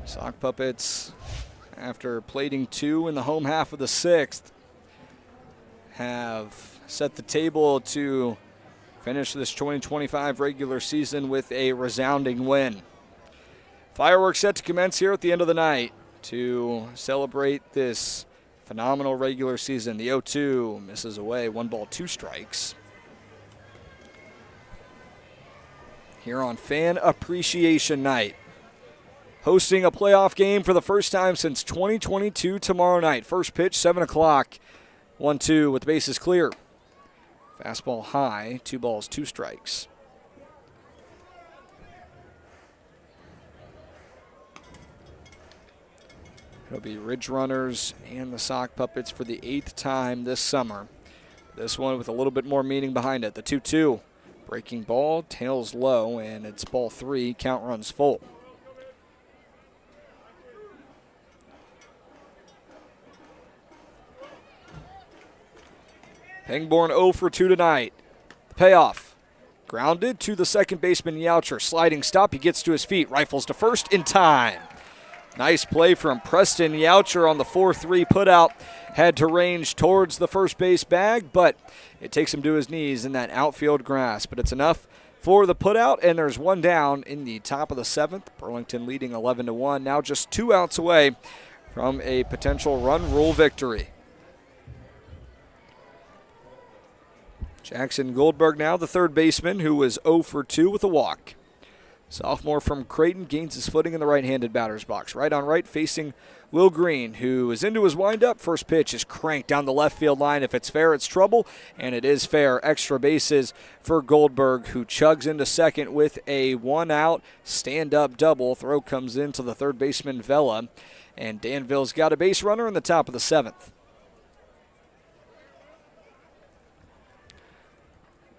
Sock Puppets, after plating 2 in the home half of the 6th, have set the table to finish this 2025 regular season with a resounding win. Fireworks set to commence here at the end of the night to celebrate this phenomenal regular season. The 0-2 misses away, 1 ball, 2 strikes. Here on Fan Appreciation Night, hosting a playoff game for the first time since 2022 tomorrow night. First pitch, 7 o'clock, 1-2 with the bases clear. Fastball high, 2 balls, 2 strikes. It'll be Ridge Runners and the Sock Puppets for the 8th time this summer. This one with a little bit more meaning behind it. The 2-2, breaking ball, tails low, and it's ball 3, count runs full. Pangborn 0 for 2 tonight. The payoff. Grounded to the second baseman, Youcher. Sliding stop, he gets to his feet. Rifles to first in time. Nice play from Preston Youcher on the 4-3 putout. Had to range towards the first base bag, but it takes him to his knees in that outfield grass. But it's enough for the putout, and there's 1 down in the top of the 7th. Burlington leading 11-1. Now just 2 outs away from a potential run rule victory. Jackson Goldberg now the third baseman, who was 0 for 2 with a walk. Sophomore from Creighton gains his footing in the right-handed batter's box. Right on right facing Will Green, who is into his windup. First pitch is cranked down the left field line. If it's fair, it's trouble, and it is fair. Extra bases for Goldberg, who chugs into second with a 1-out stand-up double. Throw comes into the third baseman, Vela, and Danville's got a base runner in the top of the 7th.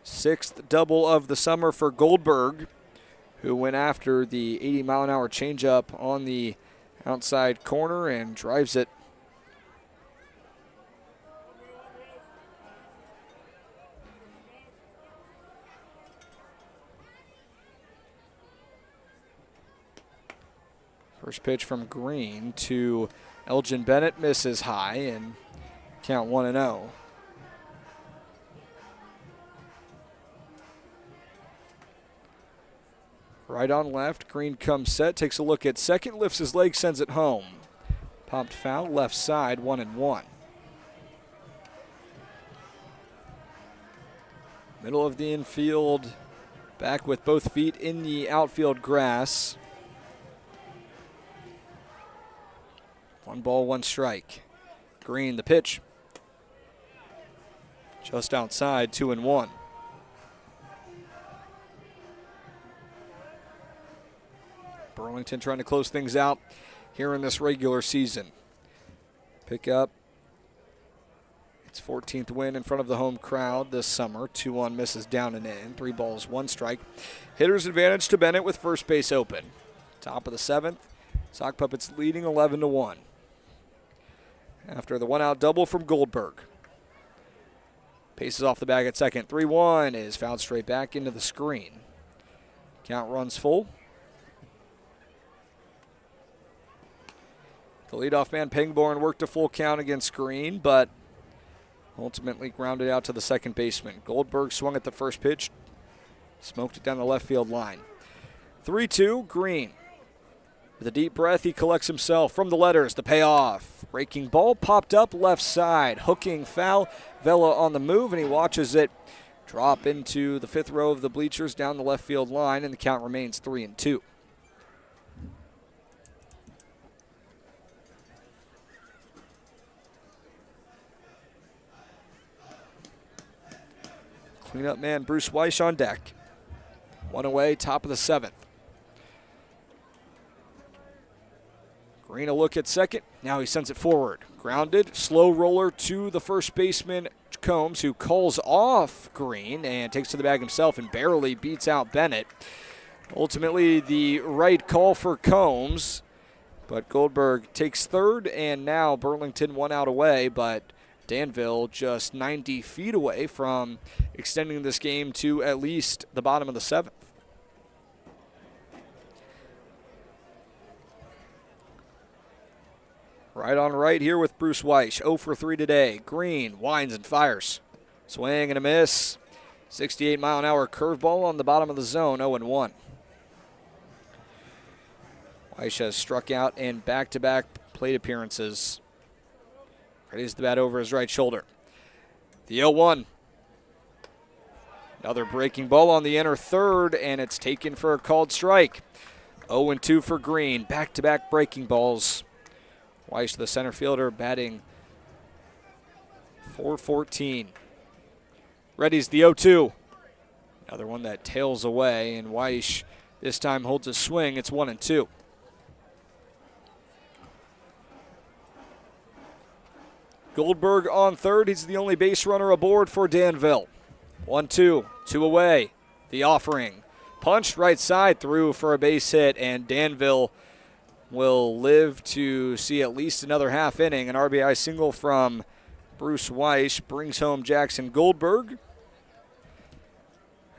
6th double of the summer for Goldberg, who went after the 80-mile-an-hour changeup on the outside corner and drives it. First pitch from Green to Elgin Bennett misses high, and count 1-0. Right on left, Green comes set, takes a look at second, lifts his leg, sends it home. Popped foul, left side, 1-1. Middle of the infield, back with both feet in the outfield grass. 1 ball, 1 strike. Green, the pitch. Just outside, 2-1. Burlington trying to close things out here in this regular season. Pick up its 14th win in front of the home crowd this summer. 2-1 misses down and in. 3 balls, 1 strike. Hitter's advantage to Bennett with first base open. Top of the 7th. Sock Puppets leading 11-1. After the 1-out double from Goldberg. Paces off the bag at second. 3-1 is fouled straight back into the screen. Count runs full. The leadoff man, Pangborn, worked a full count against Green, but ultimately grounded out to the second baseman. Goldberg swung at the first pitch, smoked it down the left field line. 3-2, Green. With a deep breath, he collects himself from the letters. The payoff. Breaking ball popped up left side. Hooking foul. Vela on the move, and he watches it drop into the 5th row of the bleachers down the left field line, and the count remains 3-2. Cleanup man Bruce Weiss on deck. 1 away, top of the 7th. Green a look at second. Now he sends it forward. Grounded, slow roller to the first baseman, Combs, who calls off Green and takes to the bag himself and barely beats out Bennett. Ultimately, the right call for Combs, but Goldberg takes third, and now Burlington 1 out away, but Danville just 90 feet away from extending this game to at least the bottom of the 7th. Right on right here with Bruce Weiss. 0 for 3 today. Green winds and fires. Swing and a miss. 68-mile-an-hour curveball on the bottom of the zone, 0-1. Weiss has struck out in back-to-back plate appearances. Readies the bat over his right shoulder. The 0-1. Another breaking ball on the inner third, and it's taken for a called strike. 0-2 for Green. Back-to-back breaking balls. Weiss, the center fielder, batting .414. Ready's the 0-2. Another one that tails away, and Weiss this time holds a swing. It's 1-2. Goldberg on third. He's the only base runner aboard for Danville. 1-2, 2 away. The offering. Punched right side through for a base hit, and Danville will live to see at least another half inning. An RBI single from Bruce Weiss brings home Jackson Goldberg,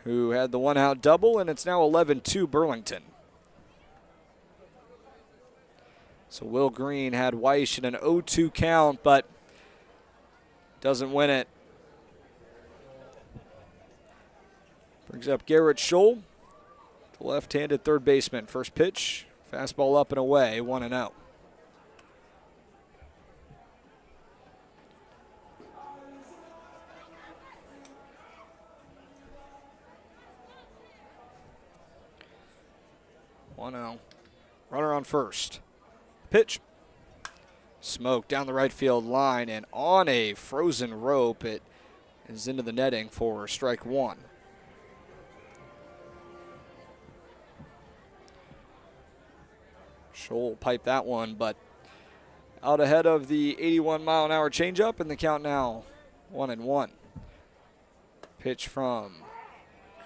who had the one-out double, and it's now 11-2 Burlington. So Will Green had Weiss in an 0-2 count, but doesn't win it. Brings up Garrett Scholl, the left-handed third baseman. First pitch, fastball up and away, 1-0. Runner on first. Pitch. Smoke down the right field line, and on a frozen rope, it is into the netting for strike one. Scholl piped that one, but out ahead of the 81-mile-an-hour changeup, and the count now 1-1. Pitch from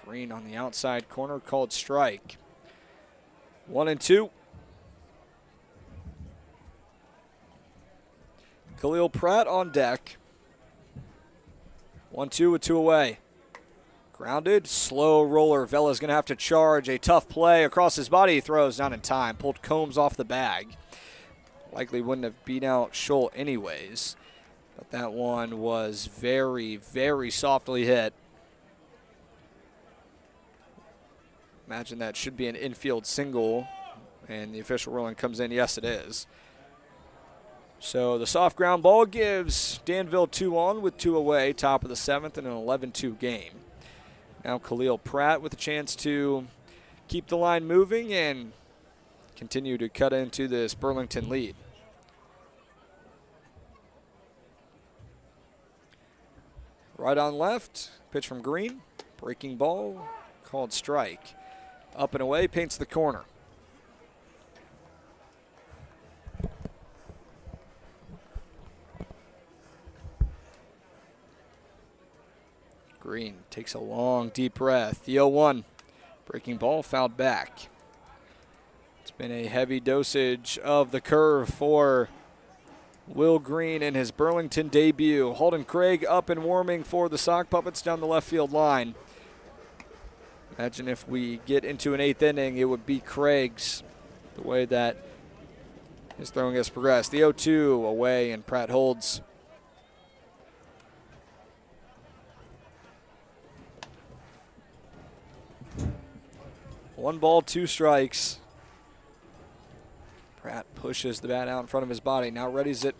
Green on the outside corner, called strike. 1-2. Khalil Pratt on deck. 1-2 with 2 away. Grounded, slow roller. Vella's going to have to charge. A tough play across his body. He throws not in time. Pulled Combs off the bag. Likely wouldn't have beat out Scholl anyways. But that one was very, very softly hit. Imagine that should be an infield single. And the official ruling comes in, yes it is. So the soft ground ball gives Danville 2 on with 2 away, top of the 7th, in an 11-2 game. Now Khalil Pratt with a chance to keep the line moving and continue to cut into this Burlington lead. Right on left, pitch from Green, breaking ball, called strike. Up and away, paints the corner. Green takes a long, deep breath. The 0-1. Breaking ball fouled back. It's been a heavy dosage of the curve for Will Green in his Burlington debut. Holden Craig up and warming for the Sock Puppets down the left field line. Imagine if we get into an 8th inning, it would be Craig's, the way that his throwing has progressed. The 0-2 away, and Pratt holds. One ball, 2 strikes. Pratt pushes the bat out in front of his body. Now readies it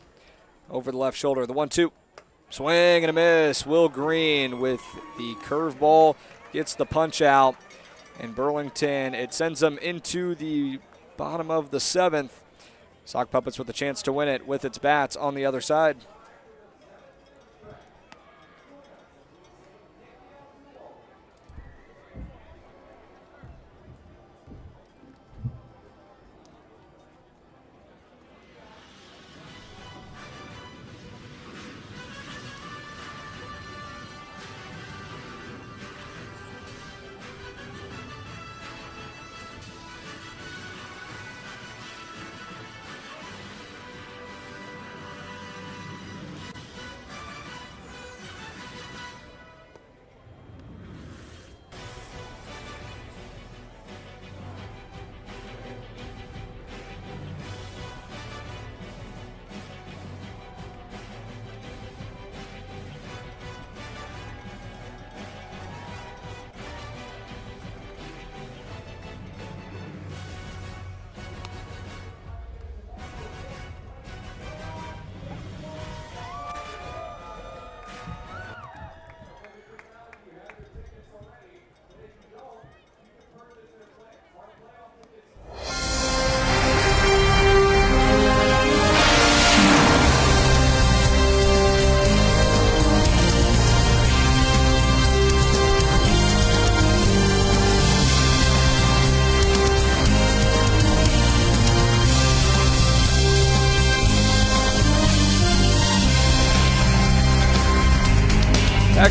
over the left shoulder. The 1-2. Swing and a miss. Will Green with the curveball gets the punch out. And Burlington, it sends them into the bottom of the 7th. Sock Puppets with a chance to win it with its bats on the other side.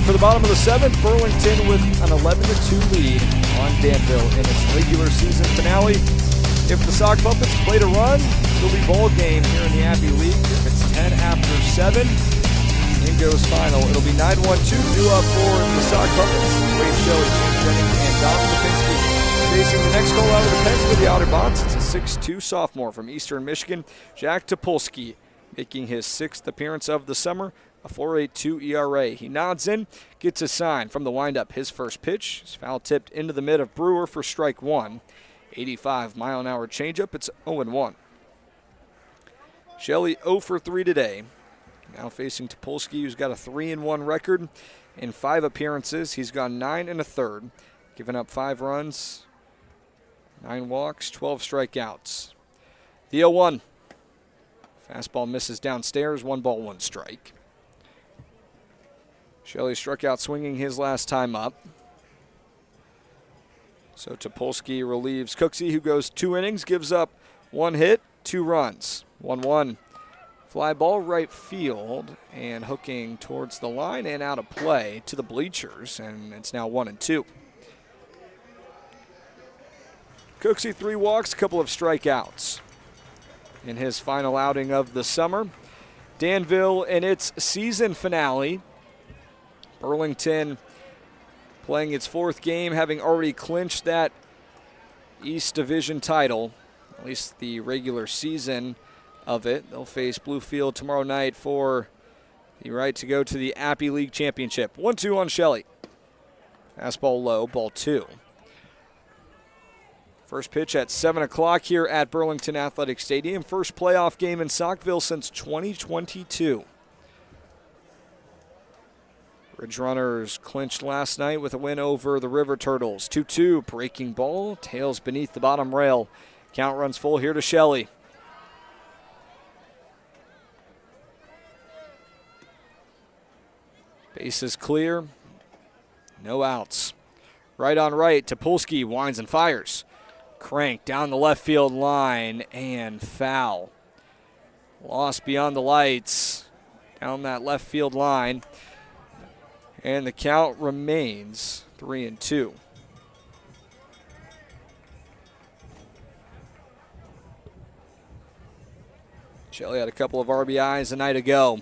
for the bottom of the 7th. Burlington with an 11-2 lead on Danville in its regular season finale. If the Sock Puppets play to run, it'll be ball game here in the Appy League. If it's 10 after 7, game goes final. It'll be 9-1-2 due up for the Sock Puppets. Wade Shelley, James Jennings, and Dom Lipinski facing the next goal out of the Pens for the Otter Bots. It's a 6'2 sophomore from Eastern Michigan, Jack Topolsky, making his 6th appearance of the summer, a 4.82 ERA. He nods in, gets a sign from the windup. His first pitch is foul tipped into the mid of Brewer for strike 1. 85-mile-an-hour changeup. It's 0-1. Shelley 0 for 3 today. Now facing Topolsky, who's got a 3-1 record in 5 appearances. He's gone 9 1/3, giving up 5 runs, 9 walks, 12 strikeouts. The 0-1. Fastball misses downstairs, 1 ball, 1 strike. Shelley struck out swinging his last time up. So Topolsky relieves Cooksey, who goes 2 innings, gives up 1 hit, 2 runs. 1-1. Fly ball right field and hooking towards the line and out of play to the bleachers, and it's now 1-2. Cooksey 3 walks, a couple of strikeouts in his final outing of the summer. Danville in its season finale. Burlington playing its 4th game, having already clinched that East Division title, at least the regular season of it. They'll face Bluefield tomorrow night for the right to go to the Appy League Championship. 1-2 on Shelley. Fastball low, ball 2. First pitch at 7 o'clock here at Burlington Athletic Stadium. First playoff game in Saukville since 2022. Ridge Runners clinched last night with a win over the River Turtles. 2-2, breaking ball, tails beneath the bottom rail. Count runs full here to Shelley. Base is clear, no outs. Right on right, Topolsky winds and fires. Crank down the left field line and foul. Lost beyond the lights down that left field line. And the count remains 3-2. Shelley had a couple of RBIs a night ago.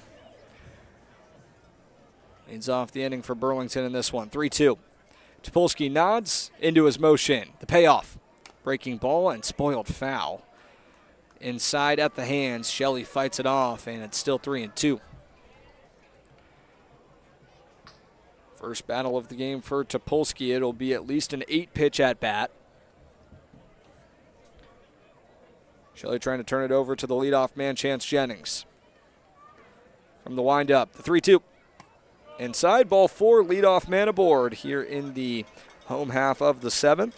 Leads off the inning for Burlington in this one. 3-2. Topolsky nods into his motion. The payoff. Breaking ball and spoiled foul. Inside at the hands. Shelley fights it off, and it's still 3-2. First battle of the game for Topolsky. It'll be at least an 8-pitch at bat. Shelley trying to turn it over to the leadoff man, Chance Jennings. From the windup, the 3-2. Inside, ball 4, leadoff man aboard here in the home half of the 7th.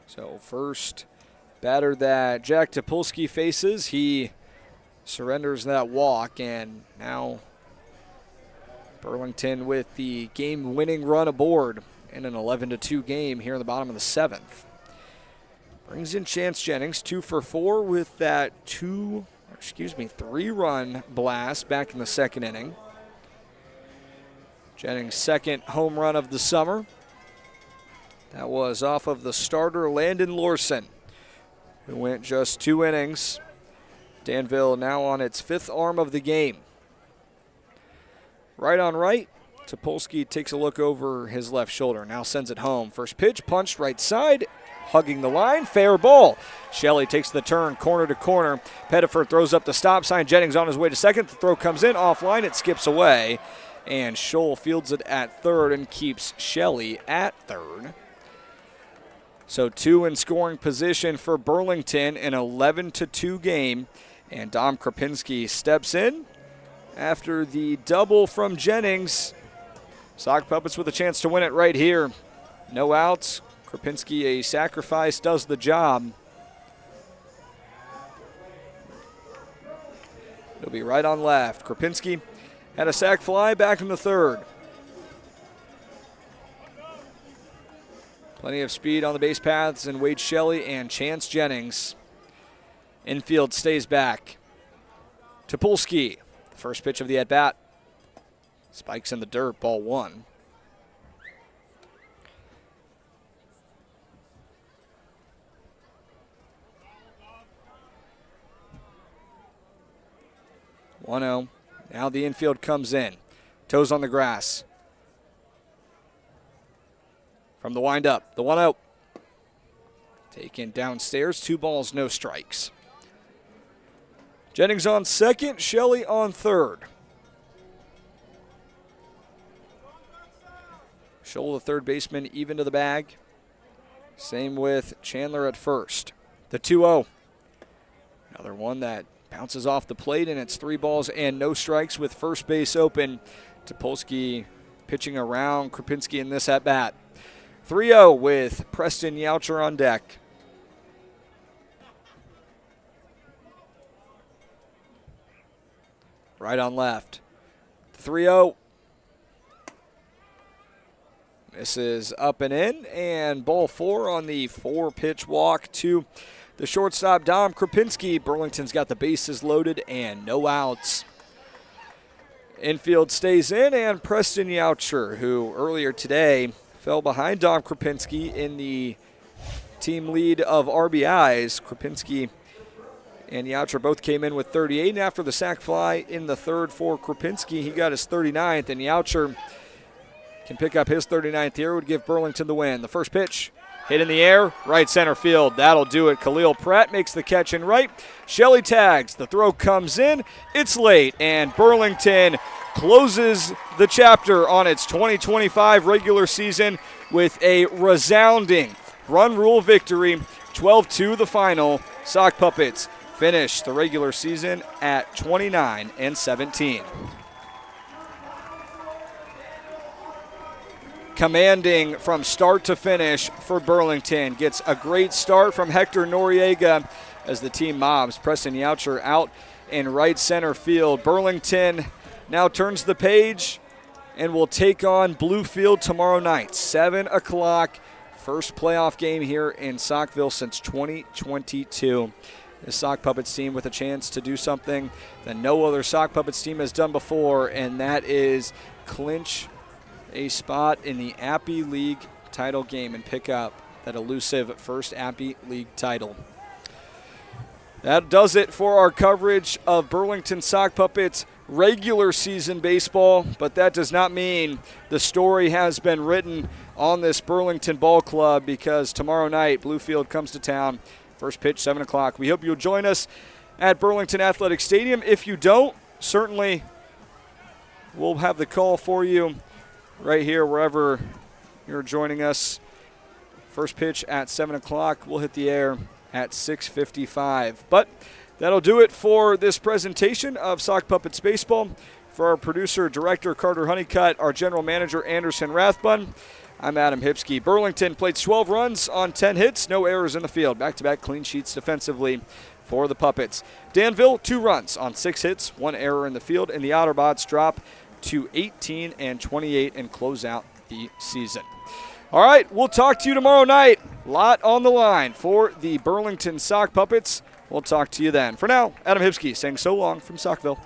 So first batter that Jack Topolsky faces, he surrenders that walk, and now Burlington with the game-winning run aboard in an 11-2 game here in the bottom of the 7th. Brings in Chance Jennings, 2 for 4 with that 3-run blast back in the 2nd inning. Jennings' 2nd home run of the summer. That was off of the starter Landon Lorson, who went just 2 innings. Danville now on its 5th arm of the game. Right on right, Topolsky takes a look over his left shoulder, now sends it home. First pitch, punched right side, hugging the line, fair ball. Shelley takes the turn, corner to corner. Pettifer throws up the stop sign. Jennings on his way to second. The throw comes in, offline, it skips away. And Scholl fields it at third and keeps Shelley at third. So 2 in scoring position for Burlington, an 11-2 game. And Dom Krapinski steps in after the double from Jennings. Sock Puppets with a chance to win it right here. No outs. Krapinski, a sacrifice, does the job. It'll be right on left. Krapinski had a sac fly back in the 3rd. Plenty of speed on the base paths, and Wade Shelley and Chance Jennings. Infield stays back. Topolsky, first pitch of the at-bat. Spikes in the dirt, ball one. One-0. Now the infield comes in. Toes on the grass. From the windup, the 1-0. Taken downstairs, 2 balls, no strikes. Jennings on second, Shelley on third. Scholl, the third baseman, even to the bag. Same with Chandler at first. The 2-0. Another one that bounces off the plate, and it's 3 balls and no strikes with first base open. Topolsky pitching around Krupinski in this at-bat. 3-0 with Preston Youcher on deck. Right on left. 3-0. This is up and in, and ball 4 on the 4-pitch walk to the shortstop, Dom Krupinski. Burlington's got the bases loaded and no outs. Infield stays in, and Preston Youcher, who earlier today fell behind Dom Krupinski in the team lead of RBIs. Krupinski and Youcher both came in with 38, and after the sac fly in the third for Krupinski, he got his 39th, and Youcher can pick up his 39th here, would give Burlington the win. The first pitch, hit in the air, right center field. That'll do it. Khalil Pratt makes the catch in right. Shelley tags. The throw comes in. It's late, and Burlington closes the chapter on its 2025 regular season with a resounding run rule victory. 12-2 the final. Sock Puppets finish the regular season at 29-17. Commanding from start to finish for Burlington. Gets a great start from Hector Noriega as the team mobs Preston Youcher out in right center field. Burlington now turns the page and will take on Bluefield tomorrow night, 7 o'clock. First playoff game here in Saukville since 2022. The Sock Puppets team with a chance to do something that no other Sock Puppets team has done before, and that is clinch a spot in the Appy League title game and pick up that elusive first Appy League title. That does it for our coverage of Burlington Sock Puppets regular season baseball, but that does not mean the story has been written on this Burlington ball club, because tomorrow night Bluefield comes to town. First pitch, 7 o'clock. We hope you'll join us at Burlington Athletic Stadium. If you don't, certainly we'll have the call for you right here, wherever you're joining us. First pitch at 7 o'clock. We'll hit the air at 6:55. But that'll do it for this presentation of Sock Puppets Baseball. For our producer, director Carter Honeycutt, our general manager Anderson Rathbun, I'm Adam Hipsky. Burlington played 12 runs on 10 hits, no errors in the field. Back-to-back clean sheets defensively for the Puppets. Danville, 2 runs on 6 hits, 1 error in the field, and the Otterbots drop to 18 and 28 and close out the season. All right, we'll talk to you tomorrow night. Lot on the line for the Burlington Sock Puppets. We'll talk to you then. For now, Adam Hipsky saying so long from Saukville.